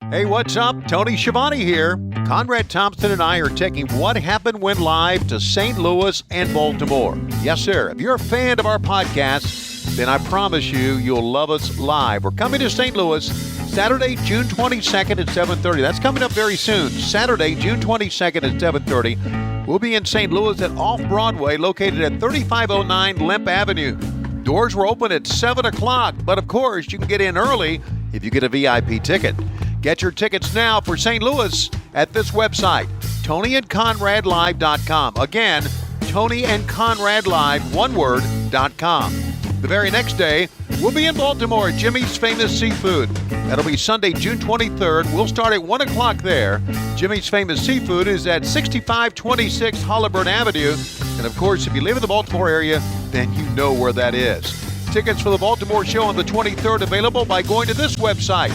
Hey, what's up? Tony Schiavone here. Conrad Thompson and I are taking What Happened When live to St. Louis and Baltimore. Yes, sir. If you're a fan of our podcast, then I promise you'll love us live. We're coming to St. Louis Saturday, June 22nd at 7:30. That's coming up very soon. Saturday, June 22nd at 7:30. We'll be in St. Louis at Off-Broadway, located at 3509 Lemp Avenue. Doors will open at 7 o'clock, but of course, you can get in early if you get a VIP ticket. Get your tickets now for St. Louis at this website, TonyandConradLive.com. Again, TonyandConradLive.com. The very next day, we'll be in Baltimore at Jimmy's Famous Seafood. That'll be Sunday, June 23rd. We'll start at 1 o'clock there. Jimmy's Famous Seafood is at 6526 Hollyburn Avenue. And of course, if you live in the Baltimore area, then you know where that is. Tickets for the Baltimore show on the 23rd available by going to this website,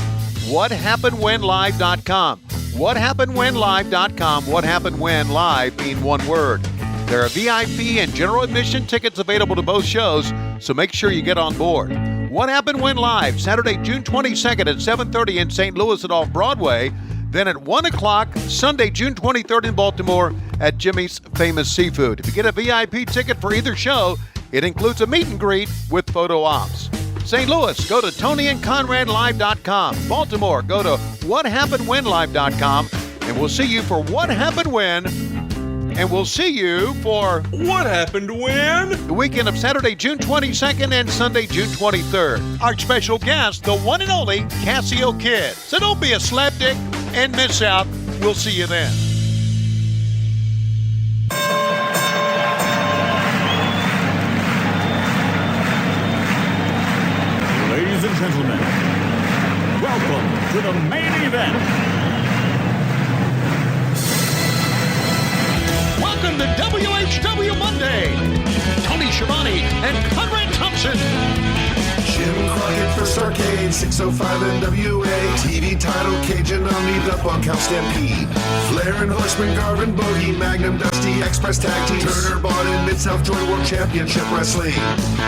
WhatHappenedWhenLive.com. WhatHappenedWhenLive.com. What Happened When Live being one word. There are VIP and general admission tickets available to both shows, so make sure you get on board. What Happened When Live, Saturday, June 22nd at 7:30 in St. Louis at Off-Broadway. Then at 1 o'clock, Sunday, June 23rd in Baltimore at Jimmy's Famous Seafood. If you get a VIP ticket for either show, it includes a meet and greet with photo ops. St. Louis, go to TonyandConradLive.com. Baltimore, go to WhatHappenedWhenLive.com. And we'll see you for What Happened When. And we'll see you for What Happened When? The weekend of Saturday, June 22nd and Sunday, June 23rd. Our special guest, the one and only Casio Kid. So don't be a slapdick and miss out. We'll see you then. Ladies and gentlemen, welcome to the main event. Welcome to WHW Monday. Tony Schiavone and Conrad Thompson. Jim Crockett First Arcade, 605 NWA. TV title, Cajun Omni, Duck on Count Stampede. Flair and Horseman, Garvin, Bogey, Magnum, Dusty, Express Tag Team. Turner, bought in Mid-South Joint World Championship Wrestling.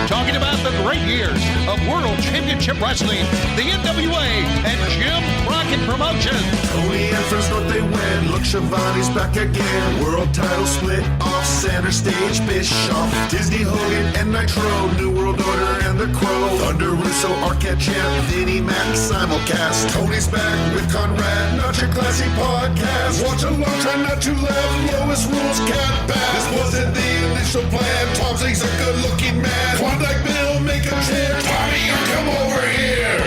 Talking about the great years of World Championship Wrestling, the NWA, and Jim Crockett Promotions. Tony and Friends North they win. Look, Schiavone's back again. World title split off center stage. Bischoff, Disney, Hogan, and Nitro. New World Order and the Crow. Thunder, Russo, Arquette, Champ, Vinnie Mac, simulcast. Tony's back with Conrad, not your classy podcast. Watch along, try not to laugh. Lowest rules can't pass. This wasn't the initial plan. Tom Zigg's a good-looking man. Klondike Bill, make a chair. Tommy, you come over here.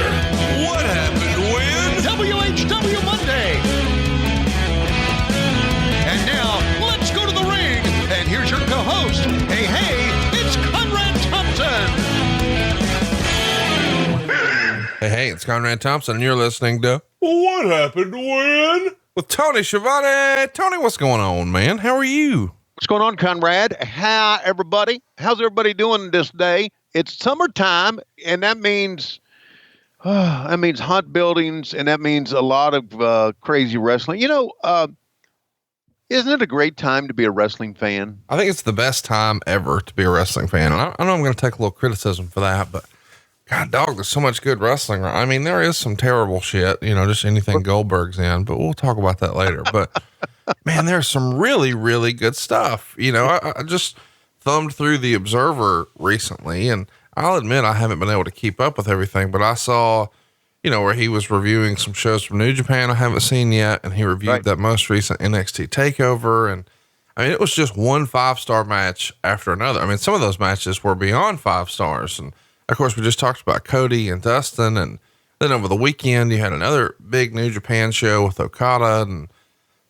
What happened when? WHW Monday. And now, let's go to the ring. And here's your co-host. Hey, it's Conrad Thompson. Hey, it's Conrad Thompson, and you're listening to What Happened When? With Tony Schiavone. Tony, what's going on, man? How are you? What's going on, Conrad? Hi, everybody. How's everybody doing this day? It's summertime, and that means hot buildings, and that means a lot of crazy wrestling. You know, isn't it a great time to be a wrestling fan? I think it's the best time ever to be a wrestling fan. And I know I'm going to take a little criticism for that, but God, dog, there's so much good wrestling. I mean, there is some terrible shit, just anything Goldberg's in, but we'll talk about that later. But man, there's some really, really good stuff. I just thumbed through the Observer recently, and I'll admit I haven't been able to keep up with everything, but I saw, where he was reviewing some shows from New Japan I haven't seen yet. And he reviewed that most recent NXT takeover. And I mean, it was just one 5-star match after another. I mean, some of those matches were beyond 5 stars. And of course, we just talked about Cody and Dustin. And then over the weekend, you had another big New Japan show with Okada, and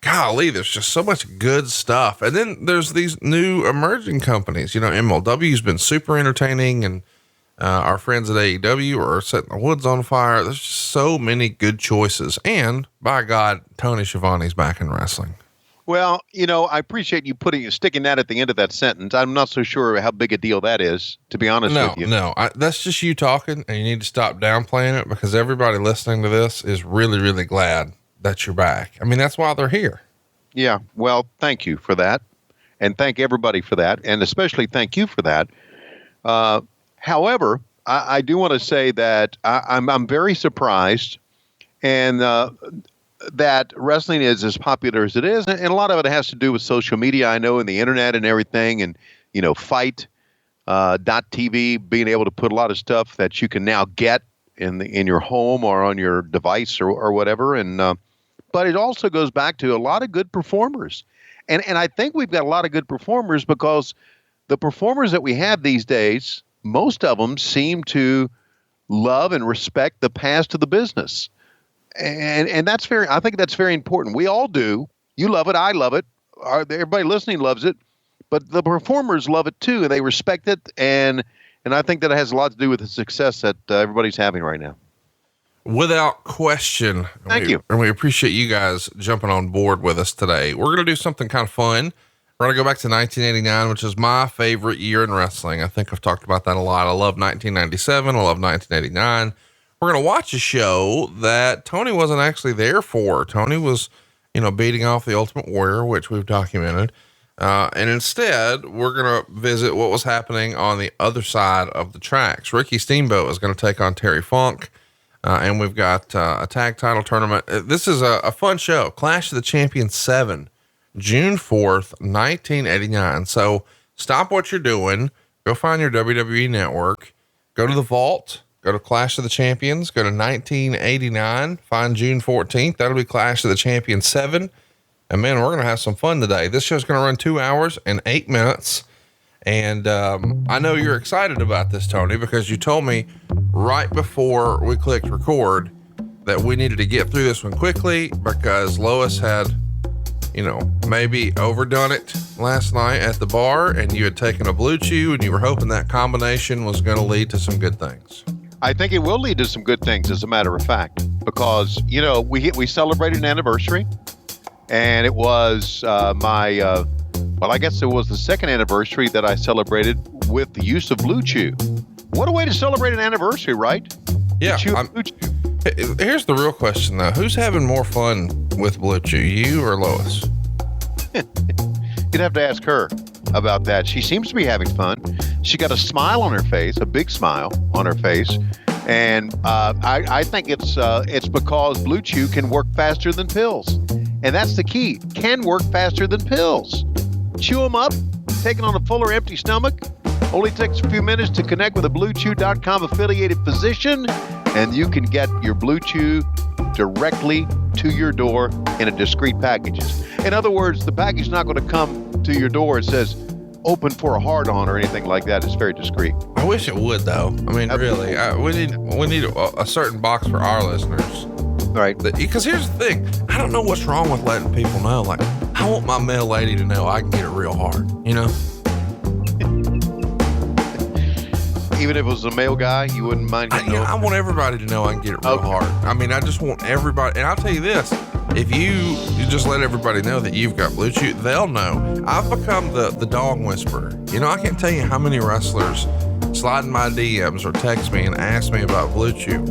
golly, there's just so much good stuff. And then there's these new emerging companies, MLW's been super entertaining, and our friends at AEW are setting the woods on fire. There's just so many good choices. And by God, Tony Schiavone's back in wrestling. Well, I appreciate you sticking that at the end of that sentence. I'm not so sure how big a deal that is, to be honest with you. No, that's just you talking, and you need to stop downplaying it, because everybody listening to this is really, really glad that you're back. I mean, that's why they're here. Yeah. Well, thank you for that. And thank everybody for that. And especially thank you for that. However, I do want to say that I'm very surprised. And that wrestling is as popular as it is, and a lot of it has to do with social media, I know, and the internet and everything, and Fight .tv being able to put a lot of stuff that you can now get in your home or on your device or whatever, and but it also goes back to a lot of good performers, and I think we've got a lot of good performers because the performers that we have these days, most of them seem to love and respect the past of the business. And I think that's very important. We all do. You love it. I love it. Everybody listening loves it, but the performers love it too, and they respect it. And I think that it has a lot to do with the success that everybody's having right now. Without question. Thank you. And we appreciate you guys jumping on board with us today. We're going to do something kind of fun. We're going to go back to 1989, which is my favorite year in wrestling. I think I've talked about that a lot. I love 1997. I love 1989. We're going to watch a show that Tony wasn't actually there for. Tony was, beating off the Ultimate Warrior, which we've documented. And instead, we're going to visit what was happening on the other side of the tracks. Ricky Steamboat is going to take on Terry Funk. And we've got a tag title tournament. This is a fun show. Clash of the Champions VII, June 4th, 1989. So stop what you're doing. Go find your WWE network. Go to the vault. Go to Clash of the Champions, go to 1989, find June 14th. That'll be Clash of the Champions 7. And man, we're going to have some fun today. This show's going to run 2 hours and 8 minutes. And I know you're excited about this, Tony, because you told me right before we clicked record that we needed to get through this one quickly because Lois had, maybe overdone it last night at the bar, and you had taken a Blue Chew and you were hoping that combination was going to lead to some good things. I think it will lead to some good things, as a matter of fact, because, we celebrated an anniversary, and it was I guess it was the second anniversary that I celebrated with the use of Blue Chew. What a way to celebrate an anniversary, right? Yeah. Blue Chew. Here's the real question, though. Who's having more fun with Blue Chew, you or Lois? You'd have to ask her about that. She seems to be having fun. She got a smile on her face, a big smile on her face. And I think it's because Blue Chew can work faster than pills. And that's the key. Can work faster than pills. Chew them up, take it on a full or empty stomach. Only takes a few minutes to connect with a BlueChew.com affiliated physician, and you can get your Blue Chew directly to your door in a discreet package. In other words, the package is not going to come to your door and says open for a hard-on or anything like that. It's very discreet. I wish it would, though. I mean, really, we need a certain box for our listeners. Right. Because here's the thing. I don't know what's wrong with letting people know. Like, I want my mail lady to know I can get it real hard, Even if it was a male guy, you wouldn't mind. I want everybody to know I can get it real hard. I mean, I just want everybody. And I'll tell you this, if you just let everybody know that you've got Blue Chew, they'll know. I've become the dog whisperer. I can't tell you how many wrestlers slide in my DMs or text me and ask me about Blue Chew.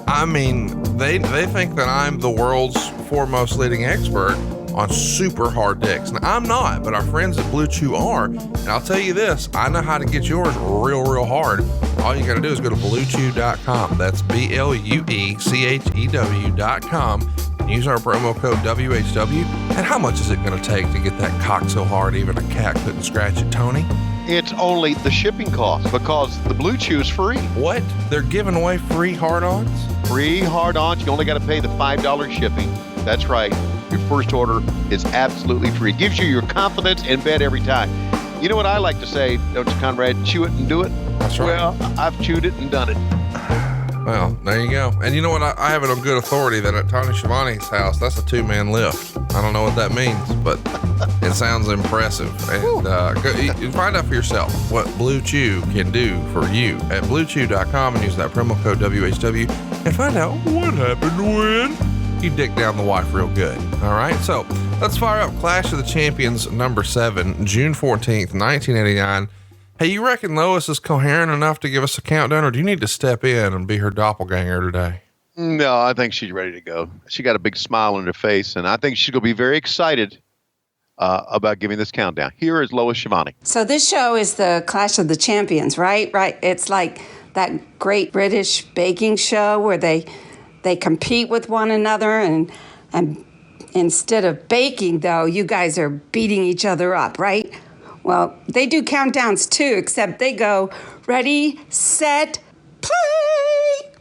I mean, they think that I'm the world's foremost leading expert on super hard dicks. Now, I'm not, but our friends at Blue Chew are. And I'll tell you this, I know how to get yours real hard. All you got to do is go to BlueChew.com. That's BlueChew.com. And use our promo code WHW. And how much is it going to take to get that cock so hard even a cat couldn't scratch it, Tony? It's only the shipping cost because the Blue Chew is free. What? They're giving away free hard-ons? Free hard-ons. You only got to pay the $5 shipping. That's right. Your first order is absolutely free. It gives you your confidence in bed every time. You know what I like to say, don't you, Conrad? Chew it and do it. That's right. Well, I've chewed it and done it. Well, there you go. And you know what? I have it on good authority that at Tony Schiavone's house, that's a 2-man lift. I don't know what that means, but it sounds impressive. And you find out for yourself what Blue Chew can do for you at BlueChew.com and use that promo code WHW and find out what happened when you dick down the wife real good. All right. So let's fire up Clash of the Champions number 7, June 14th, 1989. Hey, you reckon Lois is coherent enough to give us a countdown, or do you need to step in and be her doppelganger today? No, I think she's ready to go. She got a big smile on her face, and I think she's going to be very excited about giving this countdown. Here is Lois Schiavone. So this show is the Clash of the Champions, right? Right. It's like that great British baking show where they They compete with one another, and instead of baking, though, you guys are beating each other up, right? Well, they do countdowns too, except they go ready, set, play.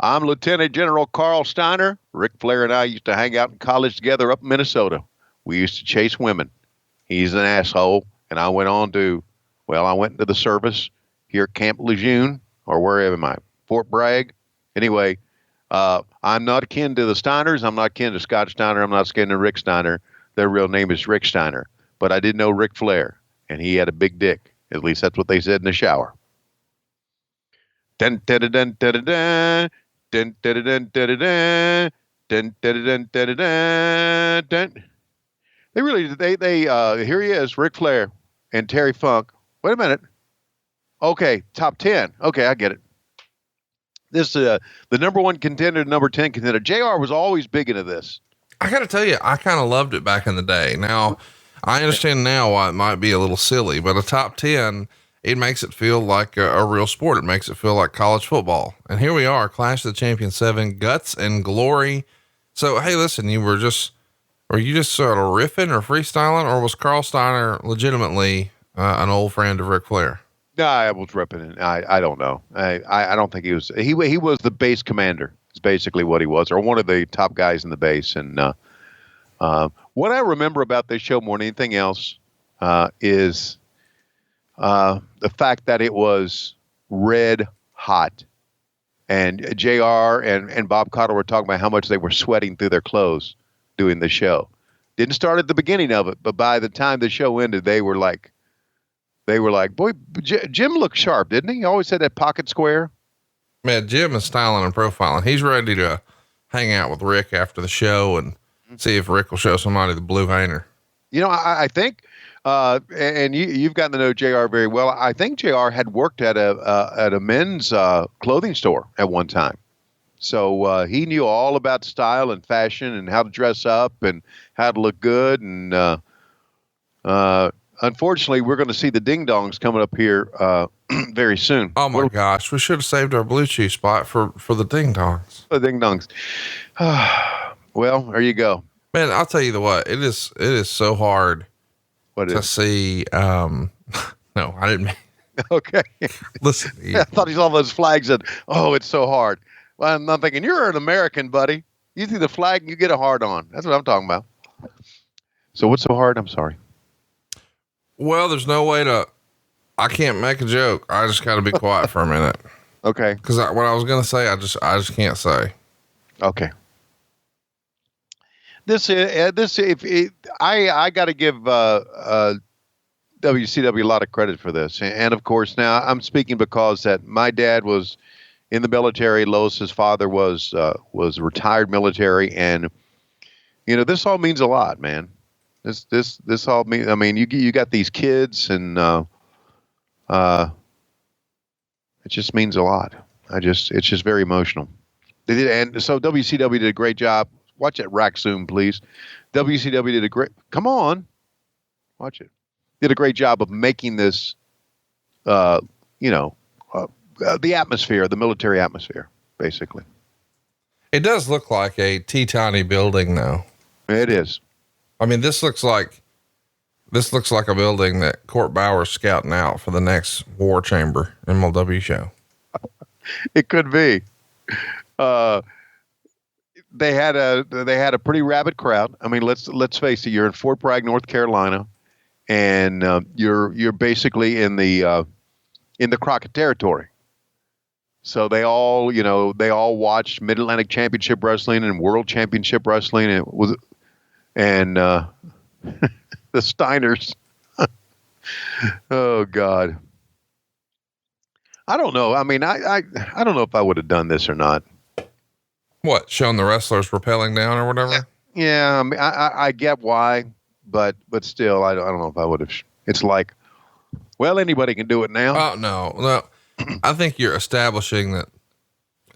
I'm Lieutenant General Carl Steiner. Ric Flair and I used to hang out in college together up in Minnesota. We used to chase women. He's an asshole, and I went into the service here at Camp Lejeune, or wherever am I? Fort Bragg. Anyway, I'm not kin to the Steiners. I'm not kin to Scott Steiner. I'm not kin to Rick Steiner. Their real name is Rick Steiner. But I did know Ric Flair, and he had a big dick. At least that's what they said in the shower. Dun, dun, dun, dun, dun, dun. Dun, dun, dun, dun, dun, dun. Dun, dun, dun, dun, dun, dun. They here he is, Ric Flair and Terry Funk. Wait a minute. Okay, top 10. Okay, I get it. This the number 1 contender, number 10 contender. JR was always big into this. I got to tell you, I kind of loved it back in the day. Now, I understand now why it might be a little silly, but a top 10, it makes it feel like a real sport. It makes it feel like college football. And here we are, Clash of the Champions VII, guts and glory. So, hey, listen, were you just sort of riffing or freestyling, or was Carl Steiner legitimately an old friend of Ric Flair? No, I was ripping it. I don't know. I don't think he was. He was the base commander. It's basically what he was, or one of the top guys in the base. And what I remember about this show more than anything else is the fact that it was red hot. And JR and Bob Caudle were talking about how much they were sweating through their clothes doing the show. Didn't start at the beginning of it, but by the time the show ended, they were like, boy, Jim looked sharp, didn't he? He always had that pocket square. Man, Jim is styling and profiling. He's ready to hang out with Rick after the show and see if Rick will show somebody the blue hanger. You know, I think, and you've gotten to know JR very well. I think JR had worked at a men's clothing store at one time. So he knew all about style and fashion and how to dress up and how to look good. And unfortunately, we're going to see the Ding Dongs coming up here very soon. Oh my gosh, we should have saved our Blue Chew spot for the Ding Dongs. The Ding Dongs. Well, there you go. Man, I'll tell you what, it is so hard to see. No, I didn't mean. Okay. Listen, I thought he saw those flags and, oh, it's so hard. Well, I'm thinking, you're an American, buddy. You see the flag and you get a hard on. That's what I'm talking about. So what's so hard? I'm sorry. Well, there's no way I can't make a joke. I just got to be quiet for a minute. Okay. Cause what I was going to say, I just can't say. Okay. I got to give, WCW a lot of credit for this. And of course, now I'm speaking because that my dad was in the military. Lois's father was retired military. And, you know, this all means a lot, man. This all means, I mean, you got these kids and, it just means a lot. It's just very emotional. They did. And so WCW did a great job. Watch that rack zoom, please. WCW did come on, watch it. Did a great job of making this, the atmosphere, the military atmosphere, basically. It does look like a teeny building though. It is. I mean, this looks like a building that Court Bauer's scouting out for the next War Chamber MLW show. It could be. They had a pretty rabid crowd. I mean, let's face it. You're in Fort Bragg, North Carolina, and you're basically in the Crockett territory. So they all watched Mid Atlantic Championship Wrestling and World Championship Wrestling, and the Steiners. Oh God. I don't know. I mean, I don't know if I would have done this or not. What, showing the wrestlers rappelling down or whatever? Yeah. I mean, I get why, but still, I don't know if I would have. It's like, well, anybody can do it now. Oh no. I think you're establishing that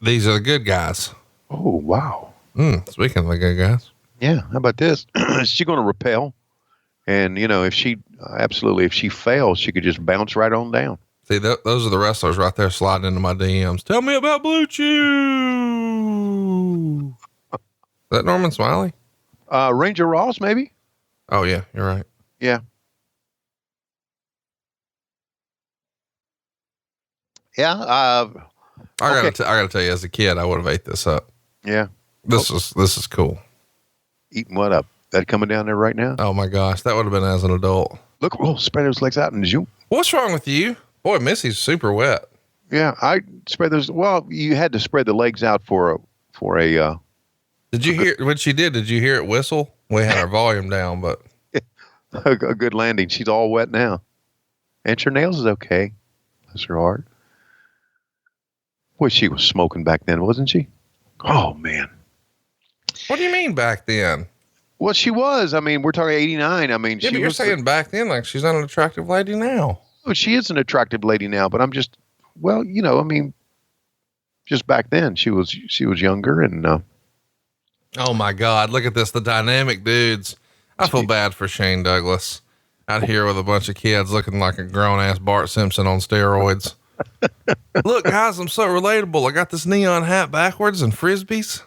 these are the good guys. Oh, wow. Speaking of the good guys. Yeah. How about this? Is she going to rappel? And if she fails, she could just bounce right on down. See, those are the wrestlers right there sliding into my DMs. Tell me about Blue Chew. Is that Norman Smiley? Ranger Ross, maybe? Oh yeah, you're right. Yeah. Yeah. I gotta tell you, as a kid, I would have ate this up. Yeah. This is cool. Eating what up? That coming down there right now? Oh my gosh, that would have been as an adult. Look, spread those legs out and zoom. What's wrong with you? Boy, Missy's super wet. Yeah, I spread those. Well, you had to spread the legs out for a. Did you hear what she did? Did you hear it whistle? We had our volume down, but a good landing. She's all wet now, and her nails is okay. Bless her heart. Boy, she was smoking back then, wasn't she? Oh man. What do you mean back then? Well, she was. I mean, we're talking 89. I mean, Yeah, but you're saying back then like she's not an attractive lady now. Oh, she is an attractive lady now, but I'm just, well, I mean, just back then she was younger and. Oh my God! Look at this. The dynamic dudes. I feel bad for Shane Douglas out here with a bunch of kids looking like a grown ass Bart Simpson on steroids. Look, guys, I'm so relatable. I got this neon hat backwards and frisbees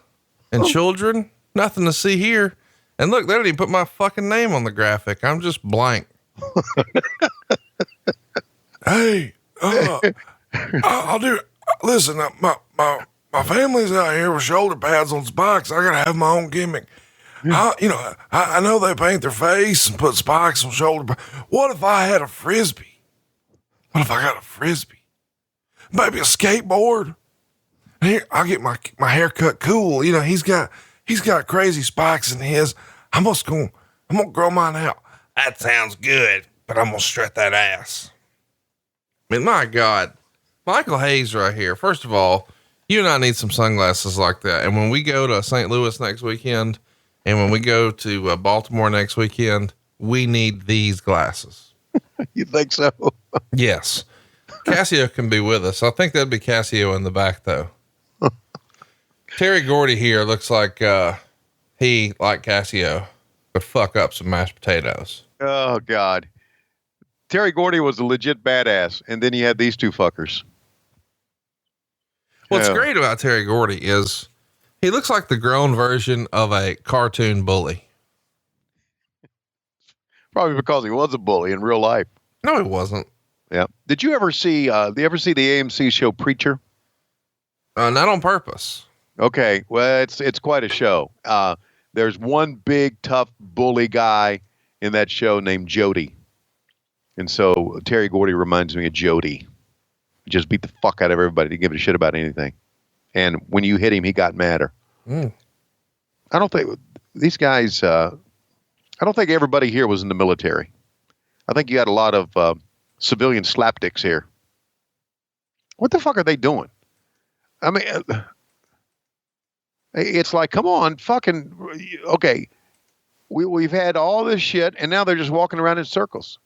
and children. Nothing to see here. And look, they didn't even put my fucking name on the graphic. I'm just blank. Hey, I'll do it. Listen, my family's out here with shoulder pads on spikes. I gotta have my own gimmick. I know they paint their face and put spikes on shoulder pads. What if I had a frisbee? What if I got a frisbee? Maybe a skateboard. Here, I'll get my hair cut cool. He's got crazy spikes in his. I'm gonna grow mine out. That sounds good, but I'm gonna strut that ass. I mean, my God, Michael Hayes right here. First of all, you and I need some sunglasses like that. And when we go to St. Louis next weekend, and when we go to Baltimore next weekend, we need these glasses. You think so? Yes. Cassio can be with us. I think that'd be Cassio in the back though. Terry Gordy here looks like, he, like Cassio, would fuck up some mashed potatoes. Oh God. Terry Gordy was a legit badass. And then he had these two fuckers. What's great about Terry Gordy is he looks like the grown version of a cartoon bully. Probably because he was a bully in real life. No, he wasn't. Yeah. Did you ever see, the AMC show Preacher? Not on purpose. Okay. Well, it's quite a show. There's one big, tough bully guy in that show named Jody. And so Terry Gordy reminds me of Jody. He just beat the fuck out of everybody. Didn't give a shit about anything. And when you hit him, he got madder. I don't think these guys, I don't think everybody here was in the military. I think you had a lot of civilian slapdicks here. What the fuck are they doing? I mean, it's like, come on, fucking, okay. We've had all this shit, and now they're just walking around in circles.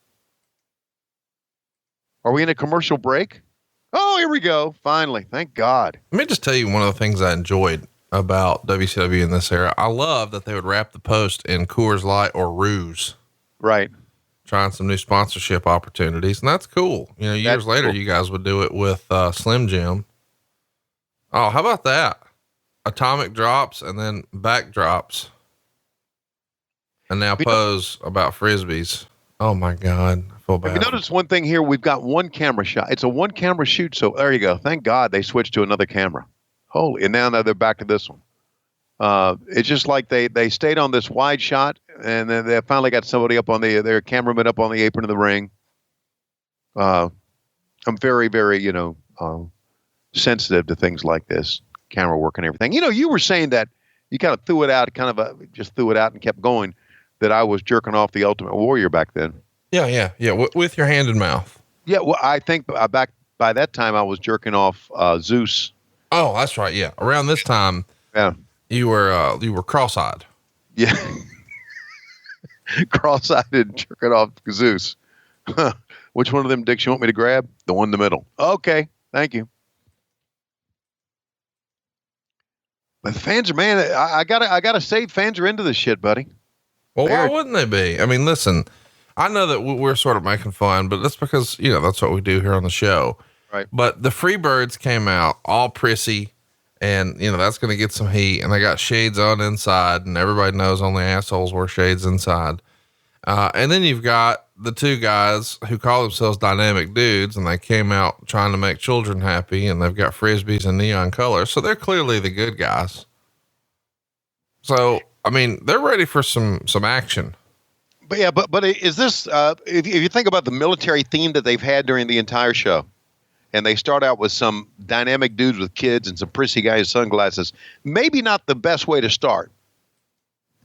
Are we in a commercial break? Oh, here we go. Finally. Thank God. Let me just tell you one of the things I enjoyed about WCW in this era. I love that they would wrap the post in Coors Light or Ruse. Right. Trying some new sponsorship opportunities. And that's cool. Years later, you guys would do it with Slim Jim. Oh, how about that? Atomic drops and then back drops. And now pose about Frisbees. Oh my God. I feel bad. Have you notice one thing here? We've got one camera shot. It's a one camera shoot. So there you go. Thank God they switched to another camera. Holy, and now they're back to this one. It's just like they stayed on this wide shot and then they finally got somebody up on their cameraman up on the apron of the ring. I'm very, very, sensitive to things like this, camera work and everything. You were saying that you kind of threw it out, just threw it out and kept going, that I was jerking off the Ultimate Warrior back then. Yeah. With your hand and mouth. Yeah. Well, I think back by that time I was jerking off Zeus. Oh, that's right. Yeah. Around this time. Yeah. You were cross-eyed. Yeah. Cross-eyed and jerking off Zeus. Which one of them dicks you want me to grab? The one in the middle. Okay. Thank you. But fans are, man, I gotta say, fans are into this shit, buddy. Well, why wouldn't they be? I mean, listen, I know that we're sort of making fun, but that's because, that's what we do here on the show. Right. But the Freebirds came out all prissy and, that's going to get some heat, and they got shades on inside, and everybody knows only assholes wear shades inside. And then you've got the two guys who call themselves Dynamic Dudes, and they came out trying to make children happy, and they've got Frisbees and neon colors. So they're clearly the good guys. So, I mean, they're ready for some action. But is this, if you think about the military theme that they've had during the entire show, and they start out with some dynamic dudes with kids and some prissy guys with sunglasses, maybe not the best way to start.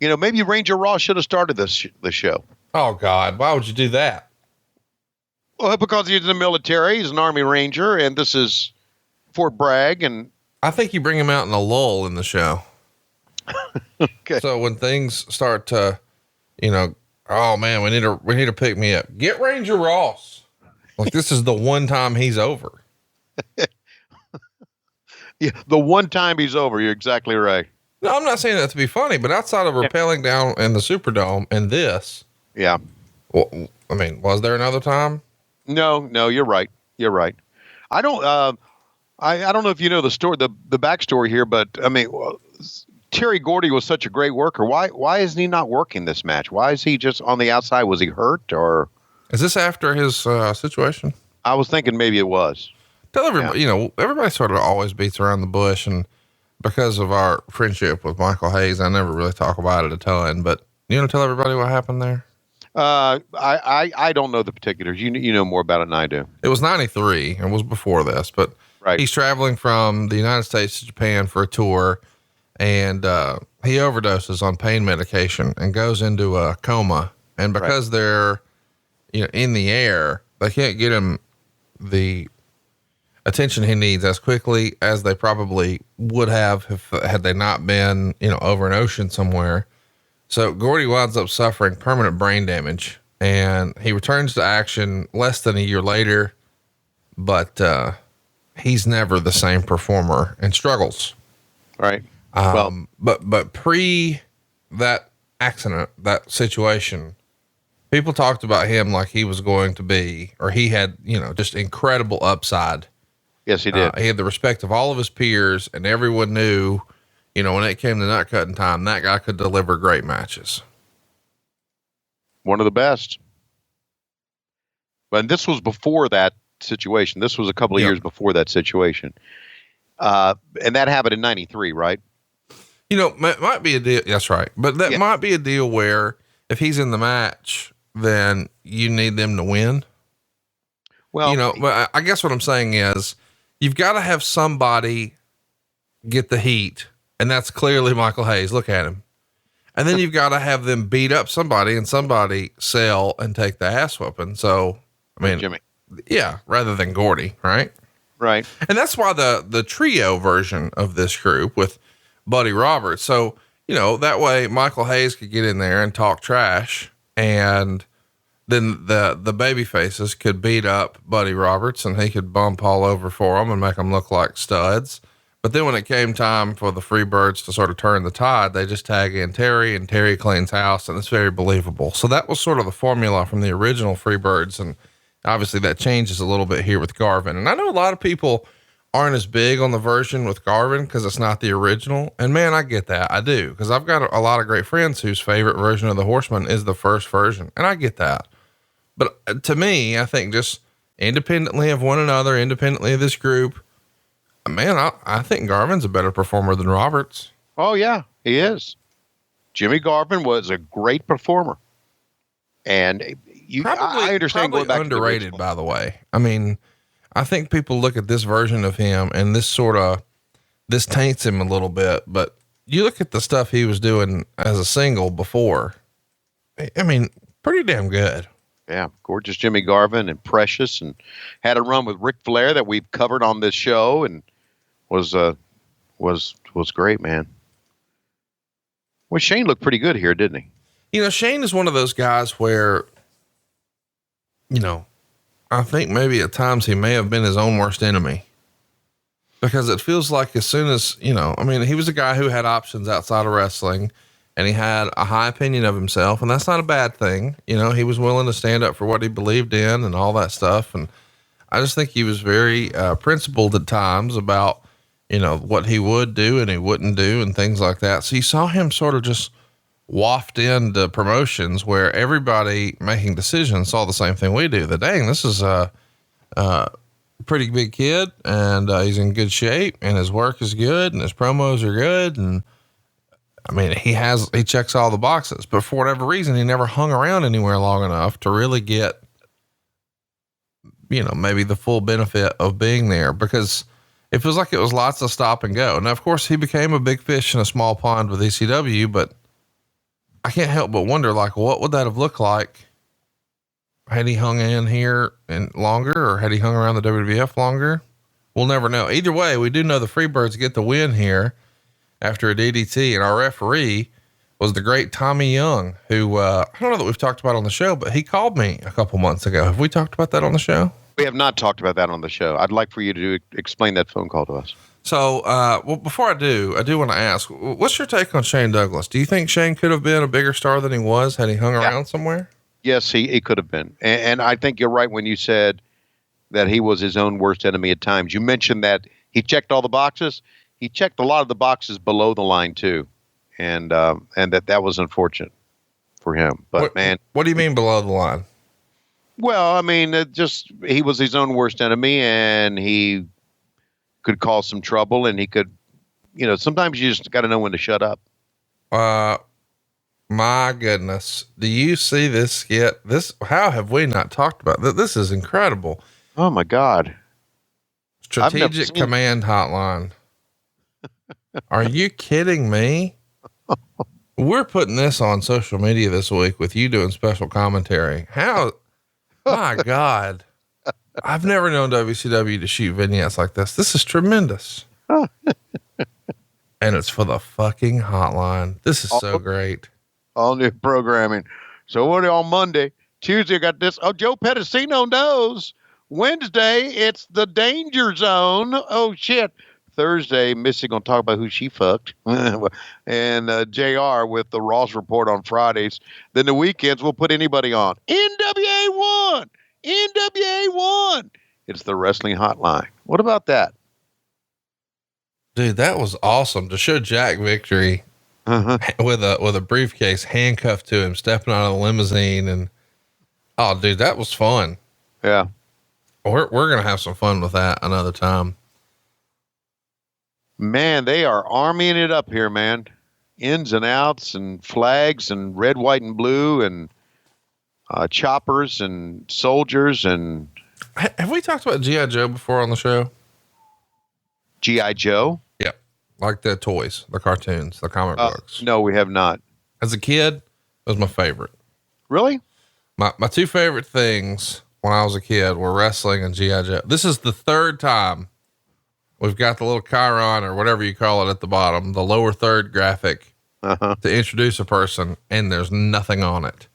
Maybe Ranger Ross should have started the show. Oh God, why would you do that? Well, because he's in the military, he's an Army Ranger, and this is Fort Bragg, and I think you bring him out in a lull in the show. Okay. So when things start to, oh man, we need to pick me up. Get Ranger Ross. Like, this is the one time he's over. Yeah, the one time he's over. You're exactly right. No, I'm not saying that to be funny, but outside of rappelling down in the Superdome and this. Yeah. Well, I mean, was there another time? No, you're right. You're right. I don't, I don't know if you know the story, the backstory here, but I mean, Terry Gordy was such a great worker. Why is he not working this match? Why is he just on the outside? Was he hurt, or is this after his situation? I was thinking maybe it was. Tell everybody, everybody sort of always beats around the bush, and because of our friendship with Michael Hayes, I never really talk about it a ton, but tell everybody what happened there? I don't know the particulars. You know more about it than I do. It was 93 and was before this, but right. He's traveling from the United States to Japan for a tour, and he overdoses on pain medication and goes into a coma. And because they're, in the air, they can't get him the attention he needs as quickly as they probably would have had they not been, over an ocean somewhere. So Gordy winds up suffering permanent brain damage, and he returns to action less than a year later, but he's never the same performer and struggles. Right. But pre that accident, that situation, people talked about him like he was going to be, or he had, just incredible upside. Yes, he did. He had the respect of all of his peers, and everyone knew, when it came to nut cutting time, that guy could deliver great matches. One of the best. But this was before that situation. This was a couple of years before that situation. And that happened in 93, right? Might be a deal. That's right. But that might be a deal where if he's in the match, then you need them to win. Well, but I guess what I'm saying is you've got to have somebody get the heat, and that's clearly Michael Hayes. Look at him. And then you've got to have them beat up somebody, and somebody sell and take the ass whooping. So, I mean, Jimmy. Yeah, rather than Gordy, right? Right. And that's why the trio version of this group with Buddy Roberts. So, that way Michael Hayes could get in there and talk trash, and then the baby faces could beat up Buddy Roberts, and he could bump all over for them and make them look like studs. But then when it came time for the Freebirds to sort of turn the tide, they just tag in Terry, and Terry cleans house, and it's very believable. So that was sort of the formula from the original Freebirds. And obviously that changes a little bit here with Garvin. And I know a lot of people aren't as big on the version with Garvin because it's not the original. And man, I get that. I do. Because I've got a lot of great friends whose favorite version of the Horseman is the first version. And I get that. But to me, I think just independently of one another, independently of this group, man, I think Garvin's a better performer than Roberts. Oh yeah, he is. Jimmy Garvin was a great performer. And I understand going back underrated, to by the way. I mean, I think people look at this version of him and this taints him a little bit, but you look at the stuff he was doing as a single before. I mean, pretty damn good. Yeah. Gorgeous Jimmy Garvin and Precious, and had a run with Ric Flair that we've covered on this show, and was great, man. Well, Shane looked pretty good here, didn't he? Shane is one of those guys where, I think maybe at times he may have been his own worst enemy, because it feels like as soon as, he was a guy who had options outside of wrestling. and he had a high opinion of himself, and that's not a bad thing. You know, he was willing to stand up for what he believed in and all that stuff. And I just think he was very principled at times about, you know, what he would do and he wouldn't do and things like that. So you saw him sort of just waft into promotions where everybody making decisions saw the same thing we do. That, dang, this is a pretty big kid, and he's in good shape, and his work is good, and his promos are good. And I mean, he checks all the boxes, but for whatever reason, he never hung around anywhere long enough to really get, you know, maybe the full benefit of being there, because it feels like it was lots of stop and go. Now, of course, he became a big fish in a small pond with ECW, but I can't help but wonder, like, what would that have looked like had he hung in here and longer, or had he hung around the WWF longer? We'll never know. Either way, we do know the Freebirds get the win here after a DDT, and our referee was the great Tommy Young, who, I don't know that we've talked about on the show, but he called me a couple months ago. Have we talked about that on the show? We have not talked about that on the show. I'd like for you to explain that phone call to us. So, well, before I do want to ask, what's your take on Shane Douglas? Do you think Shane could have been a bigger star than he was had he hung around somewhere? Yes, he could have been. And I think you're right when you said that he was his own worst enemy at times. You mentioned that he checked all the boxes. He checked a lot of the boxes below the line too. And that was unfortunate for him. But what do you mean below the line? Well, I mean, he was his own worst enemy, and he could cause some trouble, and he could, you know, sometimes you just got to know when to shut up. My goodness. Do you see this skit? How have we not talked about that? This is incredible. Oh my God. Strategic Command Hotline. Are you kidding me? We're putting this on social media this week with you doing special commentary. How, my God, I've never known WCW to shoot vignettes like this. This is tremendous. And it's for the fucking hotline. This is so great. All new programming. So what on Monday? Tuesday, I got this. Oh, Joe Pedicino knows. Wednesday, it's the Danger Zone. Oh, shit. Thursday, Missy going to talk about who she fucked. And JR with the Ross Report on Fridays. Then the weekends, we'll put anybody on. NWA 1. It's the Wrestling Hotline. What about that? Dude, that was awesome to show Jack Victory with a briefcase handcuffed to him, stepping out of the limousine. And oh, dude, that was fun. Yeah. We're going to have some fun with that another time. Man, they are armying it up here, man. Ins and outs and flags and red, white, and blue and choppers and soldiers. And have we talked about G.I. Joe before on the show? G.I. Joe? Yeah. Like the toys, the cartoons, the comic books. No, we have not. As a kid, it was my favorite. Really? My two favorite things when I was a kid were wrestling and G.I. Joe. This is the third time we've got the little chyron or whatever you call it at the bottom, the lower third graphic to introduce a person, and there's nothing on it.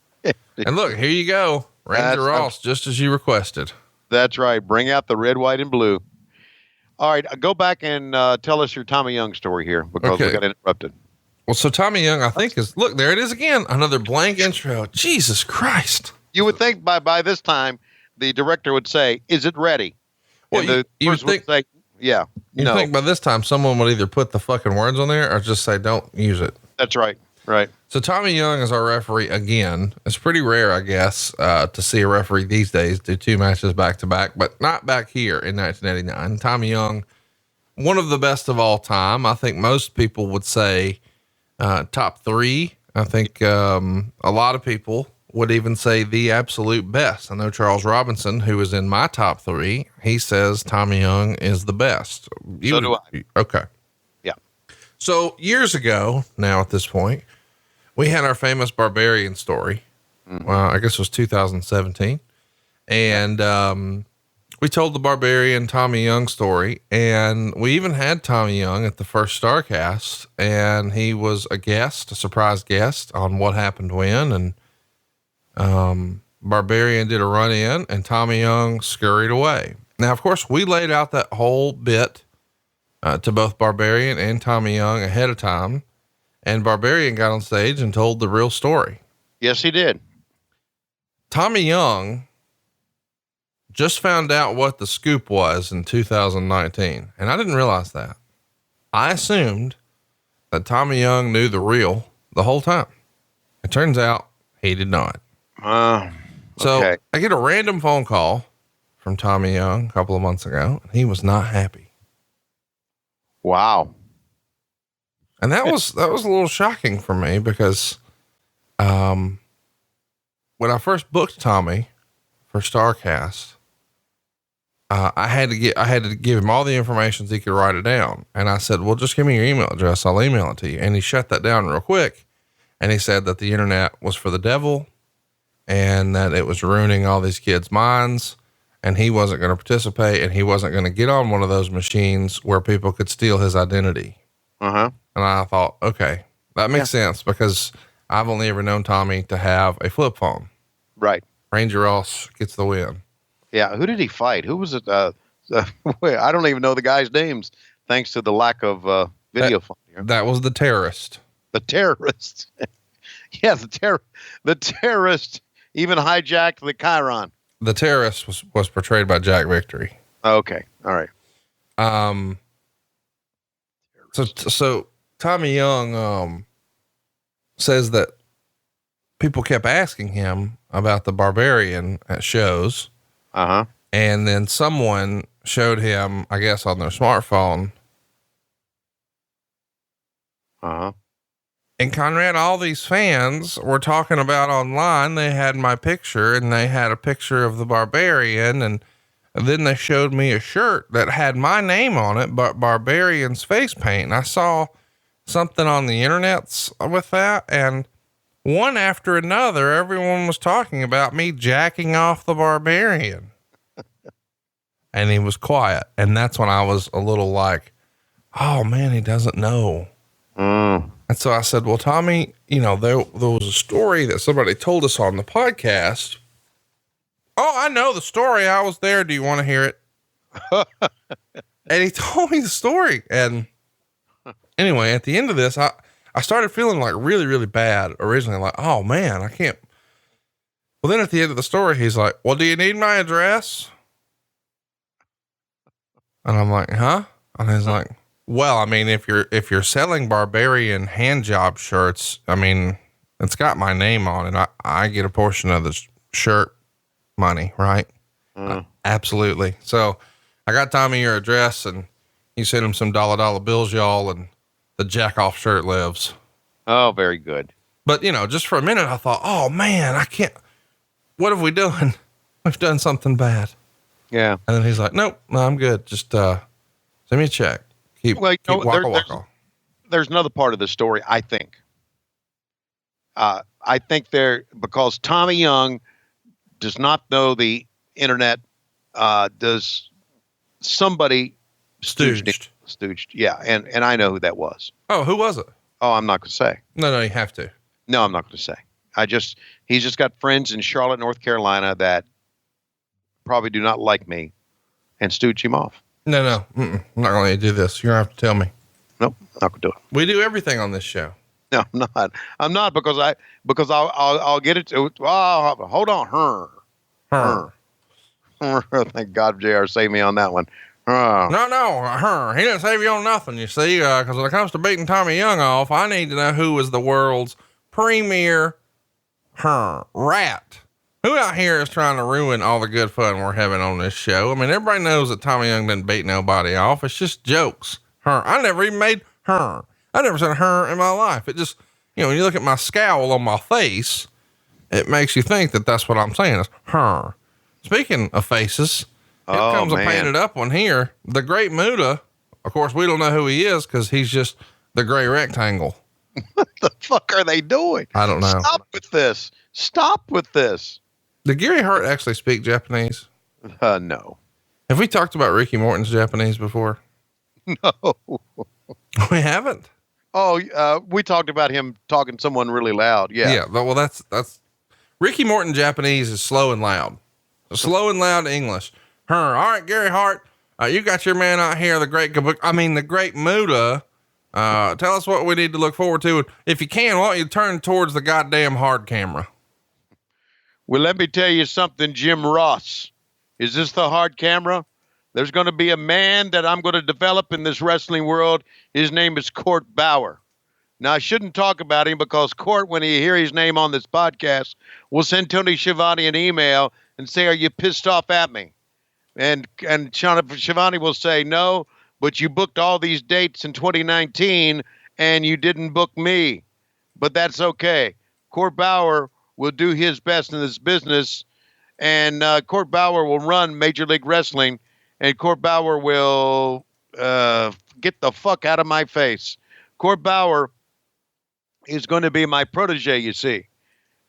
And look, here you go. Ranger Ross, just as you requested. That's right. Bring out the red, white, and blue. All right. Go back and tell us your Tommy Young story here because we got interrupted. Well, so Tommy Young, I think look, there it is again. Another blank intro. Jesus Christ. You would think by this time, the director would say, is it ready? Well, you would think, say, yeah. You think by this time someone would either put the fucking words on there or just say, don't use it. That's right. Right. So Tommy Young is our referee again. It's pretty rare, I guess, to see a referee these days do two matches back to back, but not back here in 1989. Tommy Young, one of the best of all time. I think most people would say, top three. I think, a lot of people would even say the absolute best. I know Charles Robinson, who is in my top three, he says Tommy Young is the best. So do I. Okay. Yeah. So years ago now at this point, we had our famous Barbarian story. Well, I guess it was 2017. And, we told the Barbarian Tommy Young story, and we even had Tommy Young at the first Starcast, and he was a surprise guest on What Happened When. And, Barbarian did a run in and Tommy Young scurried away. Now, of course, we laid out that whole bit, to both Barbarian and Tommy Young ahead of time. and Barbarian got on stage and told the real story. Yes, he did. Tommy Young just found out what the scoop was in 2019. And I didn't realize that. I assumed that Tommy Young knew the real the whole time. It turns out he did not. So I get a random phone call from Tommy Young a couple of months ago. And he was not happy. Wow. And that was a little shocking for me because, when I first booked Tommy for StarCast, I had to give him all the information so he could write it down. And I said, well, just give me your email address. I'll email it to you. And he shut that down real quick. And he said that the internet was for the devil and that it was ruining all these kids' minds. And he wasn't going to participate and he wasn't going to get on one of those machines where people could steal his identity. Uh-huh. And I thought, okay, that makes sense because I've only ever known Tommy to have a flip phone. Right. Ranger Ross gets the win. Yeah. Who did he fight? Who was it? Wait, I don't even know the guys' names thanks to the lack of video footage here. That was the terrorist. The terrorist. Yeah. The terrorist even hijacked the Chiron. The terrorist was portrayed by Jack Victory. Okay. All right. So Tommy Young, says that people kept asking him about the Barbarian at shows. Uh-huh. And then someone showed him, I guess, on their smartphone. Uh-huh. And Conrad, all these fans were talking about online. They had my picture and they had a picture of the Barbarian. And then they showed me a shirt that had my name on it, but Barbarian's face paint. And I saw something on the internets with that. And one after another, everyone was talking about me jacking off the Barbarian. And he was quiet. And that's when I was a little like, oh man, he doesn't know. And so I said, well, Tommy, there was a story that somebody told us on the podcast. Oh, I know the story. I was there. Do you want to hear it? And he told me the story. And anyway, at the end of this, I started feeling like really, really bad originally. Like, oh man, I can't. Well, then at the end of the story, he's like, well, do you need my address? And I'm like, huh? And he's like, well, I mean, if you're selling Barbarian hand job shirts, I mean, it's got my name on it. I get a portion of the shirt money, right? Absolutely. So I got Tommy your address and you sent him some dollar bills, y'all, and the jack off shirt lives. Oh, very good. But just for a minute, I thought, oh man, I can't, what have we done? We've done something bad. Yeah. And then he's like, nope, no, I'm good. Just, send me a check. Keep waka. There's another part of the story, I think. I think because Tommy Young does not know the internet, does somebody stooged. Yeah. And I know who that was. Oh, who was it? Oh, I'm not going to say. No, you have to. No, I'm not going to say. He's just got friends in Charlotte, North Carolina that probably do not like me and stooge him off. No. I'm not going to do this. You're going to have to tell me. Nope. Not going to do it. We do everything on this show. No, I'm not. I'm not because I'll get it to, hold on. Her. Thank God JR saved me on that one. No. He didn't save you on nothing, you see, because when it comes to beating Tommy Young off, I need to know who is the world's premier rat. Who out here is trying to ruin all the good fun we're having on this show? I mean, everybody knows that Tommy Young didn't beat nobody off. It's just jokes. I never even made her. I never said her in my life. It just, when you look at my scowl on my face, it makes you think that that's what I'm saying is her. Speaking of faces, here comes a painted up one here. The great Muto. Of course, we don't know who he is because he's just the gray rectangle. What the fuck are they doing? I don't know. Stop with this. Did Gary Hart actually speak Japanese? No. Have we talked about Ricky Morton's Japanese before? No. We haven't. Oh, we talked about him talking to someone really loud. Yeah. Yeah. Well, that's Ricky Morton Japanese is slow and loud. Slow and loud English. All right, Gary Hart, you got your man out here, the great Muto, Tell us what we need to look forward to. If you can, why don't you turn towards the goddamn hard camera? Well, let me tell you something, Jim Ross. Is this the hard camera? There's going to be a man that I'm going to develop in this wrestling world. His name is Court Bauer. Now, I shouldn't talk about him because Court, when he hear his name on this podcast, will send Tony Schiavone an email and say, are you pissed off at me? And Schiavone will say, no, but you booked all these dates in 2019 and you didn't book me. But that's okay. Court Bauer will do his best in this business, and Court Bauer will run Major League Wrestling, and Court Bauer will get the fuck out of my face. Court Bauer is going to be my protege, you see.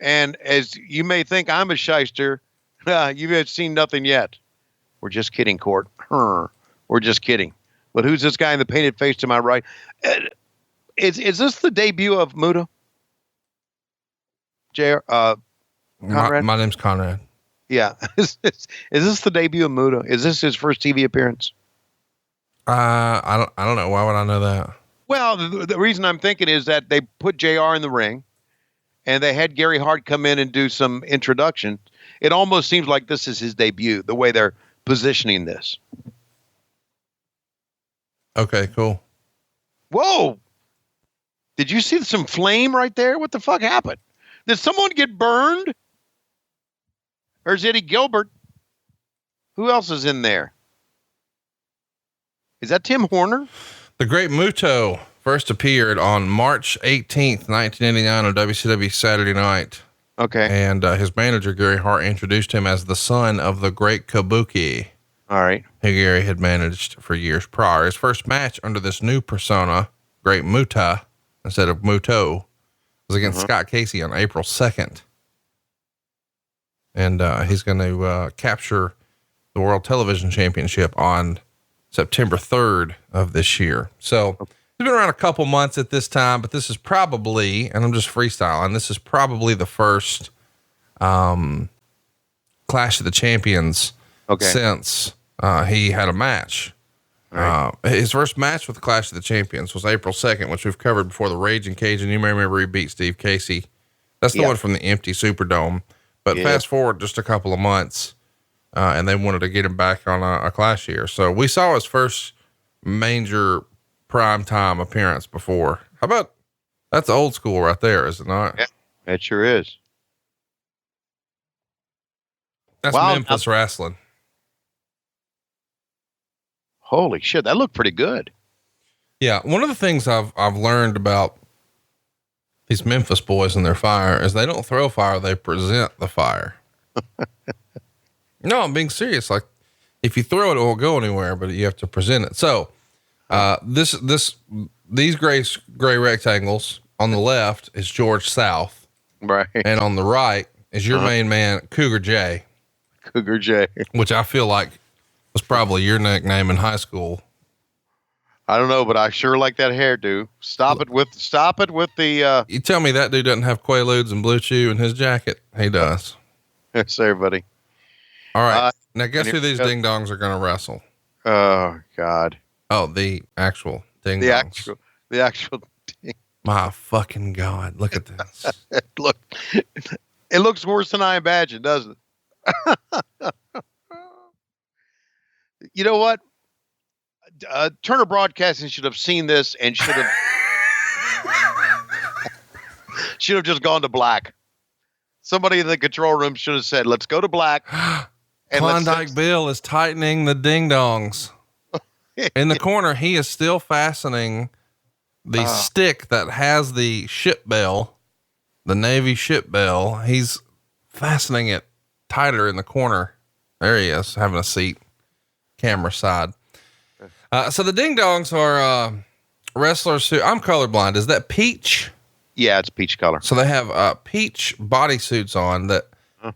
And as you may think I'm a shyster, you have seen nothing yet. We're just kidding, Court. We're just kidding. But who's this guy in the painted face to my right? Is this the debut of Muto? Conrad? My name's Conrad. Yeah. Is this the debut of Muto? Is this his first TV appearance? I don't know. Why would I know that? Well, the reason I'm thinking is that they put JR in the ring and they had Gary Hart come in and do some introduction. It almost seems like this is his debut, the way they're positioning this. Okay, cool. Whoa. Did you see some flame right there? What the fuck happened? Did someone get burned? Or is Eddie Gilbert? Who else is in there? Is that Tim Horner? The Great Muto first appeared on March 18th, 1989 on WCW Saturday Night. Okay. And his manager, Gary Hart, introduced him as the son of the Great Kabuki. All right. Who Gary had managed for years prior. His first match under this new persona, Great Muta, instead of Muto, was against Scott Casey on April 2nd. And he's going to capture the World Television Championship on September 3rd of this year. So he's been around a couple months at this time, but this is probably, and I'm just freestyling, this is probably the first Clash of the Champions since he had a match. Right. His first match with Clash of the Champions was April 2nd, which we've covered before, the Raging Cage, and you may remember he beat Steve Casey. That's the one from the empty Superdome. But fast forward just a couple of months, and they wanted to get him back on a Clash here. So we saw his first major primetime appearance before. How about, that's old school right there, is it not? Yeah, it sure is. That's Memphis wrestling. Holy shit, that looked pretty good. Yeah, one of the things I've learned about these Memphis boys and their fire is they don't throw fire, they present the fire. No, I'm being serious. Like, if you throw it, it won't go anywhere, but you have to present it. So, these gray rectangles on the left is George South. Right. And on the right is your main man, Cougar J. Cougar J. Which I feel like was probably your nickname in high school. I don't know, but I sure like that hairdo. Stop it with the, You tell me that dude doesn't have Quaaludes and Blue Chew in his jacket. He does. Yes, everybody. All right. Now guess who these ding dongs are going to wrestle? Oh God. Oh, the actual ding dongs. The actual ding. My fucking God. Look at this. Look, it looks worse than I imagined, doesn't it? You know what? Turner Broadcasting should have seen this and should have just gone to black. Somebody in the control room should have said, "Let's go to black." And Klondike Bill is tightening the ding dongs. In the corner, he is still fastening the stick that has the ship bell, the Navy ship bell. He's fastening it tighter in the corner. There he is, having a seat, camera side. So the ding dongs are wrestlers who, I'm colorblind. Is that peach? Yeah, it's peach color. So they have peach bodysuits on that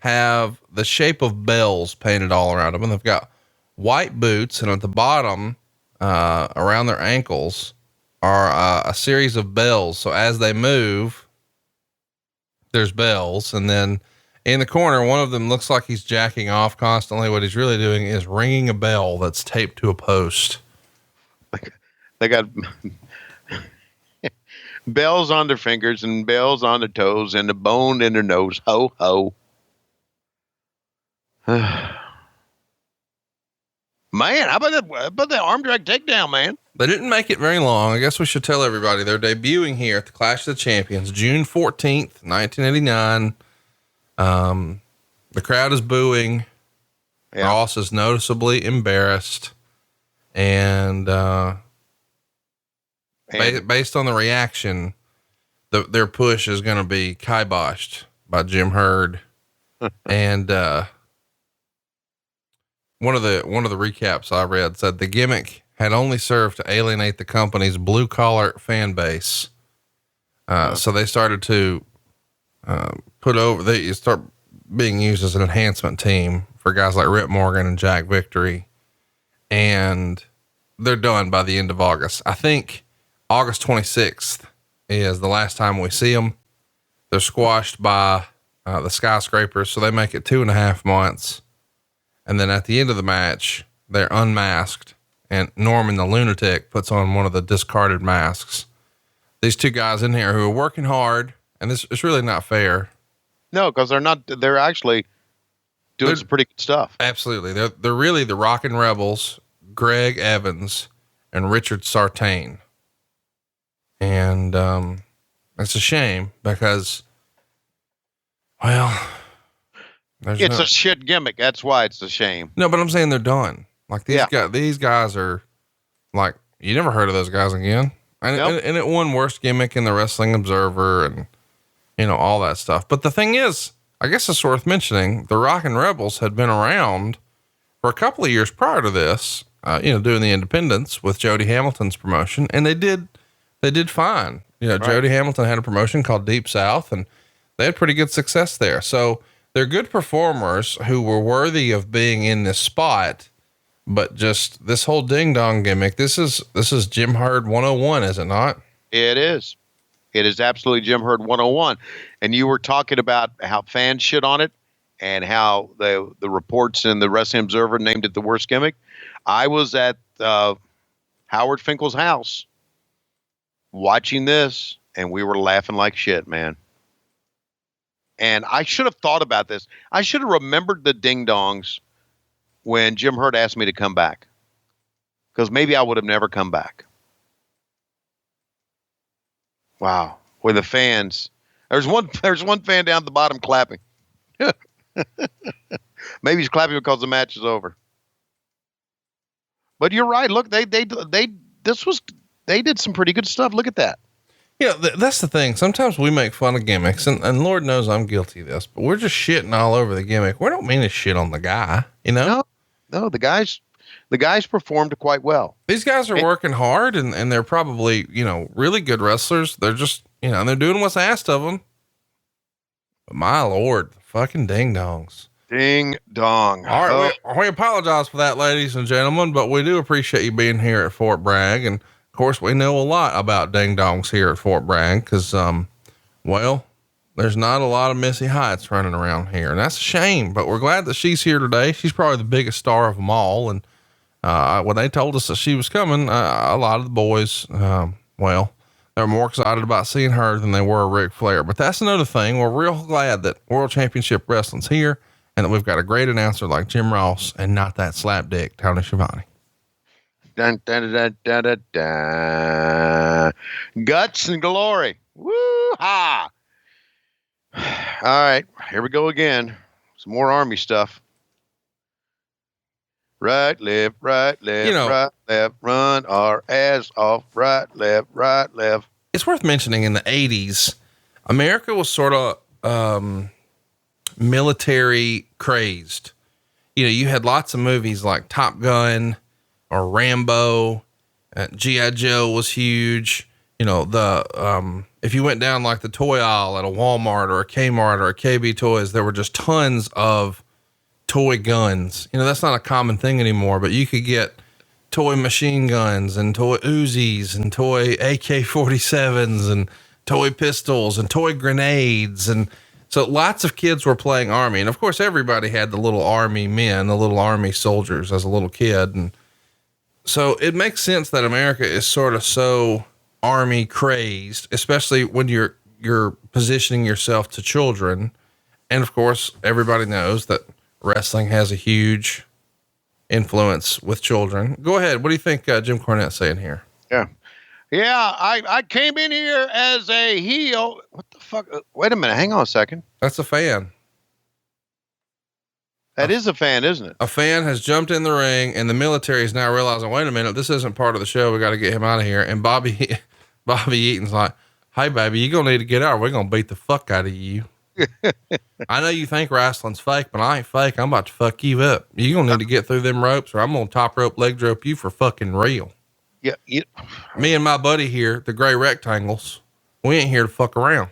have the shape of bells painted all around them. And they've got white boots. And at the bottom, around their ankles are a series of bells. So as they move, there's bells. And then in the corner, one of them looks like he's jacking off constantly. What he's really doing is ringing a bell that's taped to a post. They got Bells on their fingers and bells on their toes and a bone in their nose. Ho, ho. Man, how about the arm drag takedown, man? They didn't make it very long. I guess we should tell everybody they're debuting here at the Clash of the Champions, June 14th, 1989. The crowd is booing. Yeah. Ross is noticeably embarrassed. And, based on the reaction, their push is going to be kiboshed by Jim Herd. And, one of the recaps I read said the gimmick had only served to alienate the company's blue collar fan base. So they started to, they start being used as an enhancement team for guys like Rip Morgan and Jack Victory. And they're done by the end of August. I think August 26th is the last time we see them. They're squashed by, the Skyscrapers. So they make it 2.5 months. And then at the end of the match, they're unmasked and Norman the Lunatic puts on one of the discarded masks. These two guys in here who are working hard, and it's really not fair. No, because they're actually doing some pretty good stuff. Absolutely. They're really the Rockin' Rebels, Greg Evans and Richard Sartain. And, it's a shame because, well, it's a shit gimmick. That's why it's a shame. No, but I'm saying they're done. Like these guys are like, you never heard of those guys again. And, Nope. and it won worst gimmick in the Wrestling Observer and, all that stuff. But the thing is, I guess it's worth mentioning the Rockin' Rebels had been around for a couple of years prior to this, doing the independents with Jody Hamilton's promotion. And they did fine. Right. Jody Hamilton had a promotion called Deep South and they had pretty good success there. So they're good performers who were worthy of being in this spot, but just this whole ding dong gimmick, this is Jim Herd 101, is it not? It is. It is absolutely Jim Herd 101. And you were talking about how fans shit on it and how the reports in the Wrestling Observer named it the worst gimmick. I was at Howard Finkel's house watching this and we were laughing like shit, man. And I should have thought about this. I should have remembered the ding dongs when Jim Herd asked me to come back, because maybe I would have never come back. Wow. With the fans, there's one fan down at the bottom clapping. Maybe he's clapping because the match is over. But you're right. Look, they did some pretty good stuff. Look at that. Yeah, that's the thing. Sometimes we make fun of gimmicks, and Lord knows I'm guilty of this, but we're just shitting all over the gimmick. We don't mean to shit on the guy, No, the guys performed quite well. These guys are working hard, and they're probably, really good wrestlers. They're just, they're doing what's asked of them. But my Lord, fucking ding dongs. Ding dong. All right. We apologize for that, ladies and gentlemen, but we do appreciate you being here at Fort Bragg. And of course, we know a lot about ding dongs here at Fort Bragg because, there's not a lot of Missy Heights running around here, and that's a shame, but we're glad that she's here today. She's probably the biggest star of them all. And, when they told us that she was coming, a lot of the boys, they're more excited about seeing her than they were Ric Flair, but that's another thing. We're real glad that World Championship Wrestling's here and that we've got a great announcer like Jim Ross and not that slapdick Tony Schiavone. Dun, dun, dun, dun, dun, dun. Guts and glory. Woo-ha! All right, here we go again. Some more Army stuff. Right, left, right, left, run our ass off. Right, left, right, left. It's worth mentioning in the 80s, America was sort of military crazed. You had lots of movies like Top Gun or Rambo. G.I. Joe was huge. If you went down like the toy aisle at a Walmart or a Kmart or a KB Toys, there were just tons of toy guns. That's not a common thing anymore, but you could get toy machine guns and toy Uzis and toy AK-47s and toy pistols and toy grenades. And so lots of kids were playing Army. And of course, everybody had the little Army men, the little Army soldiers as a little kid. And so it makes sense that America is sort of so army crazed, especially when you're positioning yourself to children. And of course, everybody knows that wrestling has a huge influence with children. Go ahead. What do you think Jim Cornette's saying here? Yeah. Yeah, I came in here as a heel. What the fuck? Wait a minute. Hang on a second. That's a fan. That is a fan, isn't it? A fan has jumped in the ring, and the military is now realizing, wait a minute, this isn't part of the show. We got to get him out of here. And Bobby Eaton's like, hey, baby, you're going to need to get out. We're going to beat the fuck out of you. I know you think wrestling's fake, but I ain't fake. I'm about to fuck you up. You're going to need to get through them ropes, or I'm going to top rope, leg drop you for fucking real. Yeah. Me and my buddy here, the gray rectangles, we ain't here to fuck around.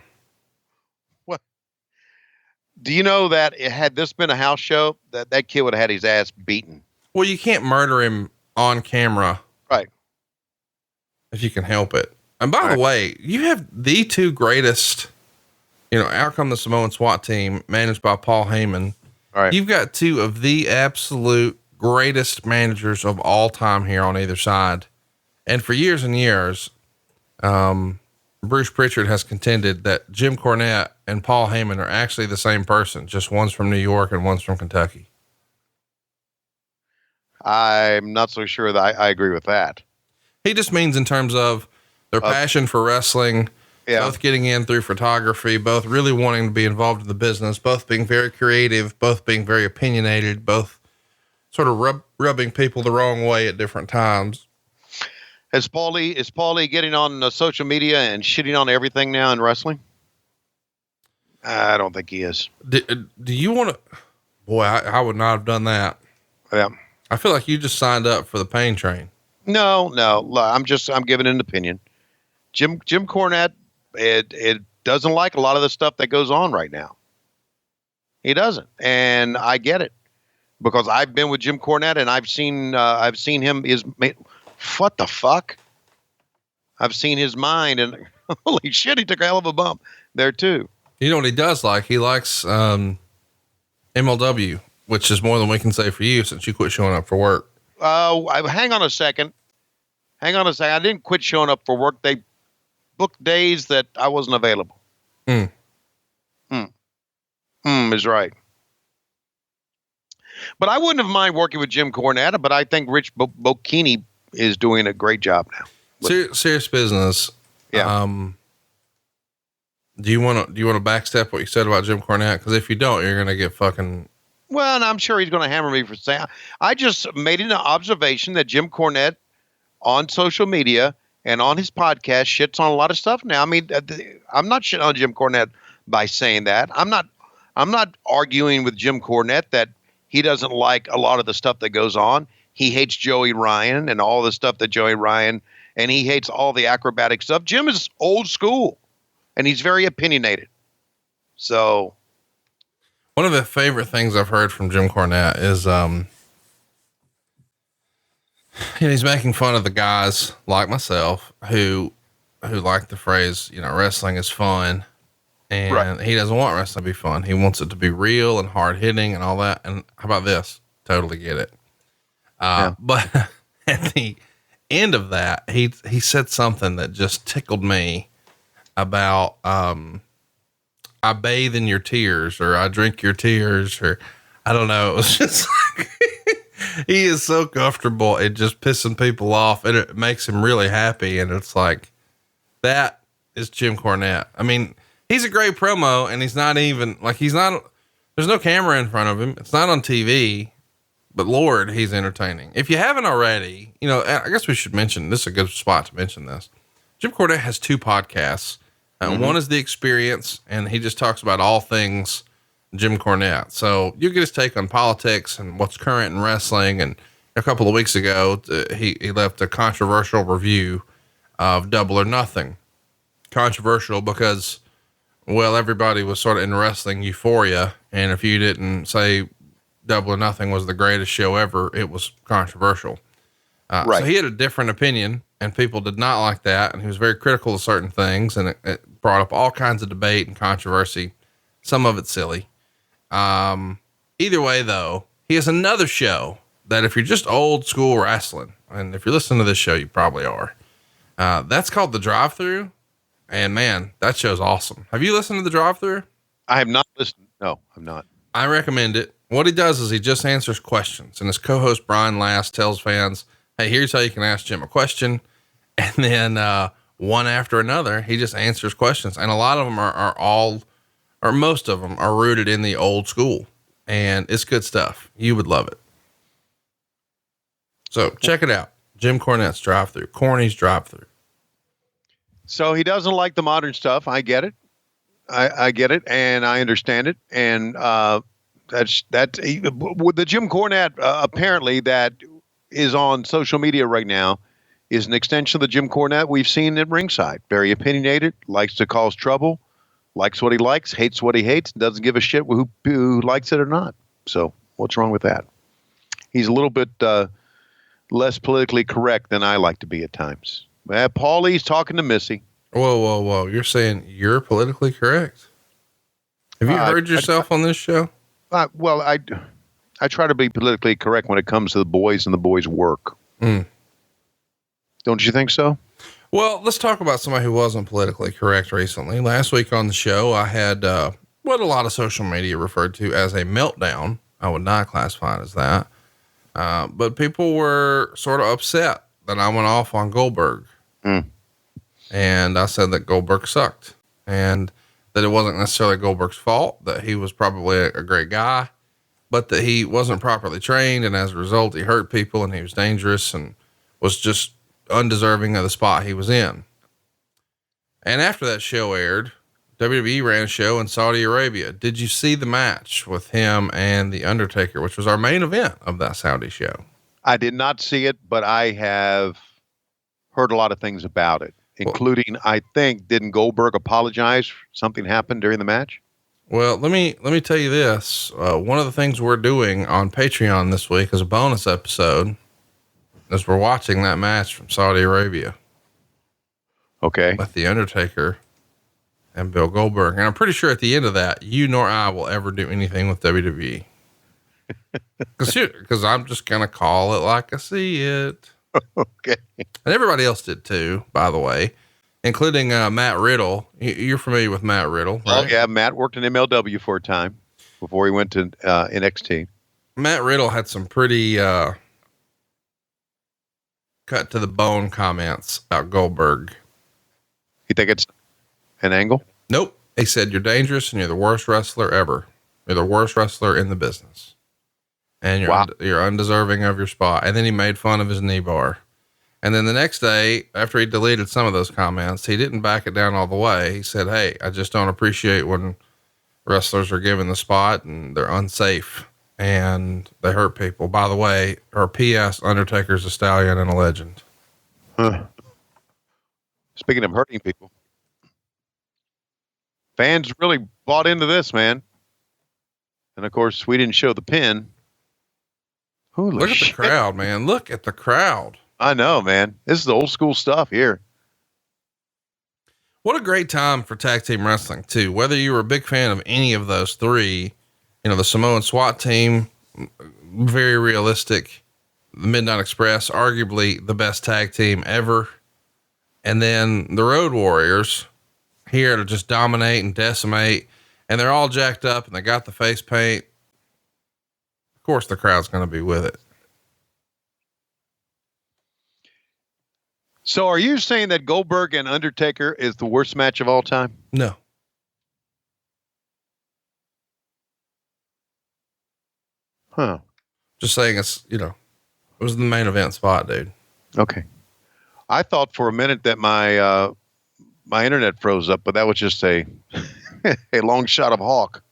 Do you know that had this been a house show, that kid would have had his ass beaten? Well, you can't murder him on camera. Right. If you can help it. And by the way, you have the two greatest, out come the Samoan SWAT team managed by Paul Heyman. All right. You've got two of the absolute greatest managers of all time here on either side. And for years and years, Bruce Pritchard has contended that Jim Cornette and Paul Heyman are actually the same person. Just one's from New York and one's from Kentucky. I'm not so sure that I agree with that. He just means in terms of their passion for wrestling, both getting in through photography, both really wanting to be involved in the business, both being very creative, both being very opinionated, both sort of rubbing people the wrong way at different times. Is Paulie getting on social media and shitting on everything now in wrestling? I don't think he is. Do you want to? Boy, I would not have done that. Yeah. I feel like you just signed up for the pain train. No. I'm giving an opinion. Jim Cornette, it doesn't like a lot of the stuff that goes on right now. He doesn't, and I get it because I've been with Jim Cornette and I've seen him what the fuck? I've seen his mind, and holy shit, he took a hell of a bump there too. You know what he does like? He likes MLW, which is more than we can say for you since you quit showing up for work. Hang on a second. I didn't quit showing up for work. They booked days that I wasn't available. Is right. But I wouldn't have mind working with Jim Cornette, but I think Rich Bocchini is doing a great job now. Serious business. Yeah. Do you want to backstep what you said about Jim Cornette? Cause if you don't, you're going to get fucking. Well, and I'm sure he's going to hammer me for saying, I just made an observation that Jim Cornette on social media and on his podcast shits on a lot of stuff now. I mean, I'm not shitting on Jim Cornette by saying that. I'm not arguing with Jim Cornette that he doesn't like a lot of the stuff that goes on. He hates Joey Ryan and all the stuff that Joey Ryan, and he hates all the acrobatic stuff. Jim is old school, and he's very opinionated. So, one of the favorite things I've heard from Jim Cornette is, he's making fun of the guys like myself who like the phrase, wrestling is fun, and he doesn't want wrestling to be fun. He wants it to be real and hard hitting and all that. And how about this? Totally get it. But at the end of that, he said something that just tickled me about, I bathe in your tears, or I drink your tears, or I don't know. It was just like, he is so comfortable at just pissing people off, and it makes him really happy. And it's like, that is Jim Cornette. I mean, he's a great promo, and he's not even like, there's no camera in front of him. It's not on TV. But Lord, he's entertaining. If you haven't already, I guess we should mention, this is a good spot to mention this. Jim Cornette has two podcasts. One is The Experience, and he just talks about all things Jim Cornette. So you get his take on politics and what's current in wrestling. And a couple of weeks ago, he left a controversial review of Double or Nothing. Controversial because, well, everybody was sort of in wrestling euphoria. And if you didn't say Double or Nothing was the greatest show ever, it was controversial. So he had a different opinion, and people did not like that. And he was very critical of certain things, and it brought up all kinds of debate and controversy. Some of it silly. Either way though, he has another show that if you're just old school wrestling, and if you're listening to this show, you probably are, That's called The Drive-Thru. And man, that show's awesome. Have you listened to The Drive-Thru? I have not listened. No, I'm not. I recommend it. What he does is he just answers questions, and his co-host Brian Last tells fans, hey, here's how you can ask Jim a question. And then, one after another, he just answers questions. And a lot of them are most of them are rooted in the old school, and it's good stuff. You would love it. So check it out. Jim Cornette's Drive-Thru, Corny's Drive-Thru. So he doesn't like the modern stuff. I get it. I get it, and I understand it. And with the Jim Cornette apparently that is on social media right now is an extension of the Jim Cornette we've seen at ringside. Very opinionated, likes to cause trouble, likes what he likes, hates what he hates, doesn't give a shit who likes it or not. So what's wrong with that? He's a little bit less politically correct than I like to be at times. Paulie's talking to Missy. Whoa. You're saying you're politically correct? Have you heard yourself on this show? Well, I try to be politically correct when it comes to the boys and the boys' work. Don't you think so? Well, let's talk about somebody who wasn't politically correct recently. Last week on the show, I had what a lot of social media referred to as a meltdown. I would not classify it as that. But people were sort of upset that I went off on Goldberg. And I said that Goldberg sucked and that it wasn't necessarily Goldberg's fault, that he was probably a great guy, but that he wasn't properly trained. And as a result, he hurt people and he was dangerous and was just undeserving of the spot he was in. And after that show aired, WWE ran a show in Saudi Arabia. Did you see the match with him and The Undertaker, which was our main event of that Saudi show? I did not see it, but I have heard a lot of things about it, including, I think, didn't Goldberg apologize? Something happened during the match? Well, let me tell you this. One of the things we're doing on Patreon this week is a bonus episode as we're watching that match from Saudi Arabia. Okay. With The Undertaker and Bill Goldberg. And I'm pretty sure at the end of that, you nor I will ever do anything with WWE. Cause I'm just going to call it like I see it. Okay. And everybody else did too, by the way, including Matt Riddle. You're familiar with Matt Riddle, right? Oh yeah. Matt worked in MLW for a time before he went to NXT. Matt Riddle had some pretty cut to the bone comments about Goldberg. You think it's an angle? Nope. He said, you're dangerous and you're the worst wrestler ever. You're the worst wrestler in the business. And you're undeserving of your spot. And then he made fun of his knee bar. And then the next day, after he deleted some of those comments, he didn't back it down all the way. He said, hey, I just don't appreciate when wrestlers are given the spot and they're unsafe and they hurt people. By the way, or P.S. Undertaker's a stallion and a legend. Huh. Speaking of hurting people, fans really bought into this, man. And of course, we didn't show the pin. Holy Look at shit. the crowd, man. Look at the crowd. I know, man. This is the old school stuff here. What a great time for tag team wrestling too. Whether you were a big fan of any of those three, you know, the Samoan SWAT team, very realistic. The Midnight Express, arguably the best tag team ever. And then the Road Warriors here to just dominate and decimate. And they're all jacked up and they got the face paint. Of course, the crowd's going to be with it. So are you saying that Goldberg and Undertaker is the worst match of all time? No. Huh. Just saying it's, you know, it was the main event spot, dude. Okay. I thought for a minute that my internet froze up, but that was just a long shot of Hawk.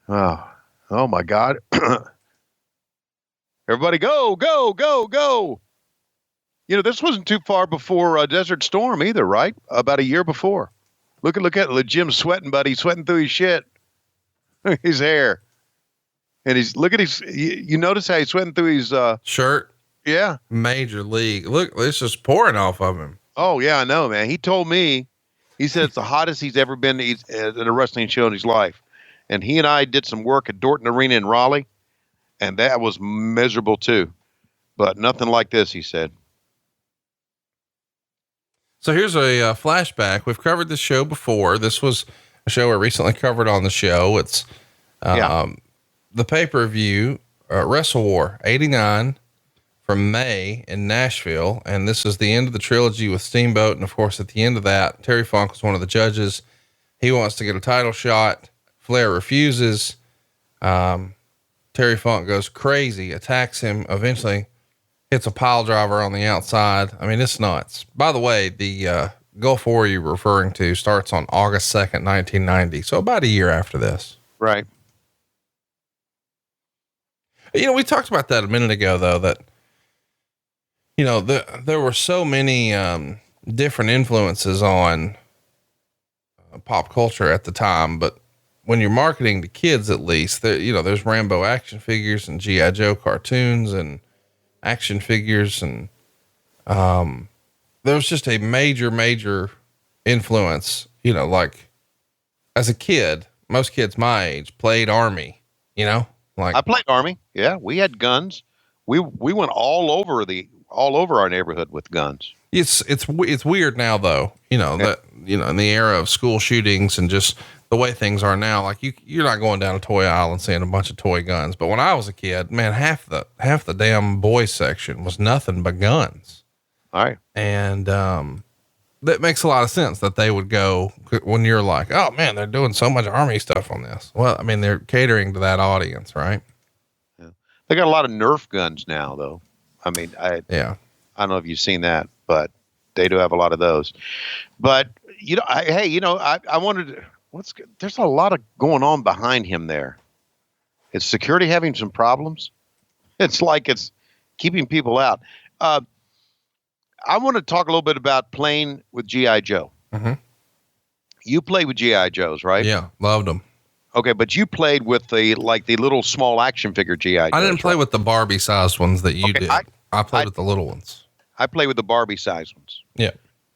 Oh my God. Everybody go, go, go, go. You know, this wasn't too far before Desert Storm either, right? About a year before. Look at Jim sweating, buddy, sweating through his shit. His hair. And look at his, you notice how he's sweating through his shirt. Yeah. Major league. Look, it's just pouring off of him. Oh yeah, I know, man. He told me, he said it's the hottest he's ever been at a wrestling show in his life. And he and I did some work at Dorton Arena in Raleigh, and that was miserable too. But nothing like this, he said. So here's a flashback. We've covered this show before. This was a show I recently covered on the show. It's the pay-per-view, Wrestle War 89 from May in Nashville. And this is the end of the trilogy with Steamboat. And of course, at the end of that, Terry Funk was one of the judges. He wants to get a title shot. Flair refuses. Terry Funk goes crazy, attacks him, eventually hits a pile driver on the outside. I mean, it's nuts. By the way, the Gulf War you're referring to starts on August 2nd, 1990. So about a year after this. Right. You know, we talked about that a minute ago, though, that, you know, there were so many different influences on pop culture at the time, but when you're marketing to kids, at least, you know, there's Rambo action figures and G.I. Joe cartoons and action figures. And there was just a major influence, you know, like as a kid, most kids my age played Army, you know, like I played Army. Yeah. We had guns. We went all over our neighborhood with guns. It's weird now though, you know, that, you know, in the era of school shootings and just the way things are now, like you're not going down a toy aisle and seeing a bunch of toy guns. But when I was a kid, man, half the damn boys section was nothing but guns. All right. And, that makes a lot of sense that they would go when you're like, oh man, they're doing so much Army stuff on this. Well, I mean, they're catering to that audience, right? Yeah. They got a lot of Nerf guns now though. I mean, I don't know if you've seen that, but they do have a lot of those. But you know, I wanted there's a lot of going on behind him there. Is security having some problems? It's like it's keeping people out. I want to talk a little bit about playing with G.I. Joe. Mm-hmm. You played with G.I. Joes, right? Yeah. Loved them. Okay. But you played with the little small action figure G.I. Joes. I didn't play with the Barbie sized ones that you did. I played with the little ones. I played with the Barbie size ones. Yeah.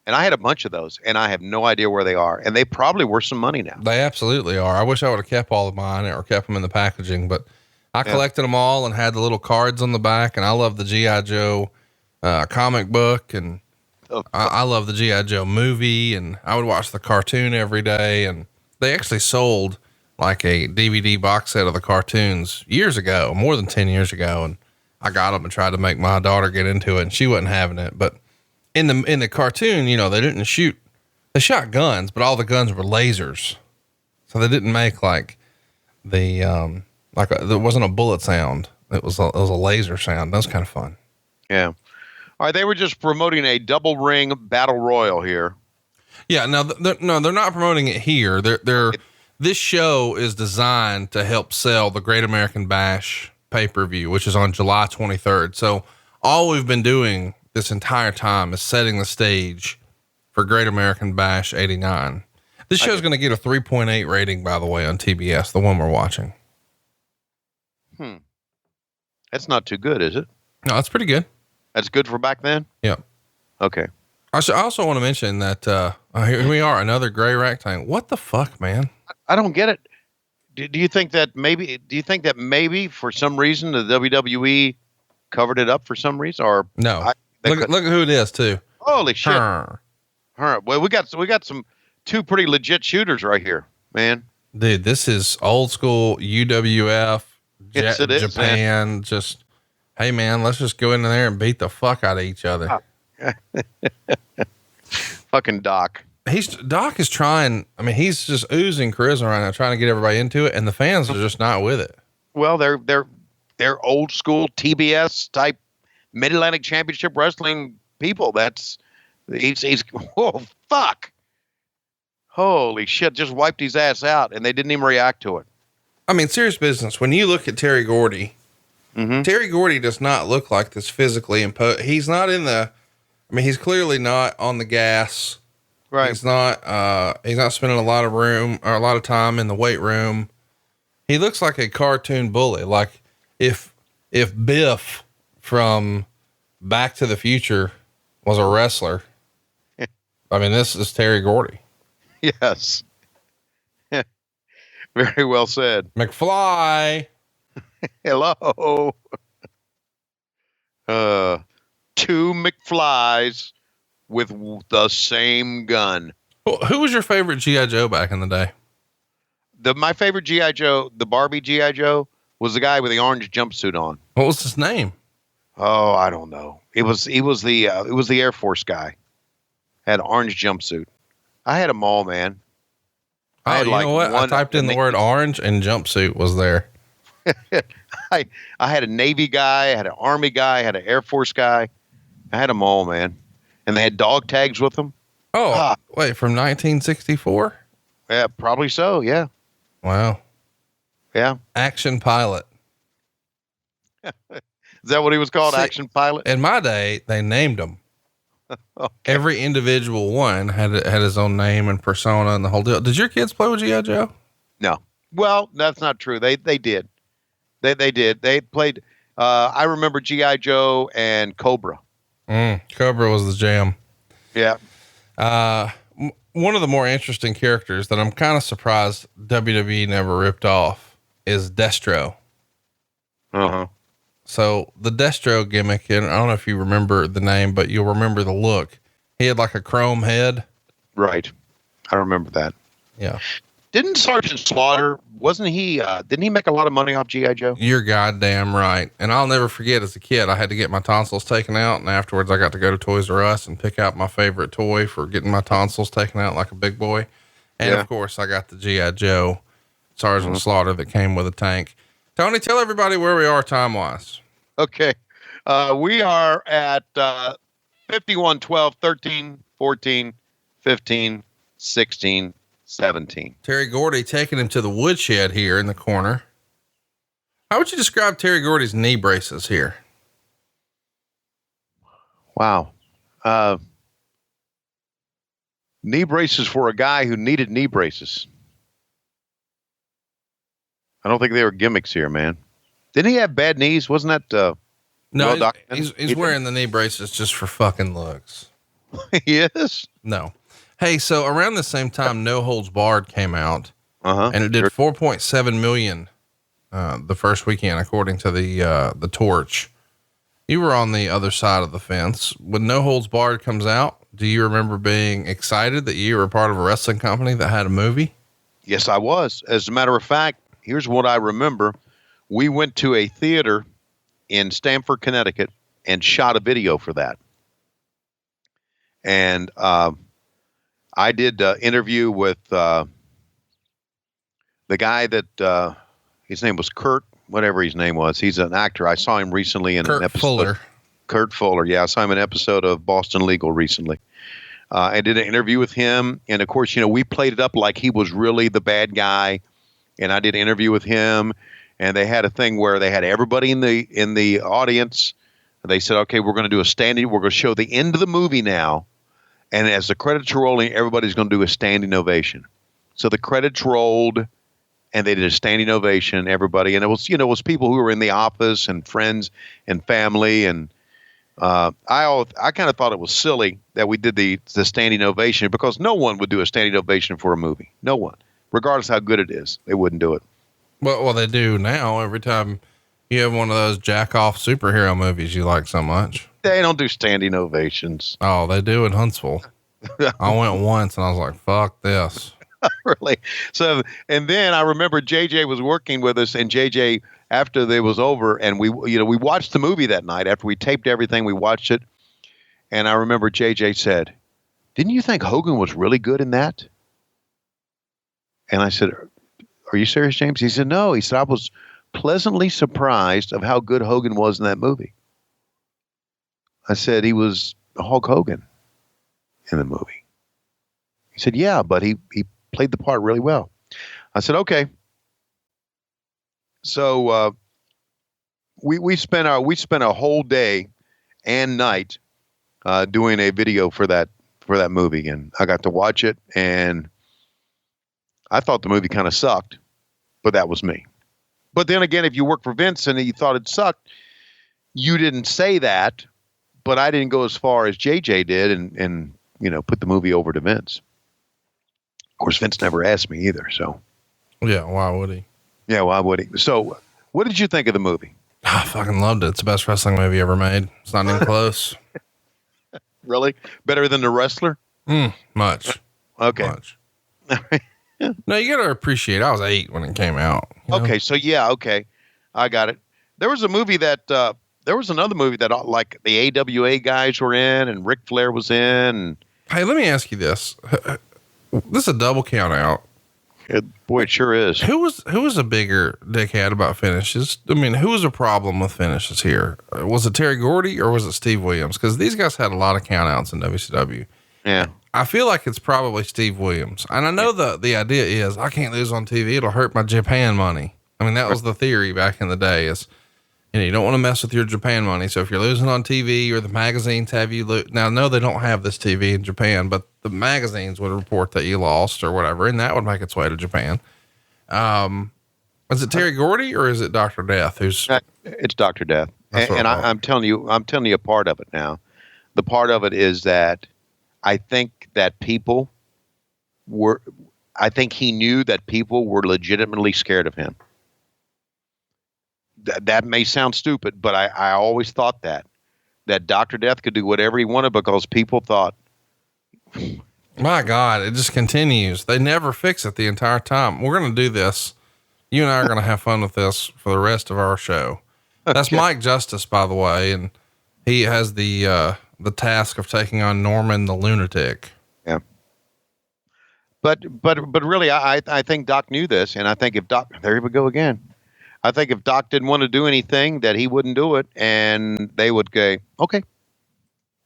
And I had a bunch of those, and I have no idea where they are. And they probably worth some money now. They absolutely are. I wish I would have kept all of mine or kept them in the packaging, but I collected them all and had the little cards on the back. And I love the G.I. Joe comic book, and I love the G.I. Joe movie, and I would watch the cartoon every day. And they actually sold like a DVD box set of the cartoons years ago, more than 10 years ago. And I got them and tried to make my daughter get into it, and she wasn't having it. But in the cartoon, you know, they shot guns, but all the guns were lasers. So they didn't make like there wasn't a bullet sound. It was a laser sound. That was kind of fun. Yeah. All right. They were just promoting a double ring battle royal here. Yeah. Now, they're not promoting it here. This show is designed to help sell the Great American Bash pay-per-view, which is on July 23rd. So all we've been doing this entire time is setting the stage for Great American Bash 89. This show's going to get a 3.8 rating, by the way, on TBS, the one we're watching. That's not too good, is it? No, that's pretty good. That's good for back then? Yeah. Okay. I also want to mention that, here we are, another gray rectangle. What the fuck, man? I don't get it. Do you think that maybe for some reason the WWE covered it up for some reason, or no? Look at who it is too. Holy shit. Well, we got some two pretty legit shooters right here, man. Dude, this is old school UWF. Yes, it is, Japan, man. Just, hey man, let's just go in there and beat the fuck out of each other. Fucking Doc. Doc is trying. I mean, he's just oozing charisma right now, trying to get everybody into it, and the fans are just not with it. Well, they're old school TBS type Mid-Atlantic Championship Wrestling people. He's whoa, fuck. Holy shit, just wiped his ass out, and they didn't even react to it. I mean, serious business. When you look at Terry Gordy, Terry Gordy does not look like this physically imposed. He's not he's clearly not on the gas. Right. He's not spending a lot of room or a lot of time in the weight room. He looks like a cartoon bully. Like if Biff from Back to the Future was a wrestler, I mean, this is Terry Gordy. Yes. Very well said. McFly. Hello. Two McFlies. with the same gun. Who was your favorite G.I. Joe back in the day? My favorite G.I. Joe, the Barbie G.I. Joe, was the guy with the orange jumpsuit on. What was his name? Oh, I don't know. It was the Air Force guy. Had an orange jumpsuit. I had them all, man. Oh, you know what? I typed in the word orange and jumpsuit was there. I had a Navy guy, I had an Army guy, I had an Air Force guy. I had them all, man. And they had dog tags with them. Oh, wait, from 1964? Yeah, probably so. Yeah. Wow. Yeah. Action Pilot. Is that what he was called? See, Action Pilot? In my day, they named them. Okay. Every individual one had his own name and persona and the whole deal. Did your kids play with G.I. Joe? No. Well, that's not true. They did. They did. They played. I remember G.I. Joe and Cobra. Cobra was the jam. Yeah. One of the more interesting characters that I'm kind of surprised WWE never ripped off is Destro. Uh-huh. So the Destro gimmick, and I don't know if you remember the name, but you'll remember the look. He had like a chrome head. Right. I remember that. Yeah. Didn't Sergeant Slaughter, didn't he make a lot of money off G.I. Joe? You're goddamn right. And I'll never forget as a kid, I had to get my tonsils taken out. And afterwards I got to go to Toys R Us and pick out my favorite toy for getting my tonsils taken out like a big boy. And of course I got the G.I. Joe Sergeant Slaughter that came with a tank. Tony, tell everybody where we are time wise. Okay. We are at 51, 12, 13, 14, 15, 16, 17. Terry Gordy taking him to the woodshed here in the corner. How would you describe Terry Gordy's knee braces here? Wow. Knee braces for a guy who needed knee braces. I don't think they were gimmicks here, man. Didn't he have bad knees? Wasn't that no, he's wearing the knee braces just for fucking looks. He is? No. Hey, so around the same time, No Holds Barred came out, and it did 4.7 million the first weekend, according to the Torch. You were on the other side of the fence when No Holds Barred comes out. Do you remember being excited that you were part of a wrestling company that had a movie? Yes, I was. As a matter of fact, here's what I remember. We went to a theater in Stamford, Connecticut, and shot a video for that. And I did interview with the guy that his name was Kurt, whatever his name was. He's an actor. I saw him recently in an episode. Fuller. Kurt Fuller. Yeah, I saw him in an episode of Boston Legal recently. I did an interview with him, and of course, we played it up like he was really the bad guy. And I did an interview with him, and they had a thing where they had everybody in the audience. They said, "Okay, we're going to do a standing. We're going to show the end of the movie now, and as the credits are rolling, everybody's going to do a standing ovation." So the credits rolled, and they did a standing ovation. Everybody, and it was people who were in the office and friends and family, and I kind of thought it was silly that we did the standing ovation because no one would do a standing ovation for a movie. No one. Regardless how good it is, they wouldn't do it. Well, they do now. Every time you have one of those jack off superhero movies you like so much, they don't do standing ovations. Oh, they do in Huntsville. I went once and I was like, fuck this. Really? So, and then I remember JJ was working with us, and JJ, after it was over, and we watched the movie that night after we taped everything, we watched it. And I remember JJ said, "Didn't you think Hogan was really good in that?" And I said, "Are you serious, James?" He said, "No." He said, "I was pleasantly surprised of how good Hogan was in that movie." I said, "He was Hulk Hogan in the movie." He said, "Yeah, but he played the part really well." I said, "Okay." So we spent a whole day and night doing a video for that movie, and I got to watch it, and I thought the movie kind of sucked, but that was me. But then again, if you work for Vince and you thought it sucked, you didn't say that, but I didn't go as far as JJ did and put the movie over to Vince. Of course, Vince never asked me either, so. Yeah, why would he? Yeah, why would he? So, what did you think of the movie? I fucking loved it. It's the best wrestling movie ever made. It's not even close. Really? Better than the wrestler? Much. Okay. Much. No, you got to appreciate, I was 8 when it came out. Okay. So yeah. Okay. I got it. There was a movie that, there was another movie that like the AWA guys were in and Ric Flair was in. And Hey, let me ask you this. This is a double count out. boy, it sure is. Who was a bigger dickhead about finishes? I mean, who was a problem with finishes here? Was it Terry Gordy or was it Steve Williams? Because these guys had a lot of count outs in WCW. Yeah. I feel like it's probably Steve Williams. And I know the idea is I can't lose on TV. It'll hurt my Japan money. I mean, that was the theory back in the day is, you don't want to mess with your Japan money. So if you're losing on TV or the magazines have you now, no, they don't have this TV in Japan, but the magazines would report that you lost or whatever. And that would make its way to Japan. Is it Terry Gordy or is it Dr. Death? It's Dr. Death. And I'm telling you a part of it now. The part of it is that I think that I think he knew that people were legitimately scared of him. That may sound stupid, but I always thought that Dr. Death could do whatever he wanted because people thought, my God, it just continues. They never fix it the entire time. We're going to do this. You and I are going to have fun with this for the rest of our show. That's Mike Justice, by the way. And he has the task of taking on Norman the Lunatic. Yeah. But really, I think Doc knew this. And I think if Doc, there we go again. I think if Doc didn't want to do anything, that he wouldn't do it, and they would go, okay.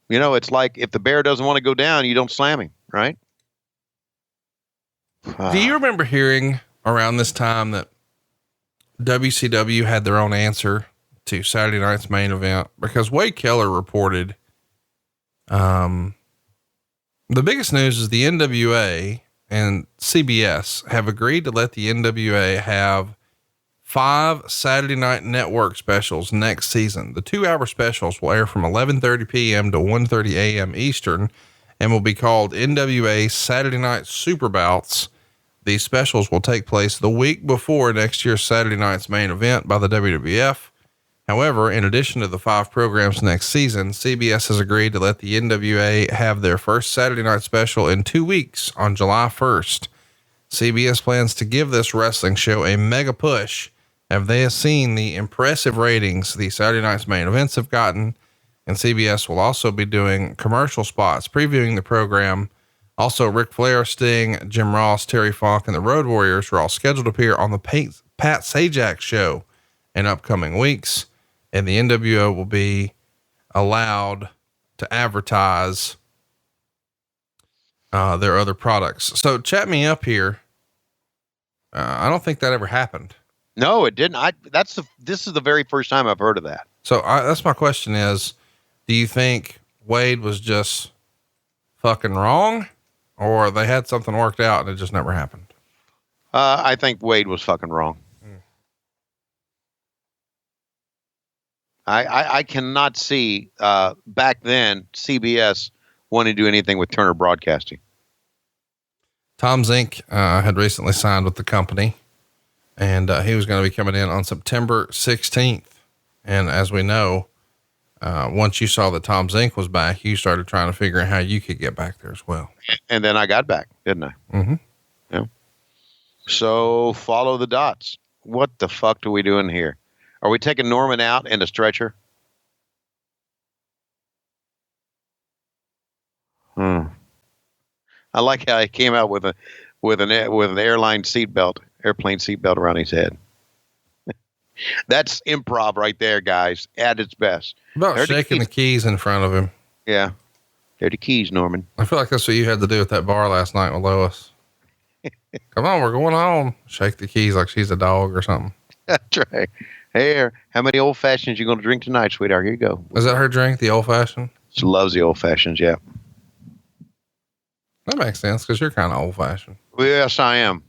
It's like if the bear doesn't want to go down, you don't slam him, right? Do you remember hearing around this time that WCW had their own answer to Saturday night's main event? Because Wade Keller reported, the biggest news is the NWA and CBS have agreed to let the NWA have 5 Saturday night network specials next season. The 2-hour specials will air from 11:30 PM to 1:30 AM Eastern and will be called NWA Saturday Night Super Bouts. These specials will take place the week before next year's Saturday night's main event by the WWF. However, in addition to the 5 programs next season, CBS has agreed to let the NWA have their first Saturday night special in 2 weeks on July 1st. CBS plans to give this wrestling show a mega push. Have they seen the impressive ratings the Saturday night's main events have gotten? And CBS will also be doing commercial spots previewing the program. Also, Ric Flair, Sting, Jim Ross, Terry Funk, and the Road Warriors are all scheduled to appear on the Pat Sajak show in upcoming weeks. And the NWO will be allowed to advertise their other products. So chat me up here. I don't think that ever happened. No, it didn't. This is the very first time I've heard of that. So that's my question is, do you think Wade was just fucking wrong or they had something worked out and it just never happened? I think Wade was fucking wrong. I cannot see, back then CBS wanting to do anything with Turner Broadcasting. Tom Zink, had recently signed with the company. And he was going to be coming in on September 16th. And as we know, once you saw that Tom Zink was back, you started trying to figure out how you could get back there as well. And then I got back, didn't I? Mm-hmm. Yeah. So follow the dots. What the fuck are we doing here? Are we taking Norman out in a stretcher? I like how he came out with an airplane seatbelt around his head. That's improv right there, guys, at its best. About shaking the keys in front of him. Yeah. They're the keys, Norman. I feel like that's what you had to do at that bar last night with Lois. Come on, we're going home. Shake the keys like she's a dog or something. That's right. Hey, how many old fashions you going to drink tonight, sweetheart? Here you go. Is that her drink, the old fashioned? She loves the old fashions, yeah. That makes sense because you're kind of old fashioned. Well, yes, I am.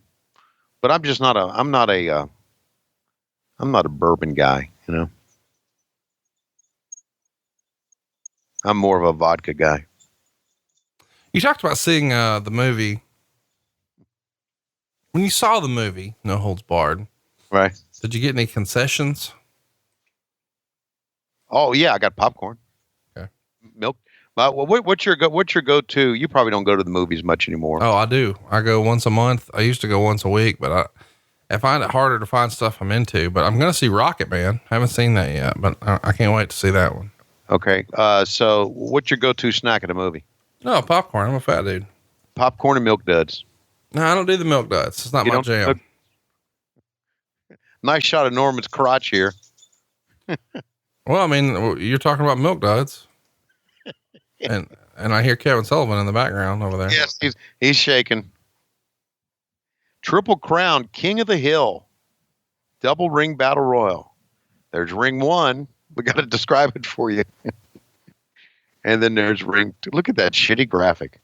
But I'm just not I'm not a bourbon guy, you know. I'm more of a vodka guy. You talked about seeing the movie. When you saw the movie, No Holds Barred, right? Did you get any concessions? Oh yeah, I got popcorn. Okay. What's your go-to? You probably don't go to the movies much anymore. Oh, I do. I go once a month. I used to go once a week, but I find it harder to find stuff I'm into. But I'm going to see Rocket Man. Haven't seen that yet, but I can't wait to see that one. Okay. So what's your go-to snack at a movie? No, popcorn. I'm a fat dude. Popcorn and Milk Duds. No, I don't do the Milk Duds. It's not my jam. Nice shot of Norman's crotch here. Well, I mean, you're talking about Milk Duds, and I hear Kevin Sullivan in the background over there. Yes, he's shaking. Triple Crown, King of the Hill, double ring battle royal. There's ring 1. We got to describe it for you. And then there's ring 2. Look at that shitty graphic.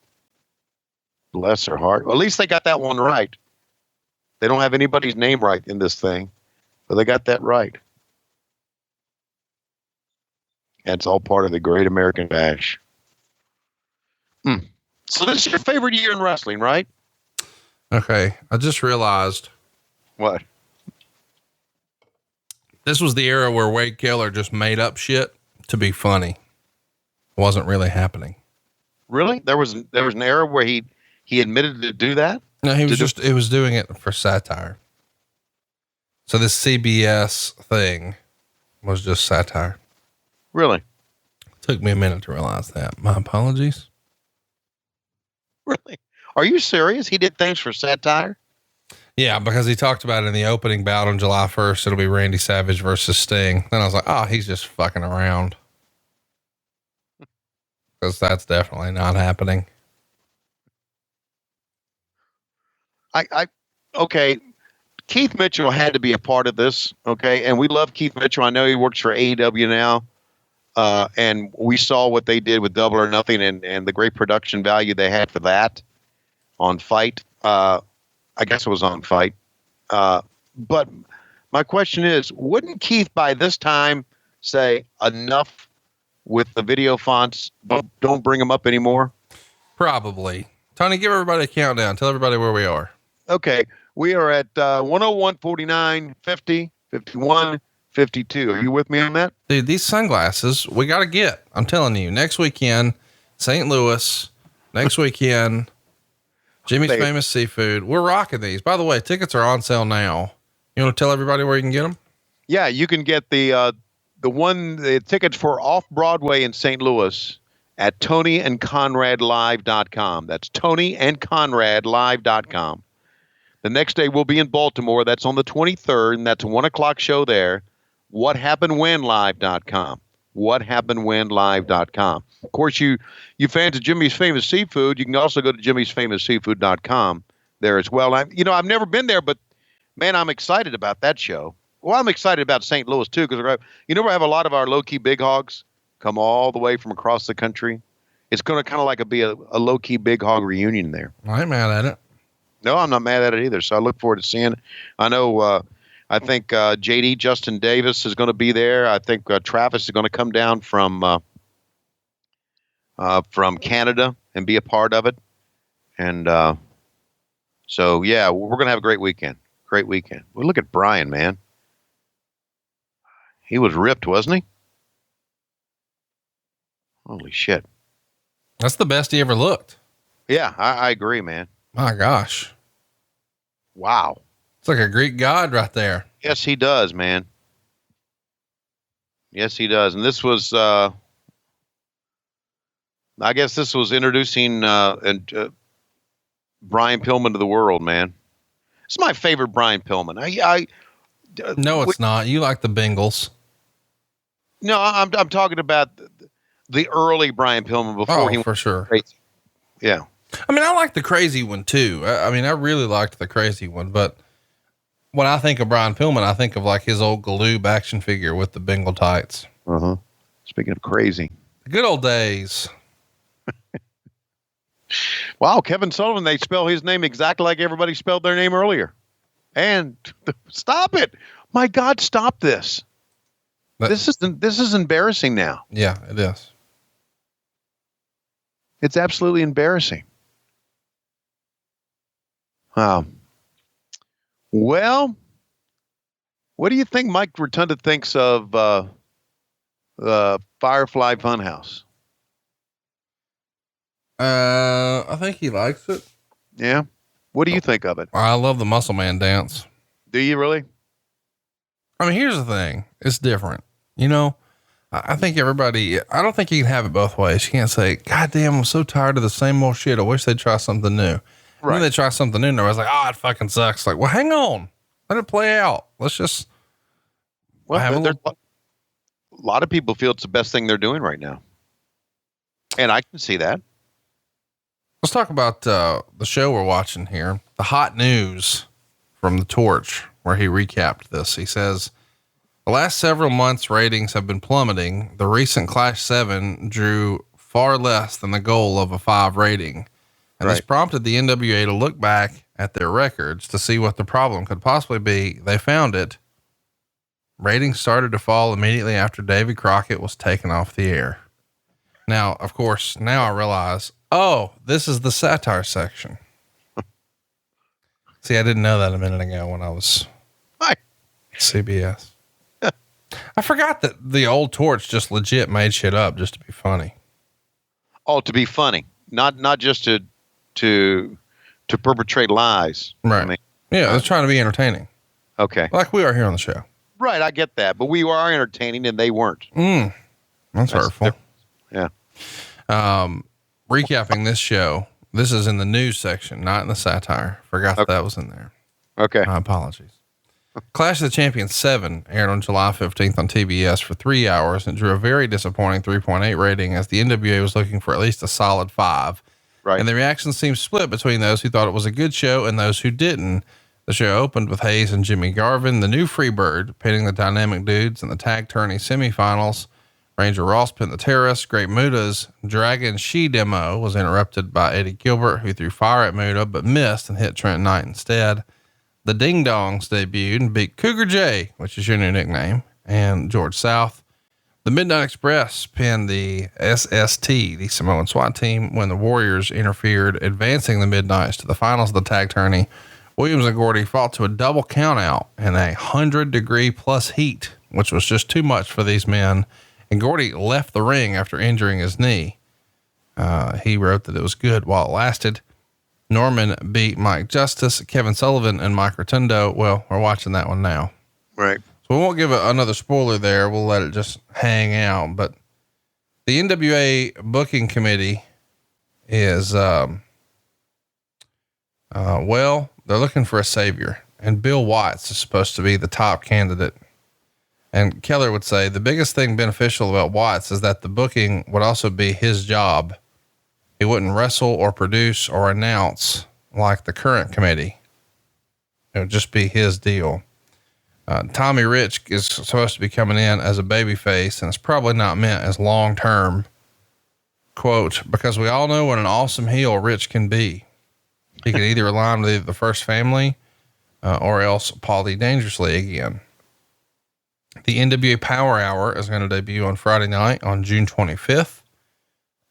Bless her heart. Well, at least they got that one right. They don't have anybody's name right in this thing, but they got that right. That's all part of the Great American Bash. So this is your favorite year in wrestling, right? Okay. I just realized. What? This was the era where Wade Keller just made up shit to be funny. It wasn't really happening. Really? There was an era where he admitted to do that? No, it was doing it for satire. So this CBS thing was just satire. Really? Took me a minute to realize that. My apologies. Really? Are you serious? He did things for satire? Yeah, because he talked about it in the opening bout on July 1st. It'll be Randy Savage versus Sting. Then I was like, oh, he's just fucking around. Because that's definitely not happening. Okay. Keith Mitchell had to be a part of this. Okay. And we love Keith Mitchell. I know he works for AEW now. And we saw what they did with Double or Nothing and the great production value they had for that on Fight. I guess it was on Fight. But my question is, wouldn't Keith by this time say enough with the video fonts? Don't bring them up anymore. Probably. Tony, give everybody a countdown. Tell everybody where we are. Okay. We are at 101, 49, 50, 51, 52. Are you with me on that? Dude, these sunglasses we got to get. I'm telling you, next weekend, St. Louis, next weekend, Jimmy's Famous Seafood. We're rocking these. By the way, tickets are on sale now. You want to tell everybody where you can get them? Yeah, you can get the tickets for Off Broadway in St. Louis at TonyandConradLive.com. That's TonyandConradLive.com. The next day we'll be in Baltimore. That's on the 23rd, and that's a 1:00 show there. WhatHappenedWhenLive.com. WhatHappenedWhenLive.com. Of course, you fans of Jimmy's Famous Seafood, you can also go to Jimmy'sFamousSeafood.com there as well. I've never been there, but man, I'm excited about that show. Well, I'm excited about St. Louis too, because we have a lot of our low-key big hogs come all the way from across the country. It's going to kind of like be a low-key big hog reunion there. I ain't mad at it. No, I'm not mad at it either. So I look forward to seeing it. I know, I think JD Justin Davis is going to be there. I think Travis is going to come down from Canada and be a part of it. And so, yeah, we're going to have a great weekend. Great weekend. Well, look at Brian, man. He was ripped, wasn't he? Holy shit. That's the best he ever looked. Yeah, I agree, man. My gosh. Wow. It's like a Greek god right there. Yes, he does, man. Yes, he does. And this was, I guess this was introducing Brian Pillman to the world, man. It's my favorite Brian Pillman. No, it's not. You like the Bengals. No, I'm talking about the early Brian Pillman before he for sure. Crazy. Yeah. I mean, I like the crazy one too. I mean, I really liked the crazy one, but when I think of Brian Pillman, I think of like his old Galoob action figure with the Bengal tights. Uh-huh. Speaking of crazy. The good old days. Wow. Kevin Sullivan, they spell his name exactly like everybody spelled their name earlier. And stop it. My God, stop this. This is embarrassing now. Yeah, it is. It's absolutely embarrassing. Well, what do you think Mike Rotunda thinks of Firefly Funhouse? I think he likes it. Yeah. What do you think of it? I love the Muscle Man dance. Do you really? I mean, here's the thing. It's different. You know, I think everybody, I don't think you can have it both ways. You can't say, God damn, I'm so tired of the same old shit. I wish they'd try something new. Right. Then they try something new and everybody's like, oh, it fucking sucks. Like, well, hang on. Let it play out. Let's just. Well, a lot of people feel it's the best thing they're doing right now. And I can see that. Let's talk about the show we're watching here. The hot news from the Torch, where he recapped this. He says, the last several months ratings have been plummeting. The recent Clash 7 drew far less than the goal of a 5 rating. And this prompted the NWA to look back at their records to see what the problem could possibly be. They found it. Ratings started to fall immediately after Davy Crockett was taken off the air. Now, of course, now I realize, oh, this is the satire section. See, I didn't know that a minute ago when I was CBS. I forgot that the old Torch just legit made shit up just to be funny. Oh, to be funny, not just to perpetrate lies. Right. I mean, yeah, I was trying to be entertaining. Okay. Like we are here on the show. Right. I get that, but we are entertaining and they weren't. That's hurtful. Yeah. Recapping this show. This is in the news section, not in the satire. Forgot that was in there. Okay. My apologies. Clash of the Champions 7 aired on July 15th on TBS for 3 hours and drew a very disappointing 3.8 rating as the NWA was looking for at least a solid 5. Right. And the reaction seemed split between those who thought it was a good show and those who didn't. The show opened with Hayes and Jimmy Garvin, the new Freebird, pitting the Dynamic Dudes in the tag tourney semifinals. Ranger Ross pinned the Terrorists. Great Muta's Dragon She demo was interrupted by Eddie Gilbert, who threw fire at Muta, but missed and hit Trent Knight instead. The Ding Dongs debuted and beat Cougar J, which is your new nickname, and George South. The Midnight Express pinned the SST, the Samoan SWAT team, when the Warriors interfered, advancing the Midnights to the finals of the tag tourney. Williams and Gordy fought to a double count out in 100-degree plus heat, which was just too much for these men. And Gordy left the ring after injuring his knee. He wrote that it was good while it lasted. Norman beat Mike Justice, Kevin Sullivan, and Mike Rotundo. Well, we're watching that one now. Right. So we won't give another spoiler there. We'll let it just hang out. But the NWA booking committee is, well, they're looking for a savior, and Bill Watts is supposed to be the top candidate. And Keller would say the biggest thing beneficial about Watts is that the booking would also be his job. He wouldn't wrestle or produce or announce like the current committee. It would just be his deal. Tommy Rich is supposed to be coming in as a babyface, and it's probably not meant as long-term. Quote, because we all know what an awesome heel Rich can be. He can either align with the First Family or else Paulie Dangerously again. The NWA Power Hour is going to debut on Friday night on June 25th.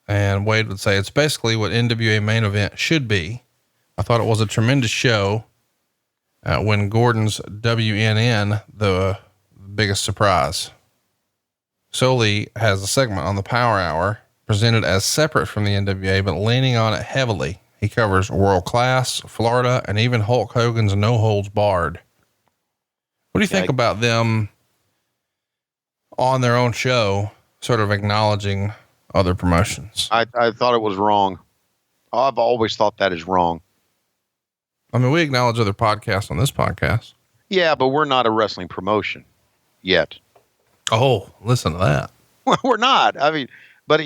And Wade would say it's basically what NWA Main Event should be. I thought it was a tremendous show. When Gordon's WNN, the biggest surprise. Soli has a segment on the Power Hour presented as separate from the NWA, but leaning on it heavily. He covers World Class, Florida, and even Hulk Hogan's No Holds Barred. What do you think about them on their own show, sort of acknowledging other promotions? I thought it was wrong. I've always thought that is wrong. I mean, we acknowledge other podcasts on this podcast. Yeah, but we're not a wrestling promotion yet. Oh, listen to that. We're not. I mean, but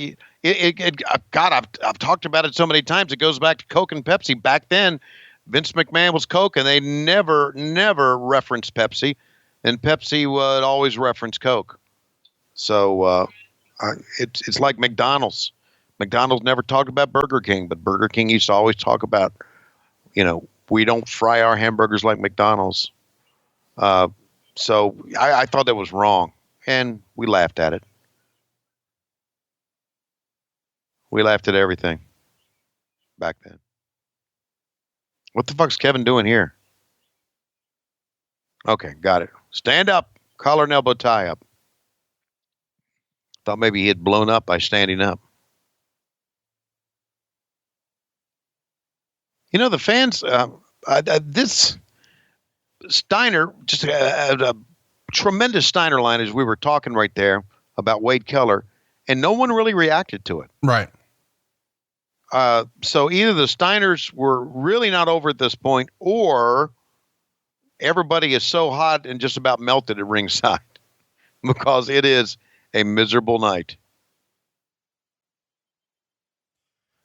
God, I've talked about it so many times. It goes back to Coke and Pepsi. Back then, Vince McMahon was Coke, and they never referenced Pepsi, and Pepsi would always reference Coke. So it's like McDonald's. McDonald's never talked about Burger King, but Burger King used to always talk about, we don't fry our hamburgers like McDonald's. So I thought that was wrong, and we laughed at it. We laughed at everything back then. What the fuck's Kevin doing here? Okay, got it. Stand up, collar and elbow tie up. Thought maybe he had blown up by standing up. You know, the fans, this Steiner, just a tremendous Steiner line as we were talking right there about Wade Keller, and no one really reacted to it. Right. So either the Steiners were really not over at this point, or everybody is so hot and just about melted at ringside because it is a miserable night.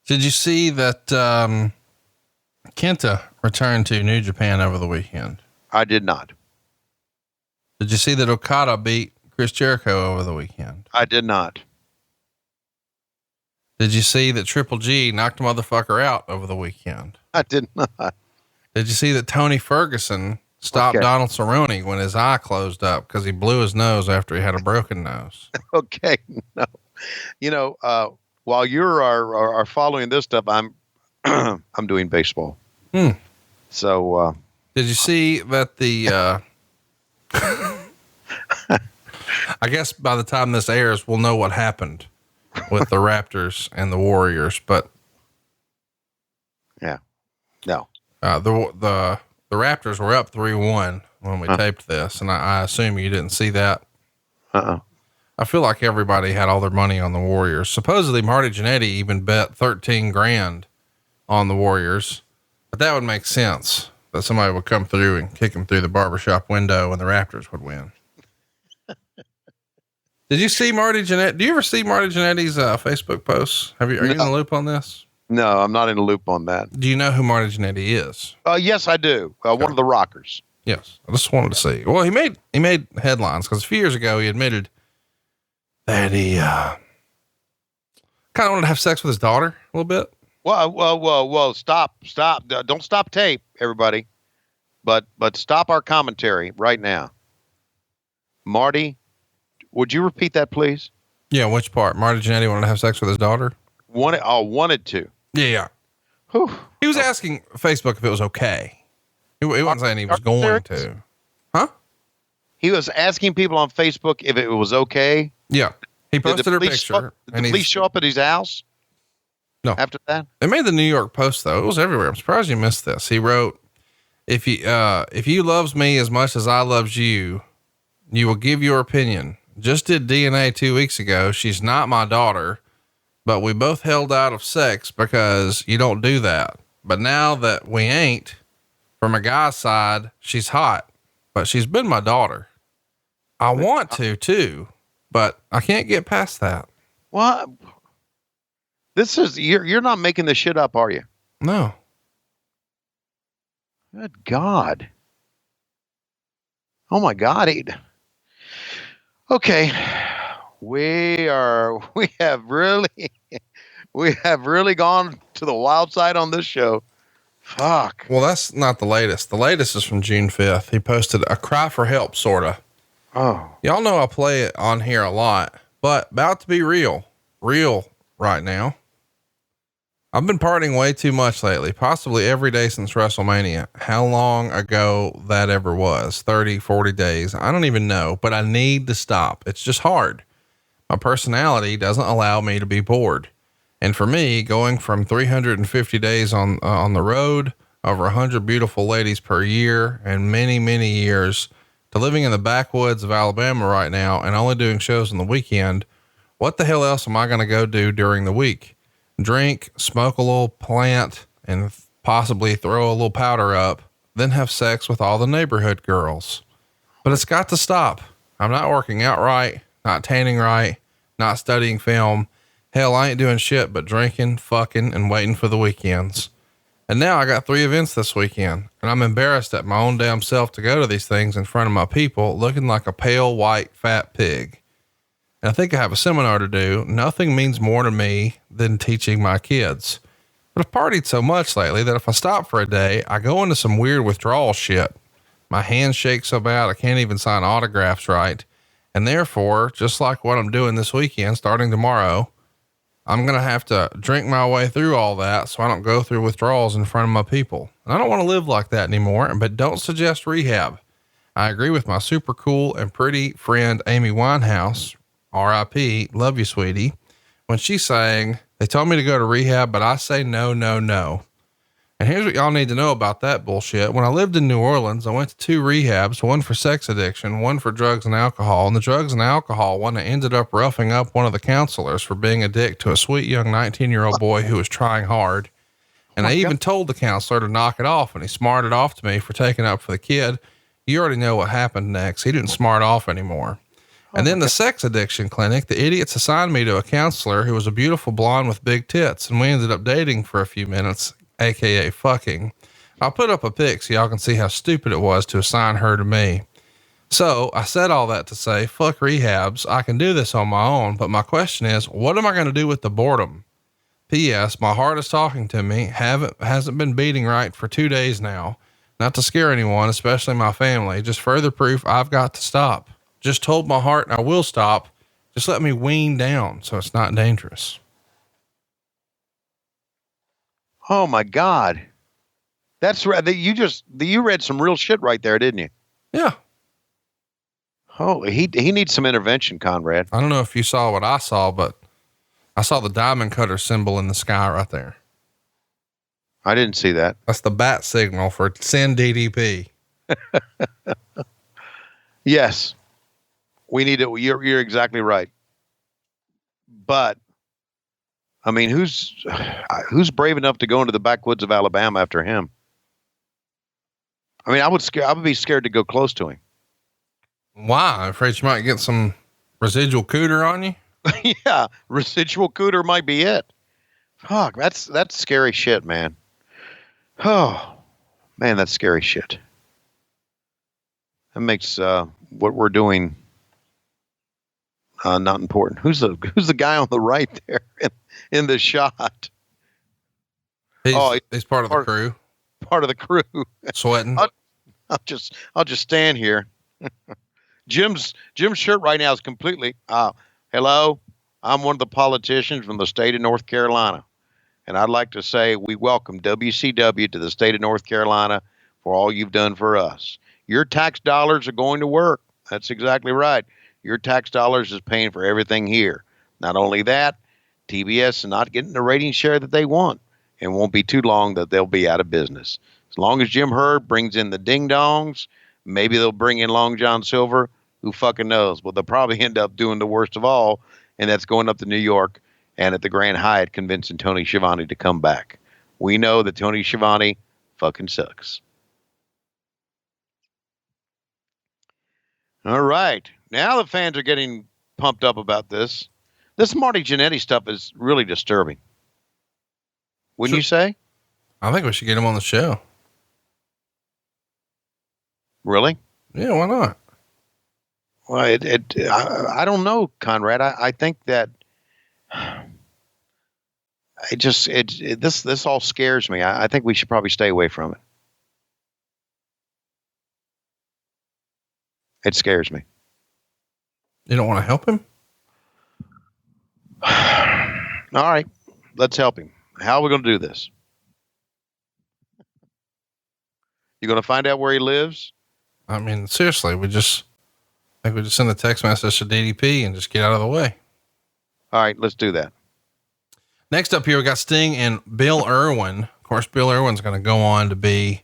Did you see that Kenta returned to New Japan over the weekend? I did not. Did you see that Okada beat Chris Jericho over the weekend? I did not. Did you see that Triple G knocked a motherfucker out over the weekend? I did not. Did you see that Tony Ferguson stopped Donald Cerrone when his eye closed up because he blew his nose after he had a broken nose? Okay. No, you know, while you are following this stuff, I'm doing baseball. So, did you see that the, I guess by the time this airs, we'll know what happened with the Raptors and the Warriors, but yeah, no, the Raptors were up 3-1 when we taped this. And I assume you didn't see that. I feel like everybody had all their money on the Warriors. Supposedly Marty Jannetty even bet 13 grand on the Warriors, but that would make sense that somebody would come through and kick him through the barbershop window and the Raptors would win. Did you see Marty Jannetty? Do you ever see Marty Jannetty's Facebook posts? Are you in the loop on this? No, I'm not in the loop on that. Do you know who Marty Jannetty is? Yes, I do. One of the Rockers. Yes. I just wanted to see. Well, he made headlines because a few years ago he admitted that he, kind of wanted to have sex with his daughter a little bit. Well, stop. Don't stop tape, everybody. But stop our commentary right now. Marty, would you repeat that, please? Yeah. Which part? Marty Jannetty wanted to have sex with his daughter? Wanted to. Yeah. Whew. He was asking Facebook if it was okay. He wasn't saying he was going to. Huh? He was asking people on Facebook if it was okay. Yeah. He posted her picture. Did the police show up at his house? No. After that? It made the New York Post though. It was everywhere. I'm surprised you missed this. He wrote, if you loves me as much as I loves you, you will give your opinion. Just did DNA 2 weeks ago. She's not my daughter, but we both held out of sex because you don't do that. But now that we ain't, from a guy's side, she's hot, but she's been my daughter. I want to too, but I can't get past that. What? This is, you're not making this shit up, are you? No. Good God. Oh my God. Okay. We have really gone to the wild side on this show. Fuck. Well, that's not the latest. The latest is from June 5th. He posted a cry for help, sorta. Oh. Y'all know I play it on here a lot, but about to be real right now. I've been partying way too much lately, possibly every day since WrestleMania. How long ago that ever was, 30, 40 days. I don't even know, but I need to stop. It's just hard. My personality doesn't allow me to be bored. And for me, going from 350 days on the road, over 100 beautiful ladies per year and many, many years, to living in the backwoods of Alabama right now and only doing shows on the weekend, what the hell else am I going to go do during the week? Drink, smoke a little plant, and possibly throw a little powder up, then have sex with all the neighborhood girls. But it's got to stop. I'm not working out right, not tanning right, not studying film. Hell, I ain't doing shit but drinking, fucking, and waiting for the weekends. And now I got 3 events this weekend, and I'm embarrassed at my own damn self to go to these things in front of my people looking like a pale, white, fat pig. And I think I have a seminar to do. Nothing means more to me than teaching my kids. But I've partied so much lately that if I stop for a day, I go into some weird withdrawal shit. My hands shake so bad I can't even sign autographs right. And therefore, just like what I'm doing this weekend, starting tomorrow, I'm going to have to drink my way through all that so I don't go through withdrawals in front of my people. And I don't want to live like that anymore, but don't suggest rehab. I agree with my super cool and pretty friend, Amy Winehouse, RIP, love you, sweetie, when she's saying, they told me to go to rehab, but I say no, no, no. And here's what y'all need to know about that bullshit. When I lived in New Orleans, I went to 2 rehabs, one for sex addiction, one for drugs and alcohol. And the drugs and alcohol one, I ended up roughing up one of the counselors for being a dick to a sweet young 19-year-old boy who was trying hard. And I even told the counselor to knock it off, and he smarted off to me for taking up for the kid. You already know what happened next. He didn't smart off anymore. And then the sex addiction clinic, the idiots assigned me to a counselor who was a beautiful blonde with big tits. And we ended up dating for a few minutes, AKA fucking. I'll put up a pic so y'all can see how stupid it was to assign her to me. So I said all that to say, fuck rehabs. I can do this on my own. But my question is, what am I going to do with the boredom? P.S. My heart is talking to me. Hasn't been beating right for 2 days now. Not to scare anyone, especially my family. Just further proof I've got to stop. Just told my heart I will stop. Just let me wean down so it's not dangerous. Oh my God. That's right. You read some real shit right there, didn't you? Yeah. Oh, he needs some intervention, Conrad. I don't know if you saw what I saw, but I saw the diamond cutter symbol in the sky right there. I didn't see that. That's the bat signal for send DDP. Yes. We need it. You're exactly right. But I mean, who's brave enough to go into the backwoods of Alabama after him? I mean, I would be scared to go close to him. Why? I'm afraid you might get some residual cooter on you. Yeah. Residual cooter might be it. Fuck. That's scary shit, man. Oh man, that's scary shit. That makes, what we're doing, not important. Who's the guy on the right there in the shot? He's part of the crew. Part of the crew. Sweating. I'll just stand here. Jim's shirt right now is completely, hello, I'm one of the politicians from the state of North Carolina. And I'd like to say we welcome WCW to the state of North Carolina for all you've done for us. Your tax dollars are going to work. That's exactly right. Your tax dollars is paying for everything here. Not only that, TBS is not getting the rating share that they want. And won't be too long that they'll be out of business. As long as Jim Hurd brings in the ding-dongs, maybe they'll bring in Long John Silver. Who fucking knows? Well, they'll probably end up doing the worst of all, and that's going up to New York and at the Grand Hyatt convincing Tony Schiavone to come back. We know that Tony Schiavone fucking sucks. All right. Now the fans are getting pumped up about this. This Marty Jannetty stuff is really disturbing. Wouldn't you say? I think we should get him on the show. Really? Yeah, why not? Well, I don't know, Conrad. I think that this all scares me. I think we should probably stay away from it. It scares me. You don't want to help him? All right, let's help him. How are we going to do this? You going to find out where he lives? I mean, seriously, we just send a text message to DDP and just get out of the way. All right, let's do that. Next up here, we got Sting and Bill Irwin. Of course, Bill Irwin's going to go on to be,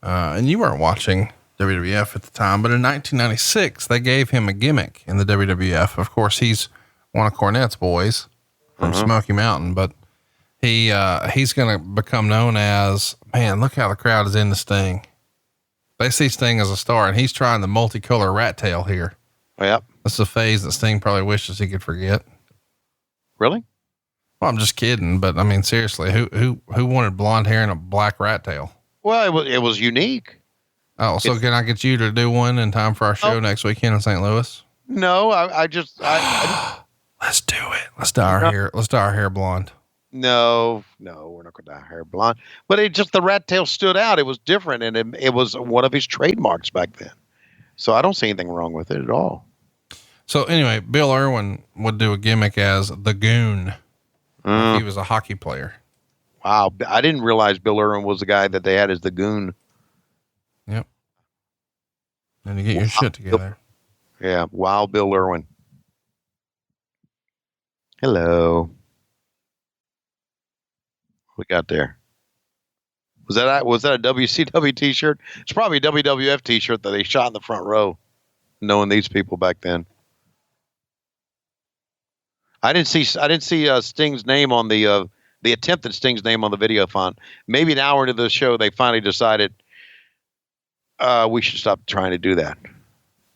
and you weren't watching WWF at the time, but in 1996, they gave him a gimmick in the WWF. Of course, he's one of Cornette's boys from Smoky Mountain, but he's going to become known as, man, look how the crowd is into Sting. They see Sting as a star, and he's trying the multicolor rat tail here. Yep. This is a phase that Sting probably wishes he could forget. Really? Well, I'm just kidding, but I mean, seriously, who wanted blonde hair and a black rat tail? Well, it was unique. Oh, so can I get you to do one in time for our show next weekend in St. Louis? No, I just let's do it. Let's dye our hair. Let's dye our hair blonde. No, we're not going to dye our hair blonde. But it just, the rat tail stood out. It was different, and it was one of his trademarks back then. So I don't see anything wrong with it at all. So anyway, Bill Irwin would do a gimmick as the Goon. He was a hockey player. Wow. I didn't realize Bill Irwin was the guy that they had as the Goon. Yep. And you get your shit together. Yeah. Wow. Bill Irwin. Hello. What we got there? Was that a WCW t-shirt? It's probably a WWF t-shirt that they shot in the front row, knowing these people back then. I didn't see Sting's name on the attempted Sting's name on the video font. Maybe an hour into the show, they finally decided we should stop trying to do that.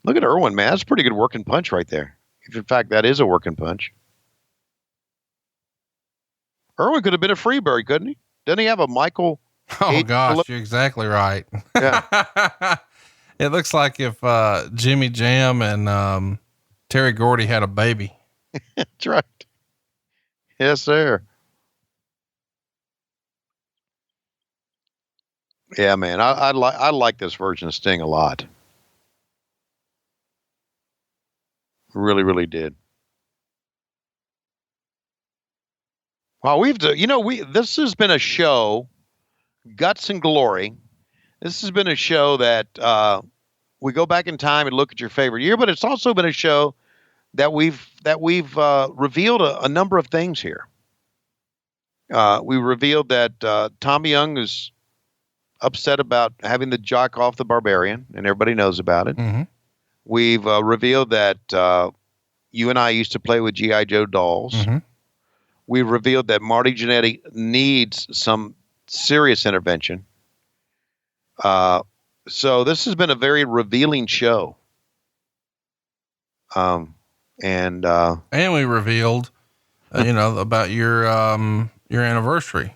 Look at Irwin, man. That's a pretty good working punch right there. If in fact that is a working punch. Irwin could have been a Freebird, couldn't he? Didn't he have a Michael? Oh gosh, you're exactly right. Yeah. It looks like if Jimmy Jam and Terry Gordy had a baby. That's right. Yes, sir. Yeah, man. I like this version of Sting a lot. Really, really did. Well, this has been a show, Guts and Glory. This has been a show that we go back in time and look at your favorite year, but it's also been a show that we've revealed a number of things here. We revealed that Tommy Young is upset about having the jock off the Barbarian, and everybody knows about it. Mm-hmm. We've revealed that you and I used to play with G.I. Joe dolls. Mm-hmm. We revealed that Marty Jannetty needs some serious intervention. So this has been a very revealing show. And we revealed, about your anniversary.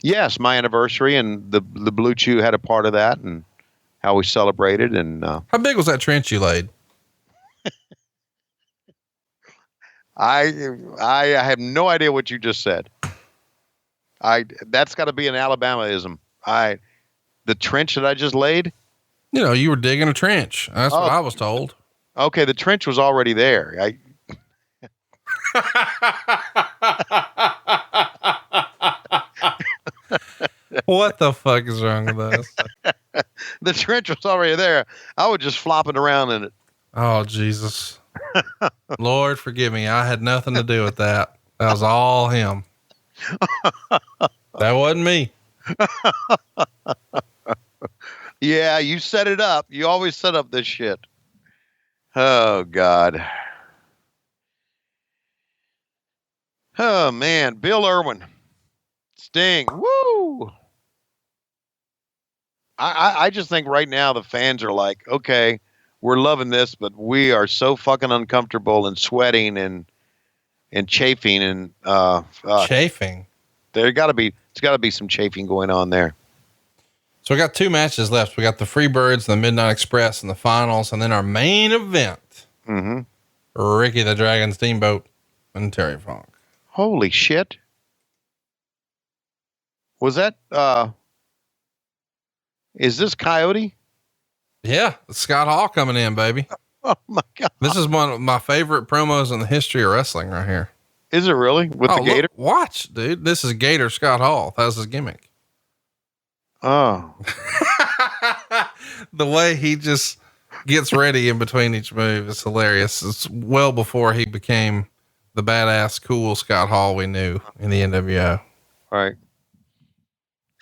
Yes, my anniversary, and the Blue Chew had a part of that, and how we celebrated. And how big was that trench you laid? I have no idea what you just said. That's got to be an Alabama-ism. The trench that I just laid. You were digging a trench. That's what I was told. Okay, the trench was already there. What the fuck is wrong with us? The trench was already there. I was just flopping around in it. Oh, Jesus. Lord, forgive me. I had nothing to do with that. That was all him. That wasn't me. Yeah, you set it up. You always set up this shit. Oh, God. Oh, man. Bill Irwin. Sting. Woo! I just think right now the fans are like, okay, we're loving this, but we are so fucking uncomfortable and sweating and chafing and chafing. It's got to be some chafing going on there. So we got 2 matches left. We got the Freebirds, the Midnight Express, and the finals, and then our main event. Mm-hmm. Ricky the Dragon Steamboat and Terry Funk. Holy shit! Was that? Is this Coyote? Yeah, Scott Hall coming in, baby. Oh my God! This is one of my favorite promos in the history of wrestling, right here. Is it really with the Gator? Look, watch, dude. This is Gator Scott Hall. That's his gimmick. Oh, the way he just gets ready in between each move is hilarious. It's well before he became the badass, cool Scott Hall we knew in the NWO. Right.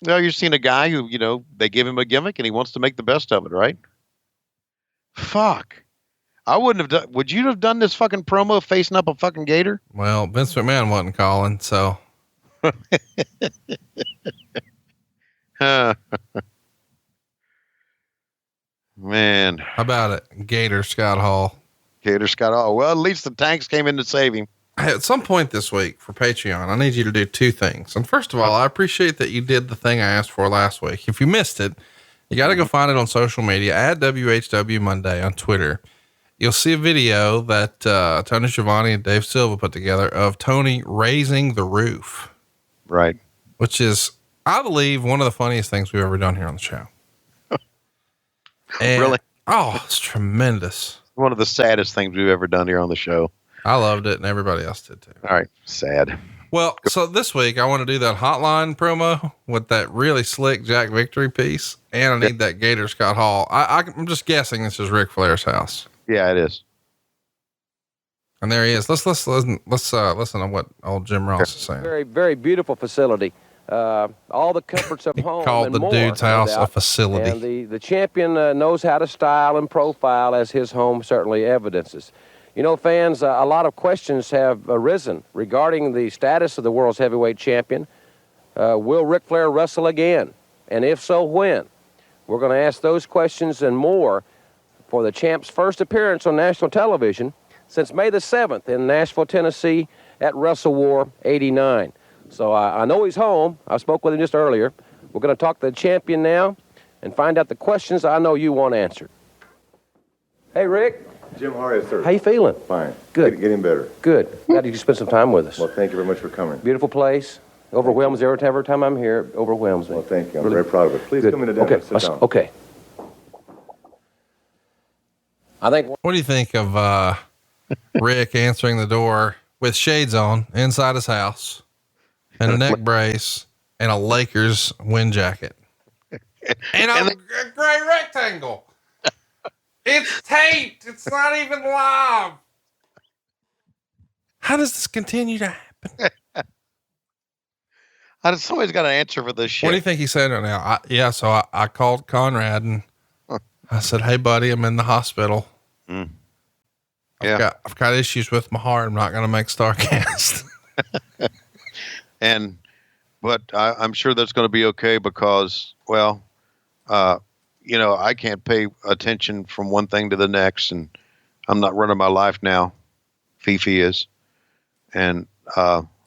Well, you've seen a guy who, they give him a gimmick and he wants to make the best of it, right? Fuck. I wouldn't have done. Would you have done this fucking promo facing up a fucking Gator? Well, Vince McMahon wasn't calling, so. Man. How about it? Gator Scott Hall. Gator Scott Hall. Well, at least the tanks came in to save him. Hey, at some point this week for Patreon, I need you to do 2 things. And first of all, I appreciate that you did the thing I asked for last week. If you missed it, you got to go find it on social media at WHW Monday on Twitter. You'll see a video that Tony Schiavone and Dave Silva put together of Tony raising the roof. Right. Which is, I believe, one of the funniest things we've ever done here on the show. And, really? Oh, it's tremendous. One of the saddest things we've ever done here on the show. I loved it, and everybody else did too. All right. Sad. Well, so this week I want to do that hotline promo with that really slick Jack Victory piece. And I need that Gator Scott Hall. I'm just guessing this is Ric Flair's house. Yeah, it is. And there he is. Let's listen to what old Jim Ross is saying. Very, very beautiful facility. all the comforts of home Called and the more, dude's no house a doubt. facility. And the champion knows how to style and profile, as his home certainly evidences. You know, fans, a lot of questions have arisen regarding the status of the world's heavyweight champion. Will Ric Flair wrestle again? And if so, when? We're going to ask those questions and more for the champ's first appearance on national television since May the 7th in Nashville, Tennessee at Wrestle War 89. So I know he's home. I spoke with him just earlier. We're going to talk to the champion now and find out the questions I know you want answered. Hey, Rick. Jim, how are you, sir? How you feeling? Fine. Good. Getting better. Good. Glad you could spend some time with us. Well, thank you very much for coming. Beautiful place. Overwhelms every time I'm here. Overwhelms me. Well, thank you. I'm Really very proud of it. Please good. come in the den. Okay. Sit down. Okay. I think. What do you think of Rick answering the door with shades on inside his house and a neck brace and a Lakers wind jacket and a gray rectangle? It's taped. It's not even live. How does this continue to happen? Somebody's got an answer for this shit. What do you think he said right now? So I called Conrad and I said, "Hey buddy, I'm in the hospital. Yeah. I've got issues with my heart. I'm not going to make StarCast." But I'm sure that's going to be okay because, well, I can't pay attention from one thing to the next, and I'm not running my life now. Fifi is. And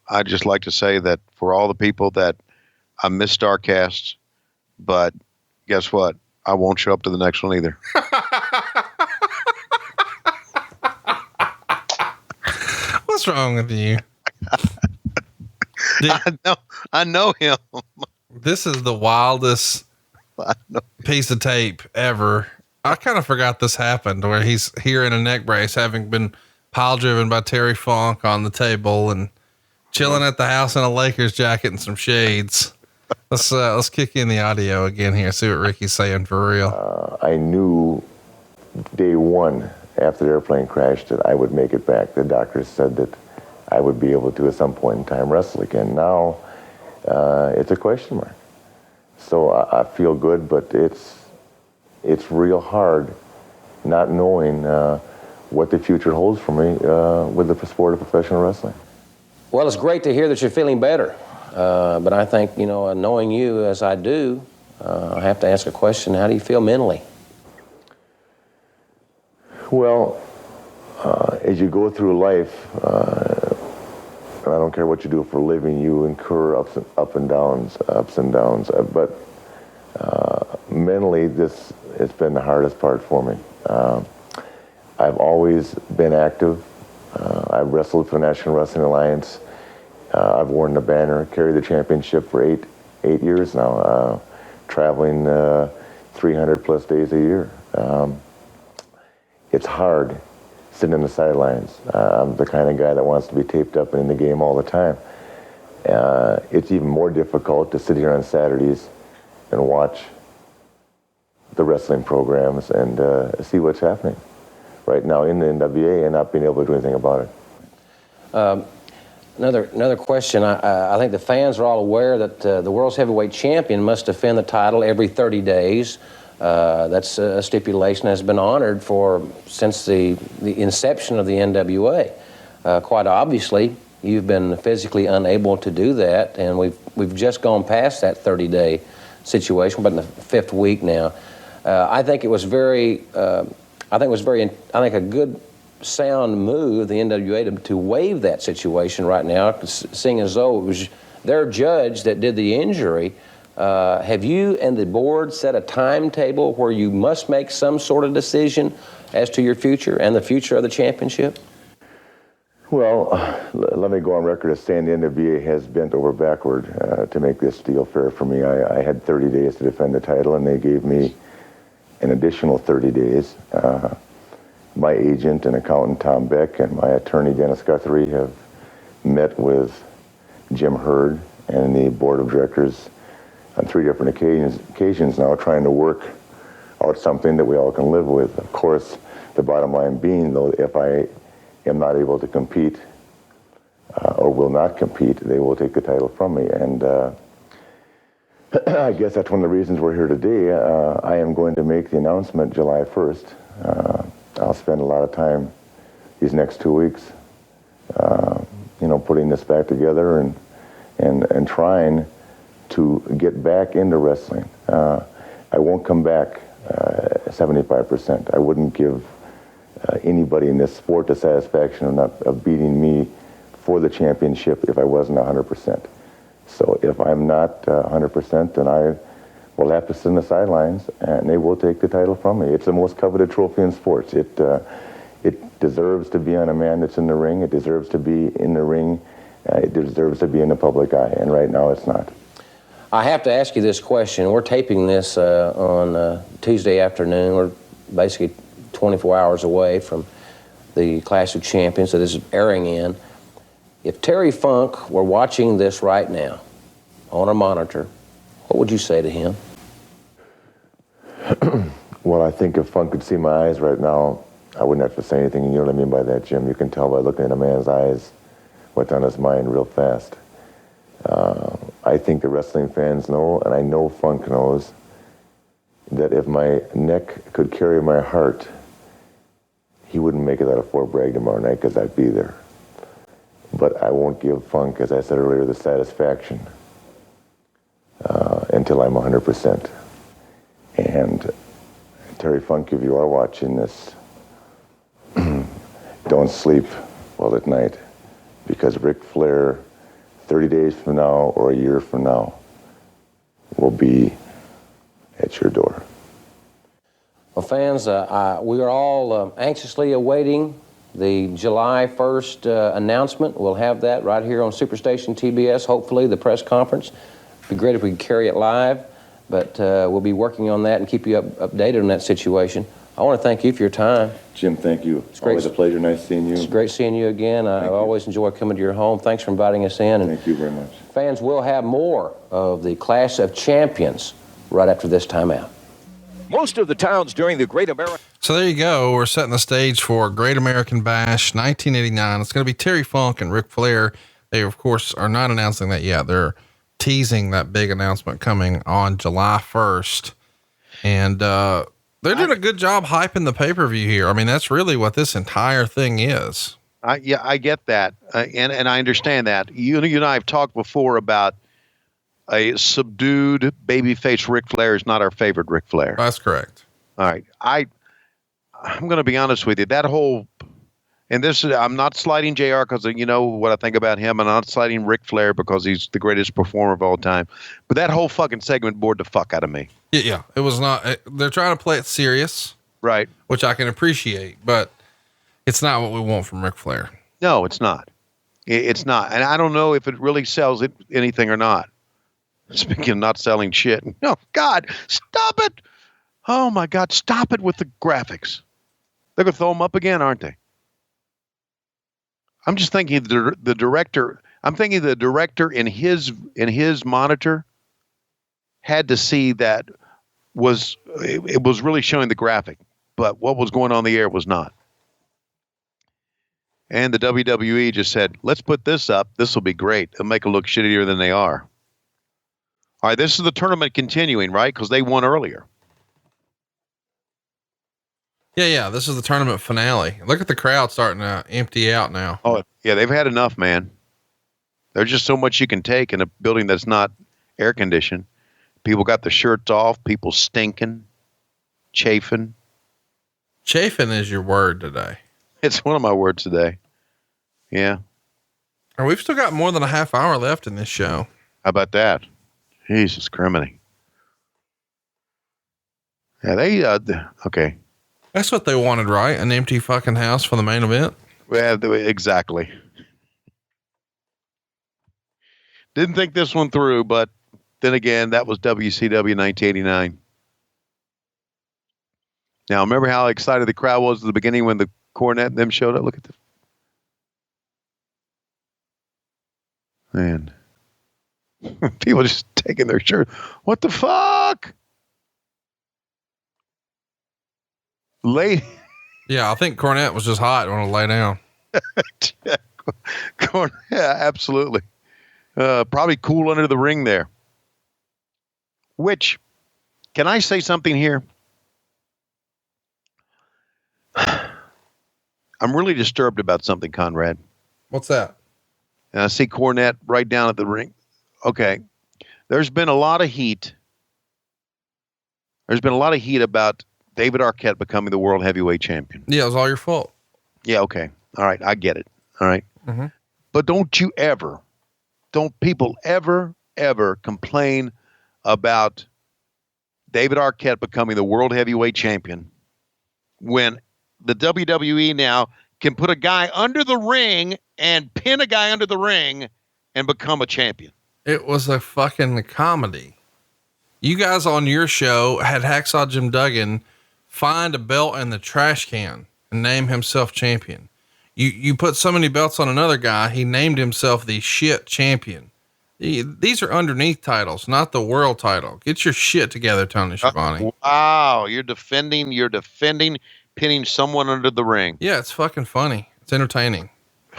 I'd just like to say that for all the people that I miss StarCast, but guess what? I won't show up to the next one either. What's wrong with you? I know him. This is the wildest piece of tape ever. I kind of forgot this happened where he's here in a neck brace, having been pile driven by Terry Funk on the table and chilling at the house in a Lakers jacket and some shades. Let's kick in the audio again here. See what Ricky's saying for real. I knew day one after the airplane crashed that I would make it back. The doctors said that I would be able to at some point in time wrestle again. Now it's a question mark. So I feel good, but it's real hard not knowing what the future holds for me with the sport of professional wrestling. Well, it's great to hear that you're feeling better. But I think, knowing you as I do, I have to ask a question. How do you feel mentally? Well, as you go through life, and I don't care what you do for a living, you incur ups and downs. But mentally, this has been the hardest part for me. I've always been active. I've wrestled for the National Wrestling Alliance. I've worn the banner, carried the championship for eight years now, traveling 300 plus days a year. It's hard sitting in the sidelines. I'm the kind of guy that wants to be taped up and in the game all the time. It's even more difficult to sit here on Saturdays and watch the wrestling programs and see what's happening right now in the NWA and not being able to do anything about it. Another question. I think the fans are all aware that the world's heavyweight champion must defend the title every 30 days. That's a stipulation that has been honored since the inception of the NWA. Quite obviously, you've been physically unable to do that, and we've just gone past that 30-day situation, but in the 5th week now. I think it was a good, sound move, the NWA, to waive that situation right now, seeing as though it was their judge that did the injury. Have you and the board set a timetable where you must make some sort of decision as to your future and the future of the championship? Well, let me go on record as saying the NWA has bent over backward to make this deal fair for me. I had 30 days to defend the title, and they gave me an additional 30 days. My agent and accountant, Tom Beck, and my attorney, Dennis Guthrie, have met with Jim Hurd and the board of directors on 3 different occasions now, trying to work out something that we all can live with. Of course, the bottom line being, though, if I am not able to compete or will not compete, they will take the title from me. And I guess that's one of the reasons we're here today. I am going to make the announcement July 1st. I'll spend a lot of time these next 2 weeks, putting this back together and trying to get back into wrestling. I won't come back 75%. I wouldn't give anybody in this sport the satisfaction of beating me for the championship if I wasn't 100%. So if I'm not 100%, then I will have to sit on the sidelines, and they will take the title from me. It's the most coveted trophy in sports. It deserves to be on a man that's in the ring. It deserves to be in the ring. It deserves to be in the public eye, and right now it's not. I have to ask you this question. We're taping this on Tuesday afternoon. We're basically 24 hours away from the Clash of Champions that is airing in. If Terry Funk were watching this right now on a monitor, what would you say to him? Well, I think if Funk could see my eyes right now, I wouldn't have to say anything. You know what I mean by that, Jim? You can tell by looking at a man's eyes what's on his mind real fast. I think the wrestling fans know, and I know Funk knows, that if my neck could carry my heart, he wouldn't make it out of Fort Bragg tomorrow night because I'd be there. But I won't give Funk, as I said earlier, the satisfaction until I'm 100%. And Terry Funk, if you are watching this, don't sleep well at night, because Ric Flair, 30 days from now or a year from now, will be at your door. Well, fans, we are all anxiously awaiting the July 1st announcement. We'll have that right here on Superstation TBS, hopefully, the press conference. It'd be great if we could carry it live, but we'll be working on that and keep you updated on that situation. I want to thank you for your time. Jim, thank you. It's great. Always a pleasure. Nice seeing you. It's great seeing you again. I always enjoy coming to your home. Thanks for inviting us in. And thank you very much. Fans, will have more of the Clash of Champions right after this timeout. Most of the towns during the Great American... So there you go. We're setting the stage for Great American Bash 1989. It's going to be Terry Funk and Ric Flair. They, of course, are not announcing that yet. They're teasing that big announcement coming on July 1st. And they're doing a good job hyping the pay-per-view here. I mean, that's really what this entire thing is. I get that. And I understand that. You and I have talked before about a subdued babyface Ric Flair is not our favorite Ric Flair. That's correct. All right. I'm going to be honest with you. That whole, and this is, I'm not sliding JR because you know what I think about him. I'm not sliding Ric Flair because he's the greatest performer of all time. But that whole fucking segment bored the fuck out of me. Yeah. It was not, they're trying to play it serious. Right. Which I can appreciate, but it's not what we want from Ric Flair. No, it's not. It's not. And I don't know if it really sells anything or not. Speaking of not selling shit. No, God, stop it. Oh my God, stop it with the graphics. They're going to throw them up again, aren't they? I'm just thinking the director, I'm thinking the director in his monitor had to see that it was really showing the graphic, but what was going on in the air was not. And the WWE just said, let's put this up. This will be great. It'll make it look shittier than they are. All right, this is the tournament continuing, right? Because they won earlier. Yeah. This is the tournament finale. Look at the crowd starting to empty out now. Oh, yeah, they've had enough, man. There's just so much you can take in a building that's not air conditioned. People got the shirts off. People stinking, chafing. Chafing is your word today. It's one of my words today. Yeah. And we've still got more than a half hour left in this show. How about that? Jesus criminy. Yeah, okay. That's what they wanted, right? An empty fucking house for the main event. Well, exactly. Didn't think this one through, but then again, that was WCW 1989. Now, remember how excited the crowd was at the beginning when the Cornette and them showed up? Look at this. Man. People just taking their shirt. What the fuck? Yeah, I think Cornette was just hot and wanted to lay down. Yeah, absolutely. Probably cool under the ring there. Which, can I say something here? I'm really disturbed about something, Conrad. What's that? And I see Cornette right down at the ring. Okay. There's been a lot of heat. There's been a lot of heat about David Arquette becoming the world heavyweight champion. Yeah, it was all your fault. Yeah, okay. All right, I get it. All right. Mm-hmm. But don't people ever complain about David Arquette becoming the world heavyweight champion when the WWE now can put a guy under the ring and pin a guy under the ring and become a champion? It was a fucking comedy. You guys on your show had Hacksaw Jim Duggan find a belt in the trash can and name himself champion. You put so many belts on another guy, he named himself the shit champion. These are underneath titles, not the world title. Get your shit together, Tony Schiavone. Wow, you're defending pinning someone under the ring. Yeah, it's fucking funny. It's entertaining.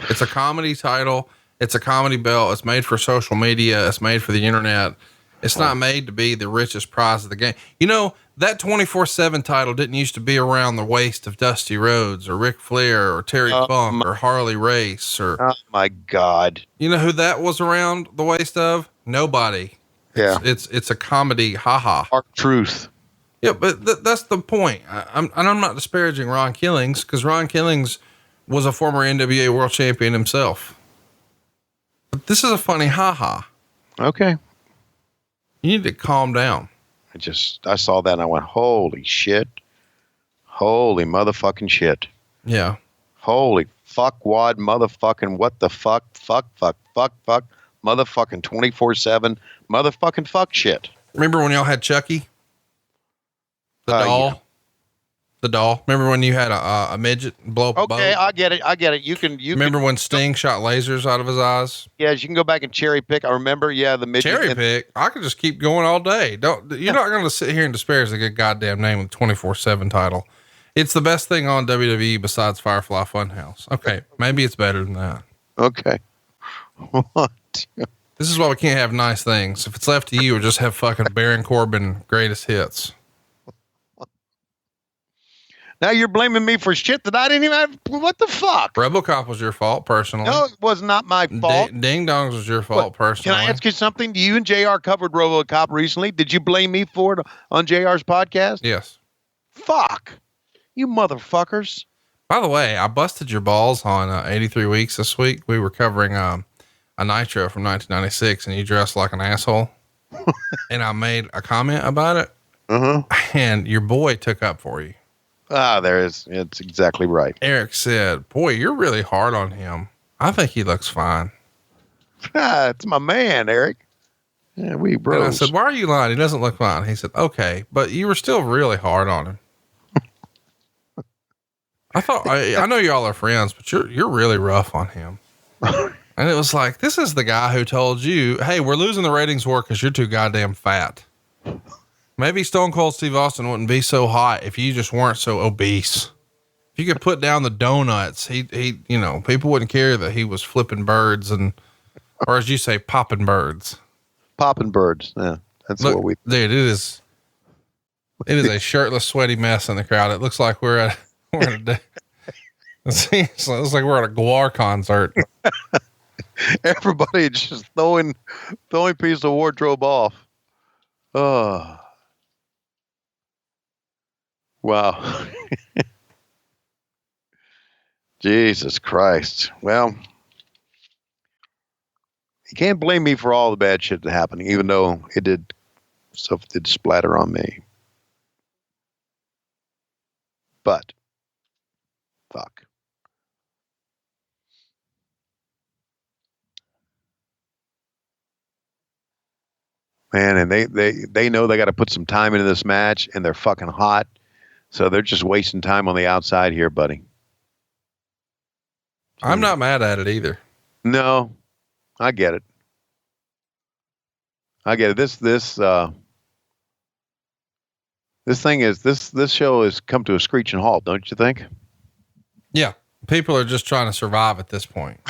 It's a comedy title. It's a comedy belt. It's made for social media. It's made for the internet. It's not made to be the richest prize of the game. You know, that 24/7 title didn't used to be around the waist of Dusty Rhodes or Ric Flair or Terry Funk or Harley Race or. Oh my God. You know who that was around the waist of? Nobody. Yeah. It's a comedy. Haha. R-Truth. Yeah. But that's the point. I'm not disparaging Ron Killings, cause Ron Killings was a former NWA world champion himself. But this is a funny haha. Okay. You need to calm down. I saw that and I went, holy shit. Holy motherfucking shit. Yeah. Holy fuck wad motherfucking what the fuck motherfucking 24/7 motherfucking fuck shit. Remember when y'all had Chucky? The doll? Yeah. The doll. Remember when you had a midget blow up a boat? Okay, I get it. You remember when Sting shot lasers out of his eyes? Yes, you can go back and cherry pick. I remember, the midget. Cherry pick? I could just keep going all day. You're not going to sit here and disparage the good goddamn name of the 24/7 title. It's the best thing on WWE besides Firefly Funhouse. Okay, maybe it's better than that. Okay. What? This is why we can't have nice things. If it's left to you, or just have fucking Baron Corbin greatest hits. Now you're blaming me for shit that I didn't even have. What the fuck? RoboCop was your fault personally. No, it was not my fault. Ding Dongs was your fault personally. Can I ask you something? You and JR covered RoboCop recently. Did you blame me for it on JR's podcast? Yes. Fuck. You motherfuckers. By the way, I busted your balls on 83 Weeks this week. We were covering a Nitro from 1996 and you dressed like an asshole. And I made a comment about it. And your boy took up for you. It's exactly right. Eric said, boy, you're really hard on him. I think he looks fine. It's my man, Eric. Yeah, we bros. And I said, why are you lying? He doesn't look fine. He said, okay, but you were still really hard on him. I know y'all are friends, but you're really rough on him. And it was like, this is the guy who told you, hey, we're losing the ratings war because you're too goddamn fat. Maybe Stone Cold Steve Austin wouldn't be so hot if you just weren't so obese. If you could put down the donuts, he people wouldn't care that he was flipping birds or as you say, popping birds. Popping birds. Yeah. That's what we, dude, it is a shirtless, sweaty mess in the crowd. It looks like we're at it looks like we're at a Guar concert. Everybody just throwing piece of wardrobe off. Oh. Wow. Jesus Christ. Well, you can't blame me for all the bad shit that happened, even though stuff did splatter on me. But fuck. Man, and they know they got to put some time into this match, and they're fucking hot. So they're just wasting time on the outside here, buddy. I'm not mad at it either. No, I get it. This show has come to a screeching halt, don't you think? Yeah. People are just trying to survive at this point.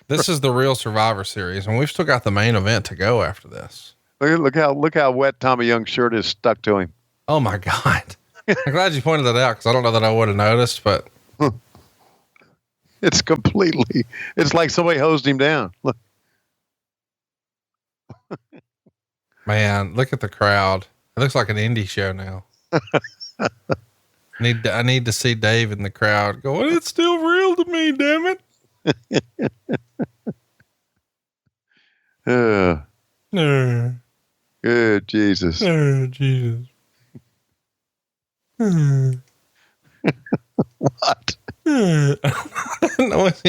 This is the real Survivor Series, and we've still got the main event to go after this. Look how wet Tommy Young's shirt is stuck to him. Oh my God. I'm glad you pointed that out because I don't know that I would have noticed, but it's like somebody hosed him down. Look. Man, look at the crowd. It looks like an indie show now. I need to see Dave in the crowd going, it's still real to me, damn it. Good Jesus. Jesus. What? No, this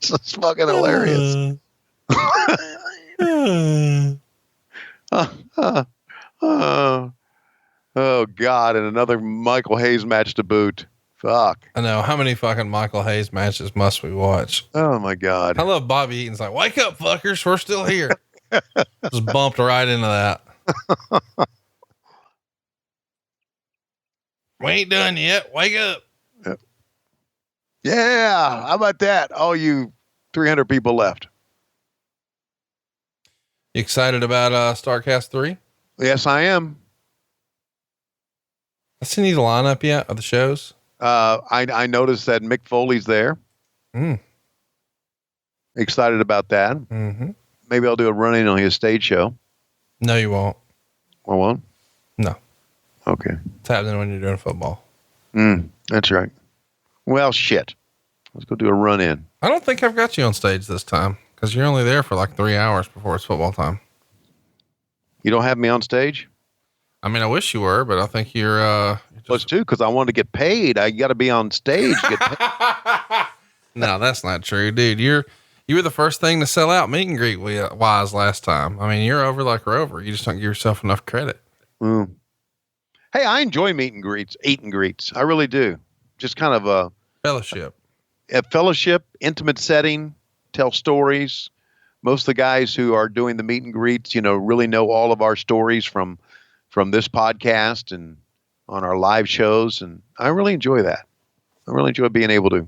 is fucking hilarious. Oh God. And another Michael Hayes match to boot. Fuck. I know. How many fucking Michael Hayes matches must we watch? Oh my God. I love Bobby Eaton's like, wake up fuckers. We're still here. Just bumped right into that. We ain't done yet. Wake up. Yeah. How about that? All you 300 people left. You excited about StarCast 3? Yes, I am. Has seen the lineup yet of the shows? I noticed that Mick Foley's there. Excited about that. Mm-hmm. Maybe I'll do a run-in on his stage show. No, you won't. I won't? No. Okay. It's happening when you're doing football. That's right. Well, shit. Let's go do a run-in. I don't think I've got you on stage this time because you're only there for like 3 hours before it's football time. You don't have me on stage? I mean, I wish you were, but I think you're, Plus too, because I wanted to get paid. I got to be on stage. To get paid. No, that's not true, dude. You were the first thing to sell out meet and greet wise last time. I mean, you're over like Rover. You just don't give yourself enough credit. Hey, I enjoy eat and greets. I really do. Just kind of a fellowship, intimate setting, tell stories. Most of the guys who are doing the meet and greets, really know all of our stories from this podcast and on our live shows. And I really enjoy that. I really enjoy being able to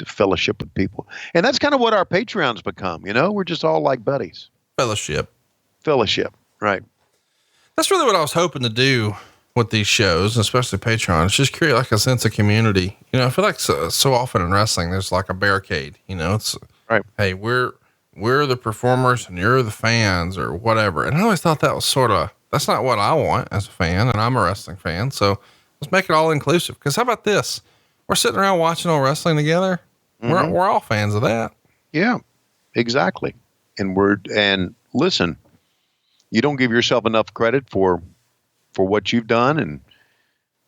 fellowship with people. And that's kind of what our Patreons become. We're just all like buddies. Fellowship. Right. That's really what I was hoping to do with these shows, especially Patreon. It's just create like a sense of community. I feel like so often in wrestling, there's like a barricade, it's right. Hey, we're the performers and you're the fans or whatever. And I always thought that was that's not what I want as a fan. And I'm a wrestling fan. So let's make it all inclusive. Cause how about this? We're sitting around watching all wrestling together. Mm-hmm. We're all fans of that. Yeah, exactly. And listen, you don't give yourself enough credit for what you've done and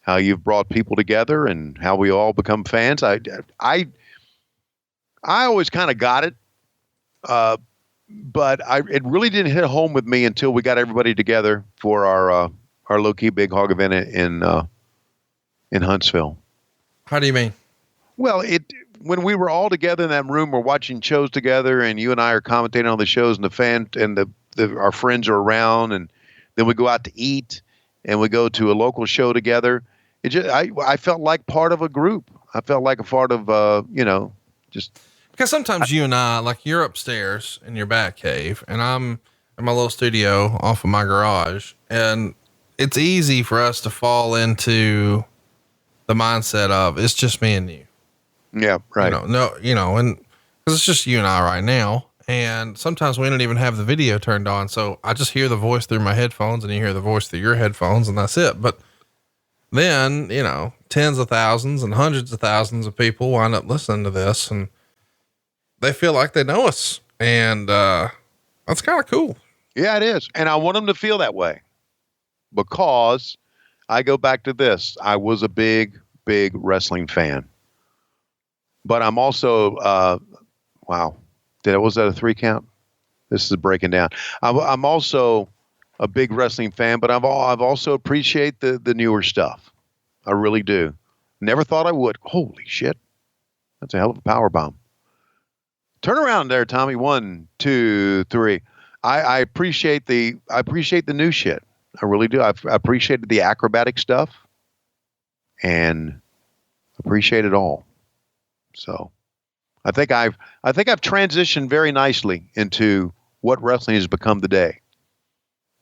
how you've brought people together and how we all become fans. I always kind of got it. But it really didn't hit home with me until we got everybody together for our low key big hog event in Huntsville. How do you mean? Well, when we were all together in that room, we're watching shows together, and you and I are commentating on the shows, and the fan and our friends are around, and then we go out to eat, and we go to a local show together. I felt like part of a group. I felt like a part of just. Because sometimes you and I, like you're upstairs in your back cave and I'm in my little studio off of my garage, and it's easy for us to fall into the mindset of it's just me and you. Yeah. Right. And cause it's just you and I right now. And sometimes we don't even have the video turned on. So I just hear the voice through my headphones and you hear the voice through your headphones, and that's it. But then, tens of thousands and hundreds of thousands of people wind up listening to this and they feel like they know us, and that's kind of cool. Yeah, it is. And I want them to feel that way because I go back to this. I was a big, big wrestling fan, but I'm also, wow. Was that a 3 count? This is breaking down. I'm also a big wrestling fan, but I've also appreciate the newer stuff. I really do. Never thought I would. Holy shit. That's a hell of a power bomb. Turn around there, Tommy. 1, 2, 3. I appreciate the new shit. I really do. I appreciated the acrobatic stuff and appreciate it all. So I think I've transitioned very nicely into what wrestling has become today.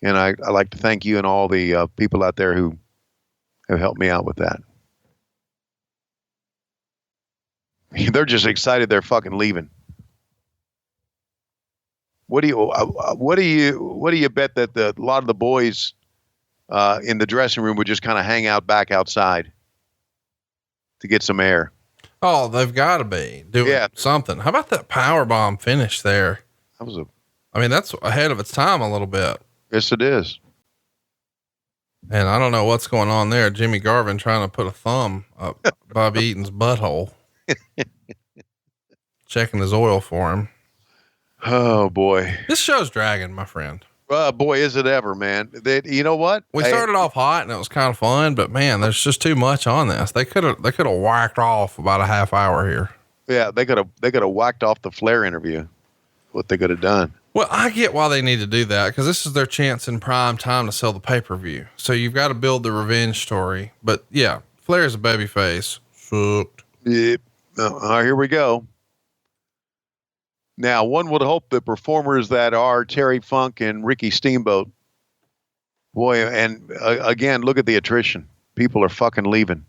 And I like to thank you and all the people out there who have helped me out with that. They're just excited they're fucking leaving. What do you bet that a lot of the boys in the dressing room would just kind of hang out back outside to get some air? Oh, they've got to be doing something. How about that power bomb finish there? That's ahead of its time a little bit. Yes, it is. And I don't know what's going on there. Jimmy Garvin trying to put a thumb up Bobby Eaton's butthole, checking his oil for him. Oh boy. This show's dragging, my friend. Boy, is it ever, man. You know what? We started off hot and it was kind of fun, but man, there's just too much on this. They could have whacked off about a half hour here. Yeah. They could have whacked off the Flair interview. What they could have done. Well, I get why they need to do that, because this is their chance in prime time to sell the pay-per-view. So you've got to build the revenge story. But yeah, Flair's a babyface. Sucked. Yep. Here we go. Now, one would hope the performers that are Terry Funk and Ricky Steamboat, boy, and again, look at the attrition. People are fucking leaving.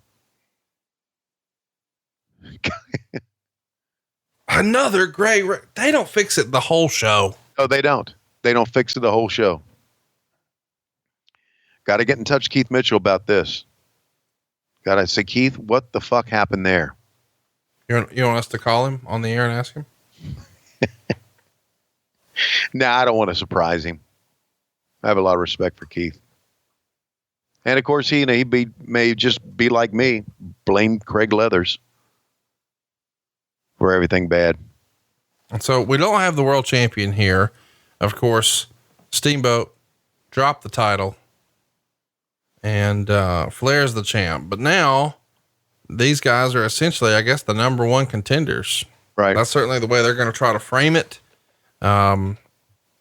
Another great. They don't fix it the whole show. No, they don't. They don't fix it the whole show. Got to get in touch with Keith Mitchell about this. Got to say, Keith, what the fuck happened there? You want us to call him on the air and ask him? Nah, I don't want to surprise him. I have a lot of respect for Keith. And of course, he may just be like me, blame Craig Leathers for everything bad. And so we don't have the world champion here. Of course, Steamboat dropped the title and Flair's the champ. But now these guys are essentially, I guess, the number one contenders. Right. That's certainly the way they're going to try to frame it.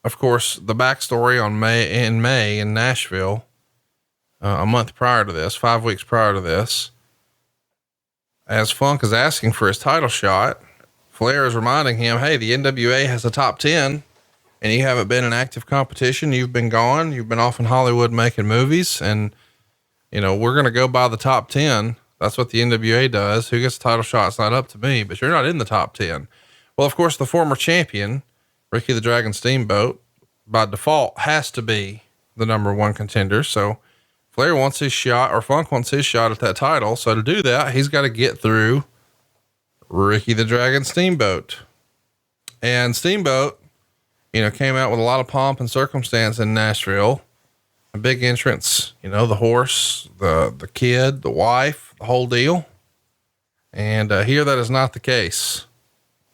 Of course, the backstory in May in Nashville, a month prior to this, 5 weeks prior to this, as Funk is asking for his title shot, Flair is reminding him, hey, the NWA has a top 10 and you haven't been in active competition. You've been gone. You've been off in Hollywood making movies. And, we're going to go by the top 10. That's what the NWA does. Who gets the title shot? It's not up to me, but you're not in the top 10. Well, of course, the former champion, Ricky the Dragon Steamboat, by default has to be the number one contender. So Flair wants his shot, or Funk wants his shot at that title. So to do that, he's got to get through Ricky the Dragon Steamboat. And Steamboat, came out with a lot of pomp and circumstance in Nashville. A big entrance, the horse, the kid, the wife, the whole deal. And here that is not the case.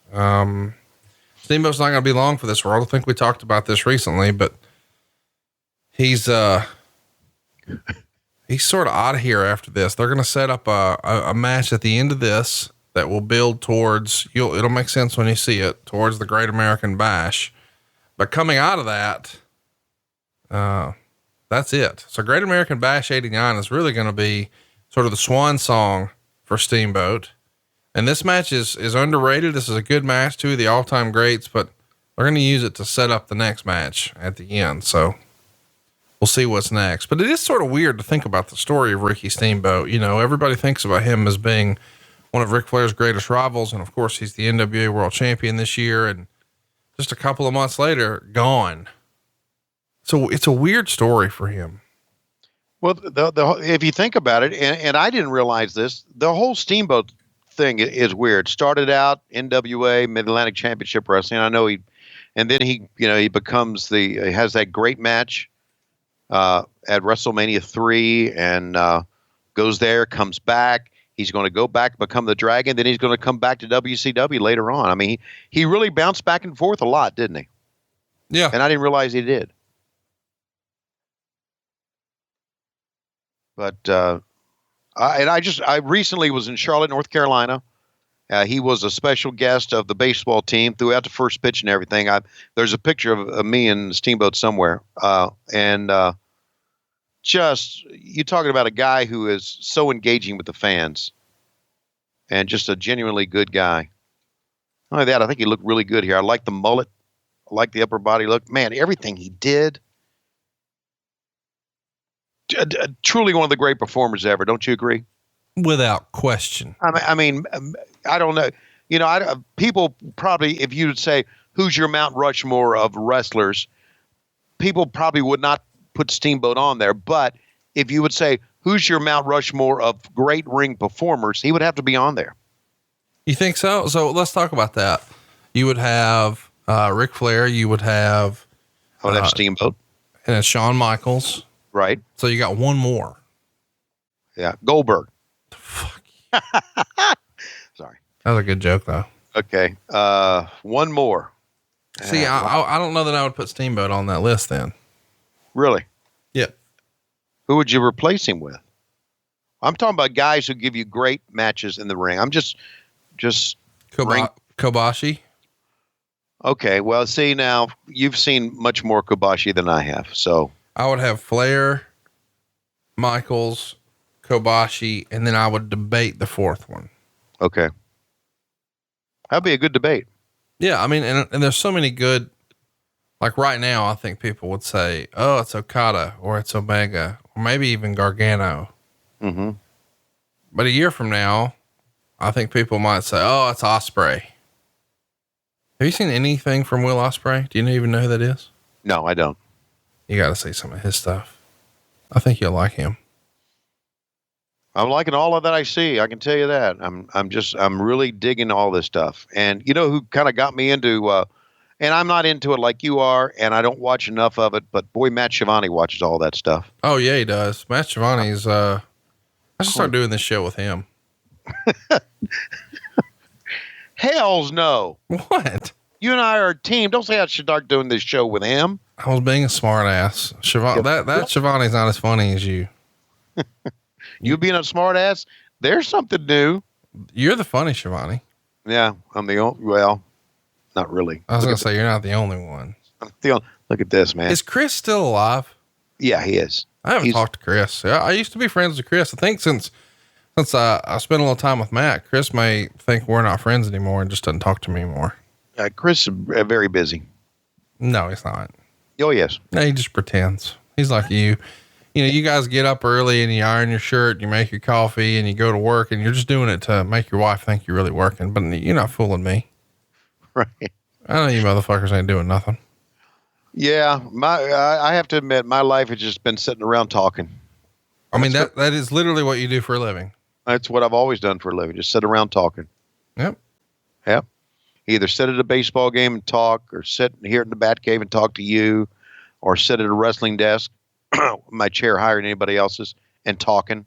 Steamboat's not going to be long for this world. I think we talked about this recently, but he's sort of out of here after this. They're going to set up a match at the end of this that will build towards, it'll make sense when you see it, towards the Great American Bash. But coming out of that, that's it. So Great American Bash 89 is really going to be sort of the swan song for Steamboat. And this match is underrated. This is a good match, two of the all-time greats, but they're going to use it to set up the next match at the end. So we'll see what's next, but it is sort of weird to think about the story of Ricky Steamboat. Everybody thinks about him as being one of Ric Flair's greatest rivals. And of course he's the NWA world champion this year. And just a couple of months later, gone. So it's a weird story for him. Well, if you think about it, and I didn't realize this, the whole Steamboat thing is weird. Started out NWA Mid-Atlantic Championship Wrestling. I know he becomes he has that great match at WrestleMania 3 and goes there, comes back. He's going to go back, become the Dragon. Then he's going to come back to WCW later on. I mean, he really bounced back and forth a lot, didn't he? Yeah. And I didn't realize he did. But, I recently was in Charlotte, North Carolina. He was a special guest of the baseball team throughout the first pitch and everything. There's a picture of me and Steamboat somewhere. Just, you're talking about a guy who is so engaging with the fans and just a genuinely good guy. Not only that, I think he looked really good here. I like the mullet. I like the upper body look. Man, everything he did. Truly one of the great performers ever. Don't you agree? Without question. I mean, I don't know. You know, people probably, if you would say, who's your Mount Rushmore of wrestlers, people probably would not put Steamboat on there. But if you would say, who's your Mount Rushmore of great ring performers, he would have to be on there. You think so? So let's talk about that. You would have Ric Flair. You would have I would have Steamboat. And it's Shawn Michaels. Right. So you got one more. Yeah. Goldberg. Fuck. Sorry. That was a good joke though. Okay. One more. See, I don't know that I would put Steamboat on that list then. Really? Yep. Who would you replace him with? I'm talking about guys who give you great matches in the ring. I'm just Kobashi. Okay. Well, see, now you've seen much more Kobashi than I have. So I would have Flair, Michaels, Kobashi, and then I would debate the fourth one. Okay. That'd be a good debate. Yeah. I mean, and there's so many good, like right now, I think people would say, oh, it's Okada or it's Omega or maybe even Gargano. Mm-hmm. But a year from now, I think people might say, oh, it's Ospreay. Have you seen anything from Will Ospreay? Do you even know who that is? No, I don't. You got to see some of his stuff. I think you'll like him. I'm liking all of that I see. I can tell you that. I'm really digging all this stuff. And you know who kind of got me into, and I'm not into it like you are, and I don't watch enough of it, but boy, Matt Schiavone watches all that stuff. Oh yeah, he does. Matt Schiavone's, I should start doing this show with him. Hells no. What? You and I are a team. Don't say I should start doing this show with him. I was being a smart ass. Schiavone, that Schiavone's not as funny as you. You being a smart ass, there's something new. You're the funny Schiavone. Yeah, I'm the only, well, not really. I was going to say, you're not the only one. Look at this, man. Is Chris still alive? Yeah, he is. I haven't talked to Chris. I used to be friends with Chris. I think since I spent a little time with Matt, Chris may think we're not friends anymore and just doesn't talk to me anymore. Chris is very busy. No, he's not. Oh, yes. No, he just pretends. He's like you. You know, you guys get up early and you iron your shirt, you make your coffee and you go to work and you're just doing it to make your wife think you're really working, but you're not fooling me. Right. I know you motherfuckers ain't doing nothing. Yeah. I have to admit, my life has just been sitting around talking. I mean, that is literally what you do for a living. That's what I've always done for a living. Just sit around talking. Yep. Yep. Either sit at a baseball game and talk, or sit here in the bat cave and talk to you, or sit at a wrestling desk, my chair higher than anybody else's, and talking.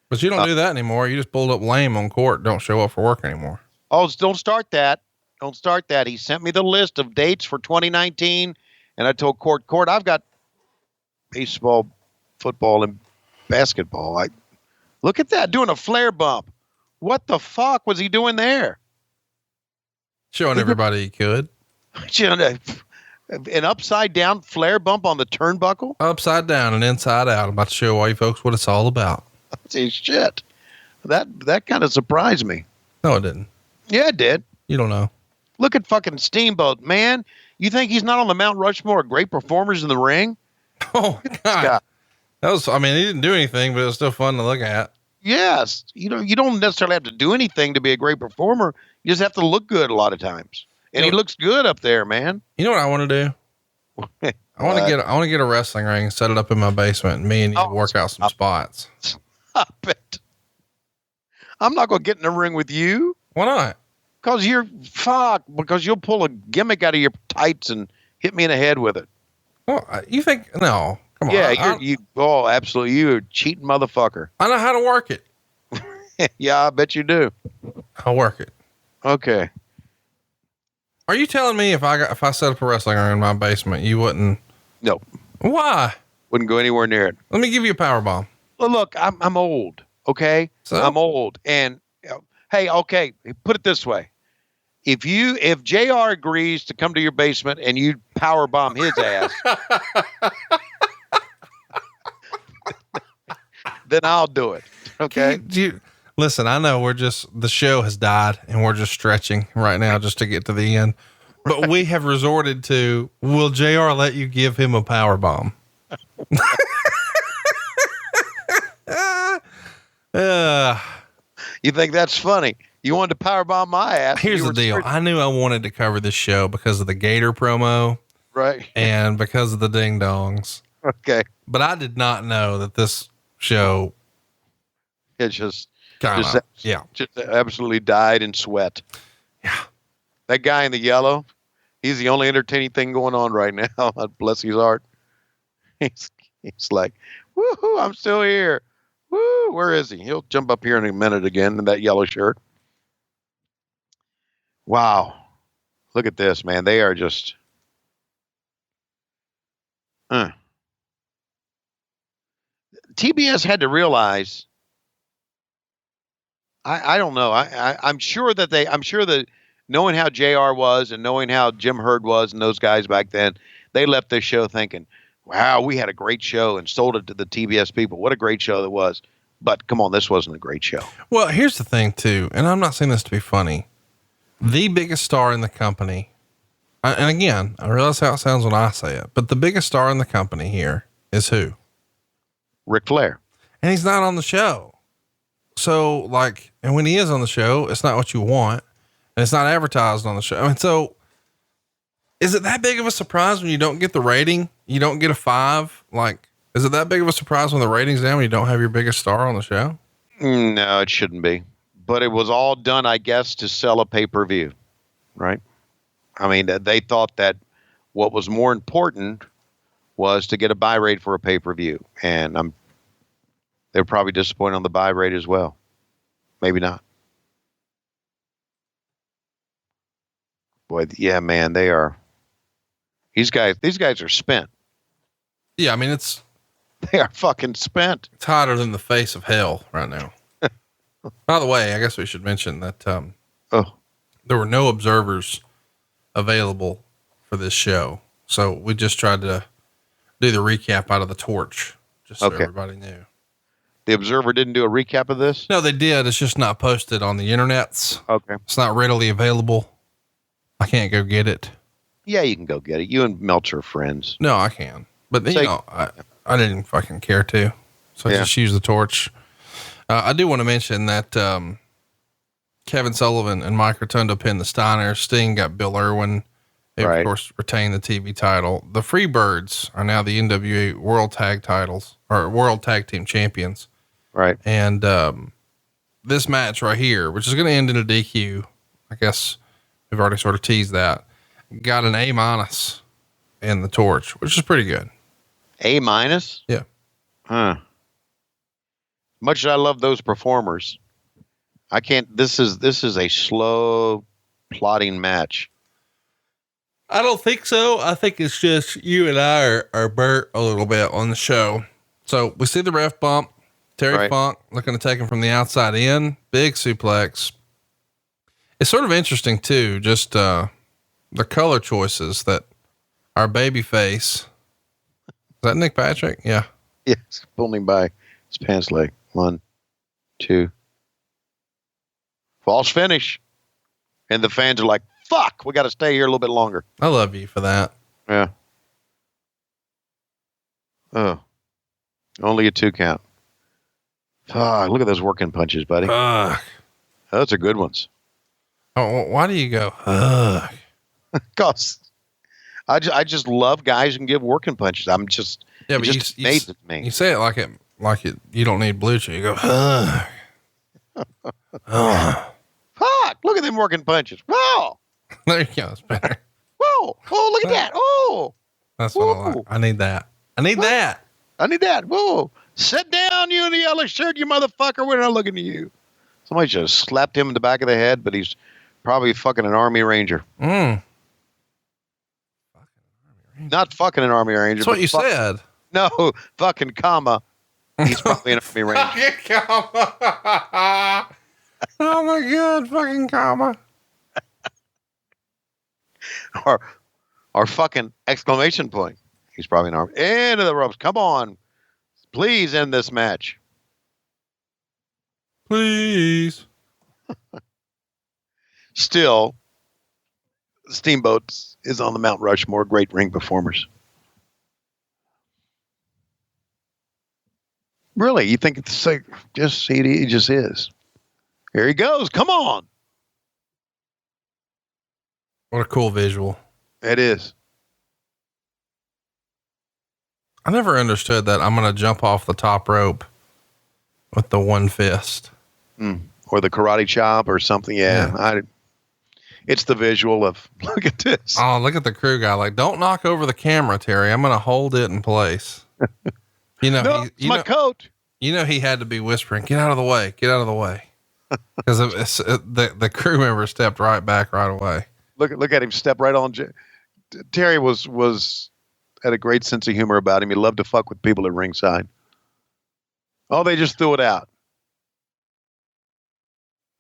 But you don't do that anymore. You just pulled up lame on court. Don't show up for work anymore. Oh, don't start that. Don't start that. He sent me the list of dates for 2019. And I told Court, I've got baseball, football, and basketball. Look at that, doing a flare bump. What the fuck was he doing there? Showing everybody he could. An upside down flare bump on the turnbuckle? Upside down and inside out. I'm about to show all you folks what it's all about. Shit. That kind of surprised me. No, it didn't. Yeah, it did. You don't know. Look at fucking Steamboat, man. You think he's not on the Mount Rushmore of great performers in the ring? Oh, God. That was, I mean, he didn't do anything, but it was still fun to look at. Yes. You don't necessarily have to do anything to be a great performer. You just have to look good a lot of times. And he looks good up there, man. You know what I want to do? I want to get a wrestling ring, set it up in my basement, and me and you work out some spots. Stop it. I'm not going to get in the ring with you. Why not? Because you'll pull a gimmick out of your tights and hit me in the head with it. Well, you think, no, come on. Yeah, absolutely. You're a cheating motherfucker. I know how to work it. Yeah, I bet you do. I'll work it. Okay. Are you telling me if I set up a wrestling ring in my basement, you wouldn't? No. Why? Wouldn't go anywhere near it. Let me give you a power bomb. Well, look, I'm old. Okay. So? I'm old. And hey, okay. Put it this way. If JR agrees to come to your basement and you power bomb his ass, then I'll do it. Okay. Listen, I know the show has died and we're just stretching right now just to get to the end, but we have resorted to, will JR let you give him a power bomb? You think that's funny? You wanted to powerbomb my ass. Here's the deal. I knew I wanted to cover this show because of the Gator promo. Right. And because of the ding dongs. Okay. But I did not know that this show. It just absolutely died in sweat. Yeah. That guy in the yellow, he's the only entertaining thing going on right now. Bless his heart. He's like, woohoo, I'm still here. Woo, where is he? He'll jump up here in a minute again in that yellow shirt. Wow. Look at this, man. They are just. TBS had to realize. I don't know. I'm sure that knowing how JR was and knowing how Jim Hurd was and those guys back then, they left this show thinking, wow, we had a great show and sold it to the TBS people. What a great show that was. But come on, this wasn't a great show. Well, here's the thing too. And I'm not saying this to be funny. The biggest star in the company. And again, I realize how it sounds when I say it, but the biggest star in the company here is who? Ric Flair. And he's not on the show. So and when he is on the show, it's not what you want and it's not advertised on the show. I mean, so is it that big of a surprise when you don't get the rating? You don't get a 5? Is it that big of a surprise when the rating's down when you don't have your biggest star on the show? No, it shouldn't be. But it was all done, I guess, to sell a pay-per-view, right? I mean, they thought that what was more important was to get a buy rate for a pay-per-view. And they're probably disappointed on the buy rate as well. Maybe not. Boy, yeah, man, they are. These guys are spent. Yeah, I mean, they are fucking spent. It's hotter than the face of hell right now. By the way, I guess we should mention that there were no observers available for this show. So we just tried to do the recap out of the torch, just so everybody knew. The Observer didn't do a recap of this? No, they did. It's just not posted on the internets. Okay. It's not readily available. I can't go get it. Yeah, you can go get it. You and Meltzer are friends. No, I can. But I didn't fucking care to. So I just used the torch. I do want to mention that Kevin Sullivan and Mike Rotundo pinned the Steiners. Sting got Bill Irwin. They, of course, retained the TV title. The Freebirds are now the NWA World Tag titles, or World Tag Team Champions. Right. And this match right here, which is going to end in a DQ, I guess we've already sort of teased that, got an A- in the torch, which is pretty good. A-? Yeah. Huh. Much as I love those performers, I can't. This is a slow, plodding match. I don't think so. I think it's just you and I are burnt a little bit on the show. So we see the ref bump. Terry Funk looking to take him from the outside in. Big suplex. It's sort of interesting too, just the color choices that our baby face. Is that Nick Patrick? Yeah. Yes, pulling him by his pants leg. 1, 2. False finish. And the fans are like, fuck, we got to stay here a little bit longer. I love you for that. Yeah. Oh. Only a 2 count. Look at those working punches, buddy. Those are good ones. Oh, why do you go, Because I just love guys who can give working punches. I'm just, but just amazing to me. You say it like it, you don't need blue chew. You go, Fuck, look at them working punches. Whoa. There you go. It's better. Whoa. Oh, look at that. Oh. That's what I like. I need that. I need that. Whoa. Sit down, you in the yellow shirt, you motherfucker. We're not looking at you. Somebody just slapped him in the back of the head, but he's probably fucking an Army Ranger. Mm. Not fucking an Army Ranger. That's what you said. No, fucking comma. He's probably an Army Ranger. Fucking comma. Oh my God, fucking comma. or fucking exclamation point. He's probably an Army. Into the ropes. Come on. Please end this match. Please. still, Steamboat is on the Mount Rushmore, great ring performers. Really, you think it's like, just see, he just is. Here he goes. Come on. What a cool visual. It is. I never understood that. I'm going to jump off the top rope with the one fist. Or the karate chop or something. Yeah. It's the visual of, look at this. Oh, look at the crew guy. Like, don't knock over the camera, Terry. I'm going to hold it in place. You know, no, it's my coat. You know, he had to be whispering, get out of the way, get out of the way. Because the crew member stepped right back right away. Look at him step right on. Terry was had a great sense of humor about him. He loved to fuck with people at ringside. Oh, they just threw it out.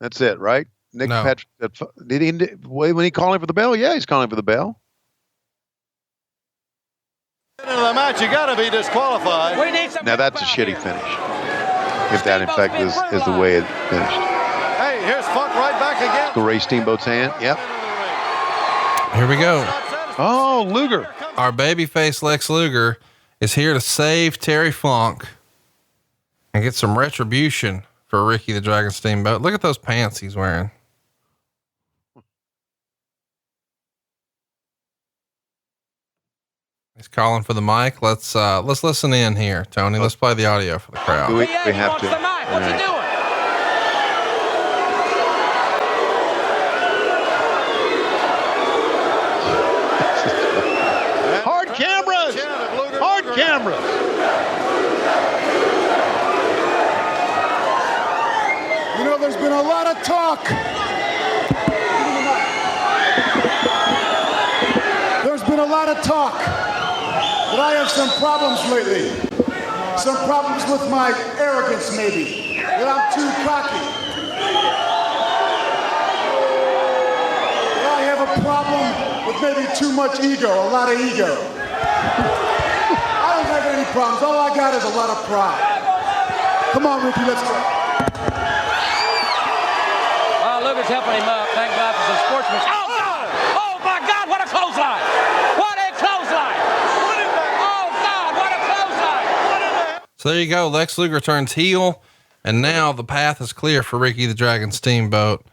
That's it, right? Nick No. Patrick. When he calling for the bell? Yeah, he's calling for the bell. Into the match, you got to be disqualified. Now that's a shitty finish. If that in fact is the way it finished. Hey, here's Funk right back again. The Ray Steamboat's hand. Yep. Here we go. Oh, Luger. Our babyface Lex Luger is here to save Terry Funk and get some retribution for Ricky the Dragon Steamboat. Look at those pants he's wearing. He's calling for the mic. Let's listen in here, Tony. Let's play the audio for the crowd. We have to. What's he doing? Hard cameras. Hard cameras. You know, there's been a lot of talk. There's been a lot of talk that I have some problems lately. Some problems with my arrogance, maybe. That I'm too cocky. That I have a problem with maybe too much ego, a lot of ego. I don't have any problems. All I got is a lot of pride. Come on, Ricky, let's go. Well, Luger's helping him up. Thank God for some sportsmanship. Oh, God! Oh, my God, what a clothesline! What a clothesline! Oh, God, what a clothesline! So there you go. Lex Luger turns heel, and now the path is clear for Ricky the Dragon Steamboat.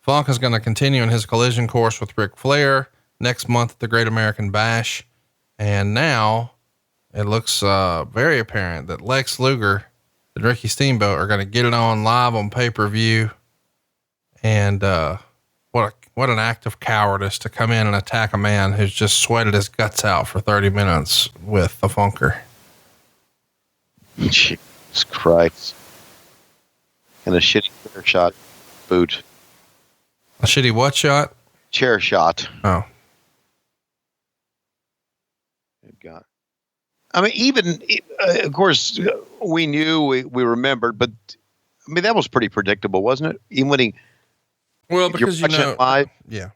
Funk is going to continue in his collision course with Ric Flair next month at the Great American Bash. And now it looks very apparent that Lex Luger and Ricky Steamboat are going to get it on live on pay-per-view. And what an act of cowardice to come in and attack a man who's just sweated his guts out for 30 minutes with the Funker. Jesus Christ. And a shitty chair shot boot. A shitty what shot? Chair shot. Oh. God. I mean, even, of course, we knew, we remembered, but I mean, that was pretty predictable, wasn't it? Even when he, well, because you know, live, yeah.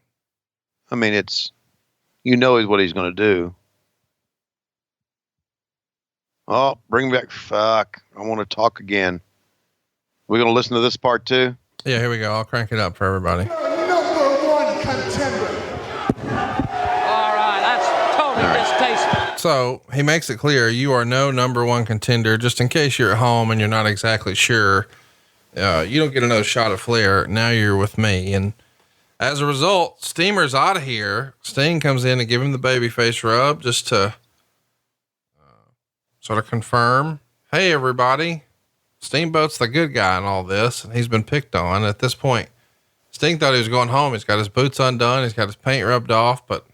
I mean, you know, what he's going to do. Oh, bring back. Fuck. I want to talk again. We're going to listen to this part too. Yeah, here we go. I'll crank it up for everybody. Number one contender. All right, that's totally distasteful. So he makes it clear you are no number one contender. Just in case you're at home and you're not exactly sure, you don't get another shot at Flair. Now you're with me. And as a result, Steamer's out of here. Sting comes in and give him the babyface rub just to sort of confirm, hey, everybody, Steamboat's the good guy in all this. And he's been picked on. At this point, Sting thought he was going home. He's got his boots undone. He's got his paint rubbed off, but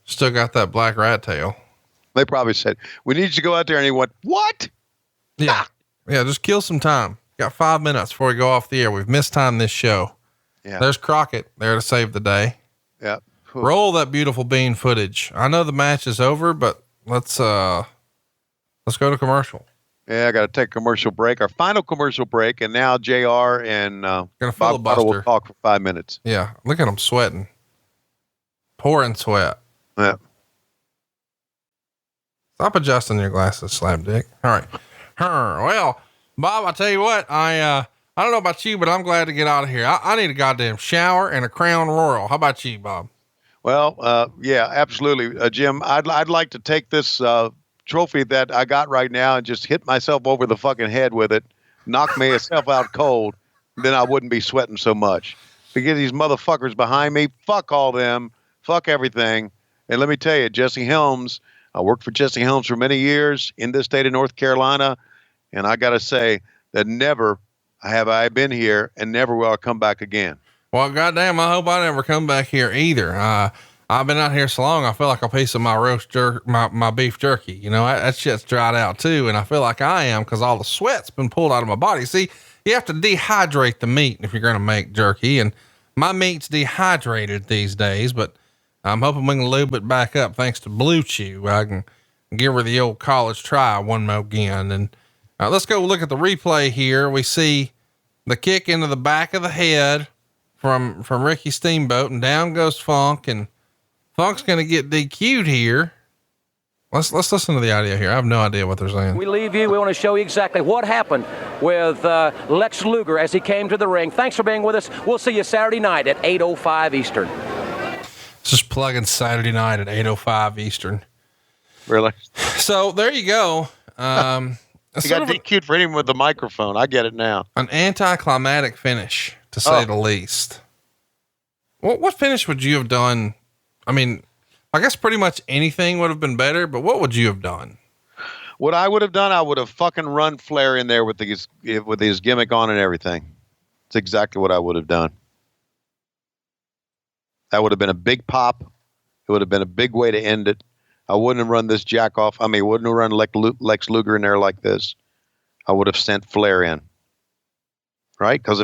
still got that black rat tail. They probably said, we need you to go out there. And he went, what? Yeah. Yeah. Just kill some time. Got 5 minutes before we go off the air. We've mistimed this show. Yeah. There's Crockett there to save the day. Yeah. Roll that beautiful bean footage. I know the match is over, but let's go to commercial. Yeah. I got to take a commercial break, our final commercial break. And now JR and, gonna Bob Butler will talk for 5 minutes. Yeah. Look at him sweating. Pouring sweat. Yeah. Stop adjusting your glasses, slap dick. All right. Well, Bob, I tell you what, I I don't know about you, but I'm glad to get out of here. I need a goddamn shower and a Crown Royal. How about you, Bob? Well, yeah, absolutely. Jim, I'd like to take this trophy that I got right now and just hit myself over the fucking head with it, knock myself out cold, then I wouldn't be sweating so much. Because these motherfuckers behind me, fuck all them, fuck everything. And let me tell you, Jesse Helms, I worked for Jesse Helms for many years in the state of North Carolina, and I got to say that never have I been here and never will I come back again. Well, goddamn, I hope I never come back here either. I've been out here so long, I feel like a piece of my my beef jerky. You know, that shit's dried out too. And I feel like I am because all the sweat's been pulled out of my body. See, you have to dehydrate the meat if you're going to make jerky. And my meat's dehydrated these days, but I'm hoping we can lube it back up thanks to Blue Chew. I can give her the old college try one more again. And let's go look at the replay here. We see the kick into the back of the head from Ricky Steamboat, and down goes Funk, and Funk's going to get DQ'd here. Let's listen to the audio here. I have no idea what they're saying. We leave you. We want to show you exactly what happened with Lex Luger as he came to the ring. Thanks for being with us. We'll see you Saturday night at 8:05 Eastern. Just plugging Saturday night at 8:05 Eastern. Really? So there you go. You got DQ'd for hitting with the microphone. I get it now. An anticlimactic finish, to say the least. What finish would you have done? I mean, I guess pretty much anything would have been better, but what would you have done? What I would have done, I would have fucking run Flair in there with his gimmick on and everything. It's exactly what I would have done. That would have been a big pop. It would have been a big way to end it. I wouldn't have run this jack off. I mean, wouldn't have run Lex Luger in there like this. I would have sent Flair in. Right? Because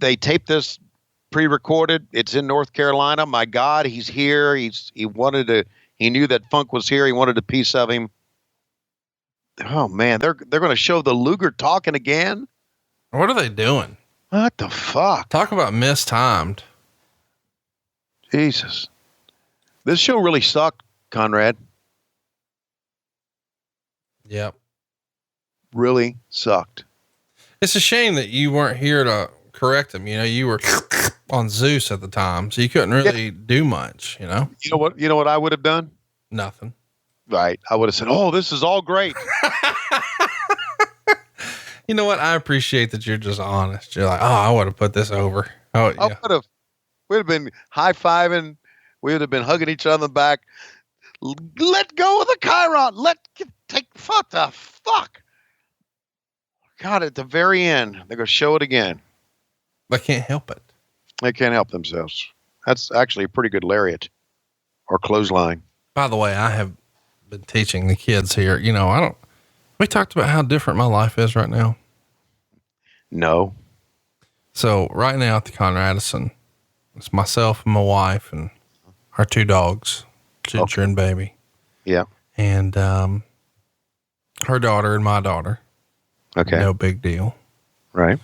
they taped this pre-recorded. It's in North Carolina. My God, he's here. He knew that Funk was here. He wanted a piece of him. Oh man, they're going to show the Luger talking again. What are they doing? What the fuck? Talk about mistimed. Jesus. This show really sucked, Conrad. Yep. Really sucked. It's a shame that you weren't here to correct him. You know, you were on Zeus at the time, so you couldn't really do much, you know? You know what I would have done? Nothing. Right. I would have said, "Oh, this is all great." You know what? I appreciate that you're just honest. You're like, "Oh, I would have put this over." Oh, yeah. We'd have been high-fiving. We would have been hugging each other in the back. Let go of the Chiron. What the fuck? God, at the very end, they're going to show it again. They can't help it. They can't help themselves. That's actually a pretty good lariat or clothesline. By the way, I have been teaching the kids here. You know, we talked about how different my life is right now. No. So right now at the Conradison, it's myself and my wife and our two dogs, Ginger and Baby. Yeah. And, her daughter and my daughter. Okay. No big deal. Right.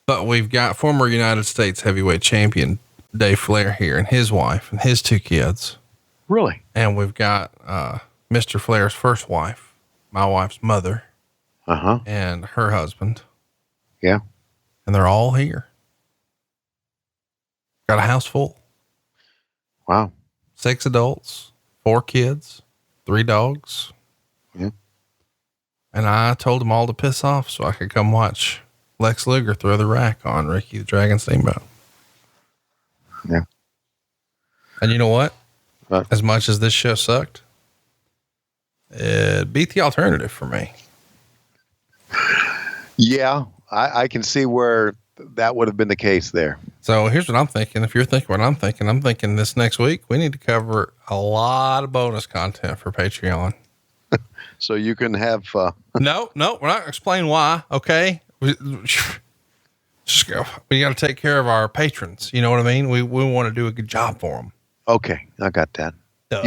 But we've got former United States heavyweight champion Dave Flair here and his wife and his two kids. Really? And we've got, Mr. Flair's first wife, my wife's mother, and her husband. Yeah. And they're all here. Got a house full. Wow. 6 adults, 4 kids, 3 dogs. Yeah. And I told them all to piss off so I could come watch Lex Luger throw the rack on Ricky the Dragon Steamboat. Yeah. And you know what? As much as this show sucked, it beat the alternative for me. Yeah. I can see where that would have been the case there. So here's what I'm thinking. If you're thinking what I'm thinking this next week, we need to cover a lot of bonus content for Patreon. So you can have, No, we're not explaining why. Okay. We got to take care of our patrons. You know what I mean? We want to do a good job for them. Okay. I got that. Duh.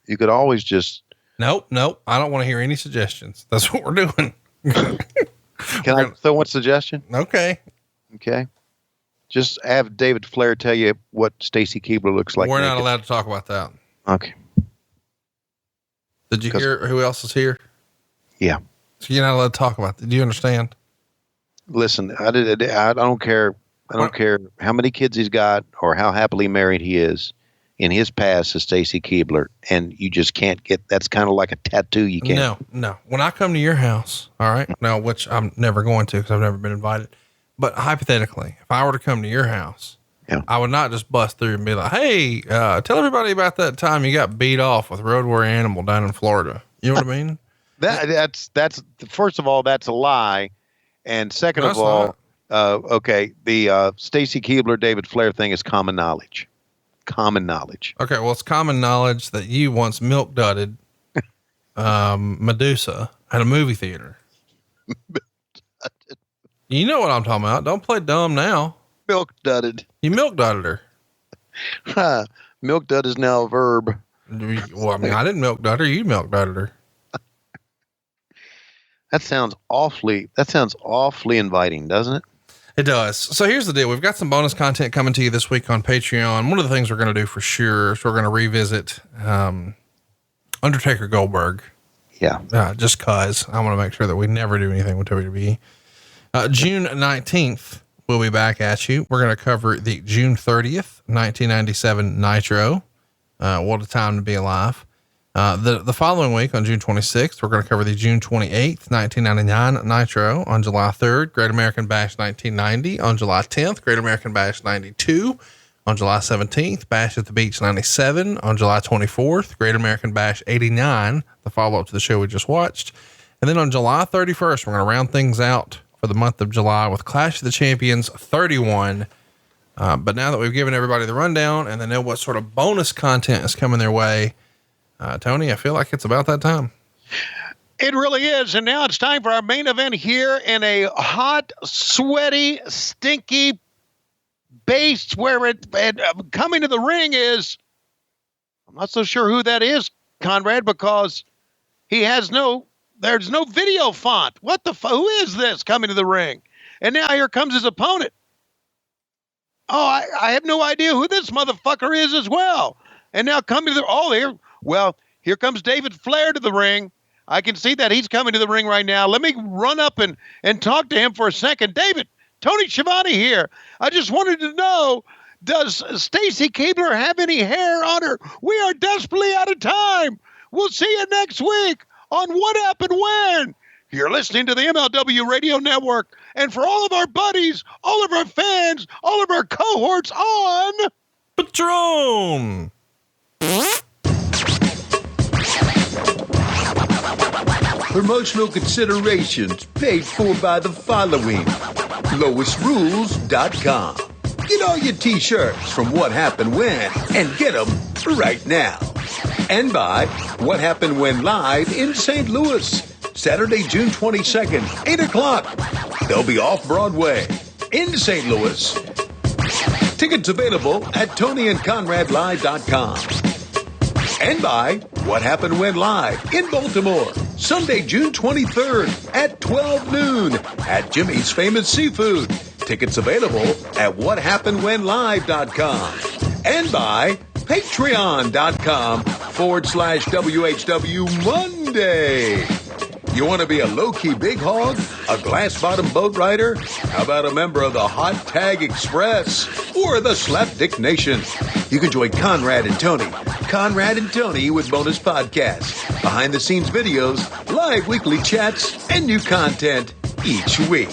You could always just, Nope. I don't want to hear any suggestions. That's what we're doing. Can I throw one suggestion? Okay. Just have David Flair tell you what Stacy Keibler looks like. We're not allowed to talk about that. Okay. Did you hear who else is here? Yeah. So you're not allowed to talk about that. Do you understand? listen, I don't care. I don't care how many kids he's got or how happily married he is. In his past is Stacy Keibler, and you just can't get. That's kind of like a tattoo. You can't. No. When I come to your house, all right, now which I'm never going to because I've never been invited. But hypothetically, if I were to come to your house, I would not just bust through and be like, "Hey, tell everybody about that time you got beat off with Road Warrior Animal down in Florida." You know what I mean? That's first of all, that's a lie, and second of all, okay, the Stacy Keibler David Flair thing is common knowledge. Common knowledge. Okay, well, it's common knowledge that you once milk dudded Medusa at a movie theater. You know what I'm talking about. Don't play dumb now. Milk dudded. You milk dudded her. Milk dud is now a verb. Well, I mean, I didn't milk dud her. You milk dudded her. That sounds awfully inviting, doesn't it? It does. So here's the deal. We've got some bonus content coming to you this week on Patreon. One of the things we're going to do for sure is we're going to revisit, Undertaker Goldberg. Yeah. Just cause I want to make sure that we never do anything with WWE. June 19th, we'll be back at you. We're going to cover the June 30th, 1997 Nitro. What a time to be alive. The following week on June 26th, we're going to cover the June 28th, 1999 Nitro. On July 3rd, Great American Bash 1990. On July 10th, Great American Bash 92. On July 17th, Bash at the Beach 97. On July 24th, Great American Bash 89, the follow-up to the show we just watched. And then on July 31st, we're going to round things out for the month of July with Clash of the Champions 31. But now that we've given everybody the rundown and they know what sort of bonus content is coming their way, Tony, I feel like it's about that time. It really is. And now it's time for our main event here in a hot, sweaty, stinky base where coming to the ring is, I'm not so sure who that is, Conrad, because there's no video font. What the who is this coming to the ring? And now here comes his opponent. Oh, I have no idea who this motherfucker is as well. And now coming to here comes David Flair to the ring. I can see that he's coming to the ring right now. Let me run up and talk to him for a second. David, Tony Schiavone here. I just wanted to know, does Stacy Keibler have any hair on her? We are desperately out of time. We'll see you next week on What Happened When. You're listening to the MLW Radio Network. And for all of our buddies, all of our fans, all of our cohorts on Patron. Promotional considerations paid for by the following. LowestRules.com. Get all your t-shirts from What Happened When and get them right now. And by What Happened When Live in St. Louis, Saturday, June 22nd, 8 o'clock. They'll be off Broadway in St. Louis. Tickets available at TonyandConradLive.com. And by What Happened When Live in Baltimore, Sunday, June 23rd at 12 noon at Jimmy's Famous Seafood. Tickets available at WhatHappenedWhenLive.com. And by Patreon.com/WHW Monday. You want to be a low-key big hog? A glass-bottom boat rider? How about a member of the Hot Tag Express? Or the Slapdick Nation? You can join Conrad and Tony with bonus podcasts, behind-the-scenes videos, live weekly chats, and new content each week.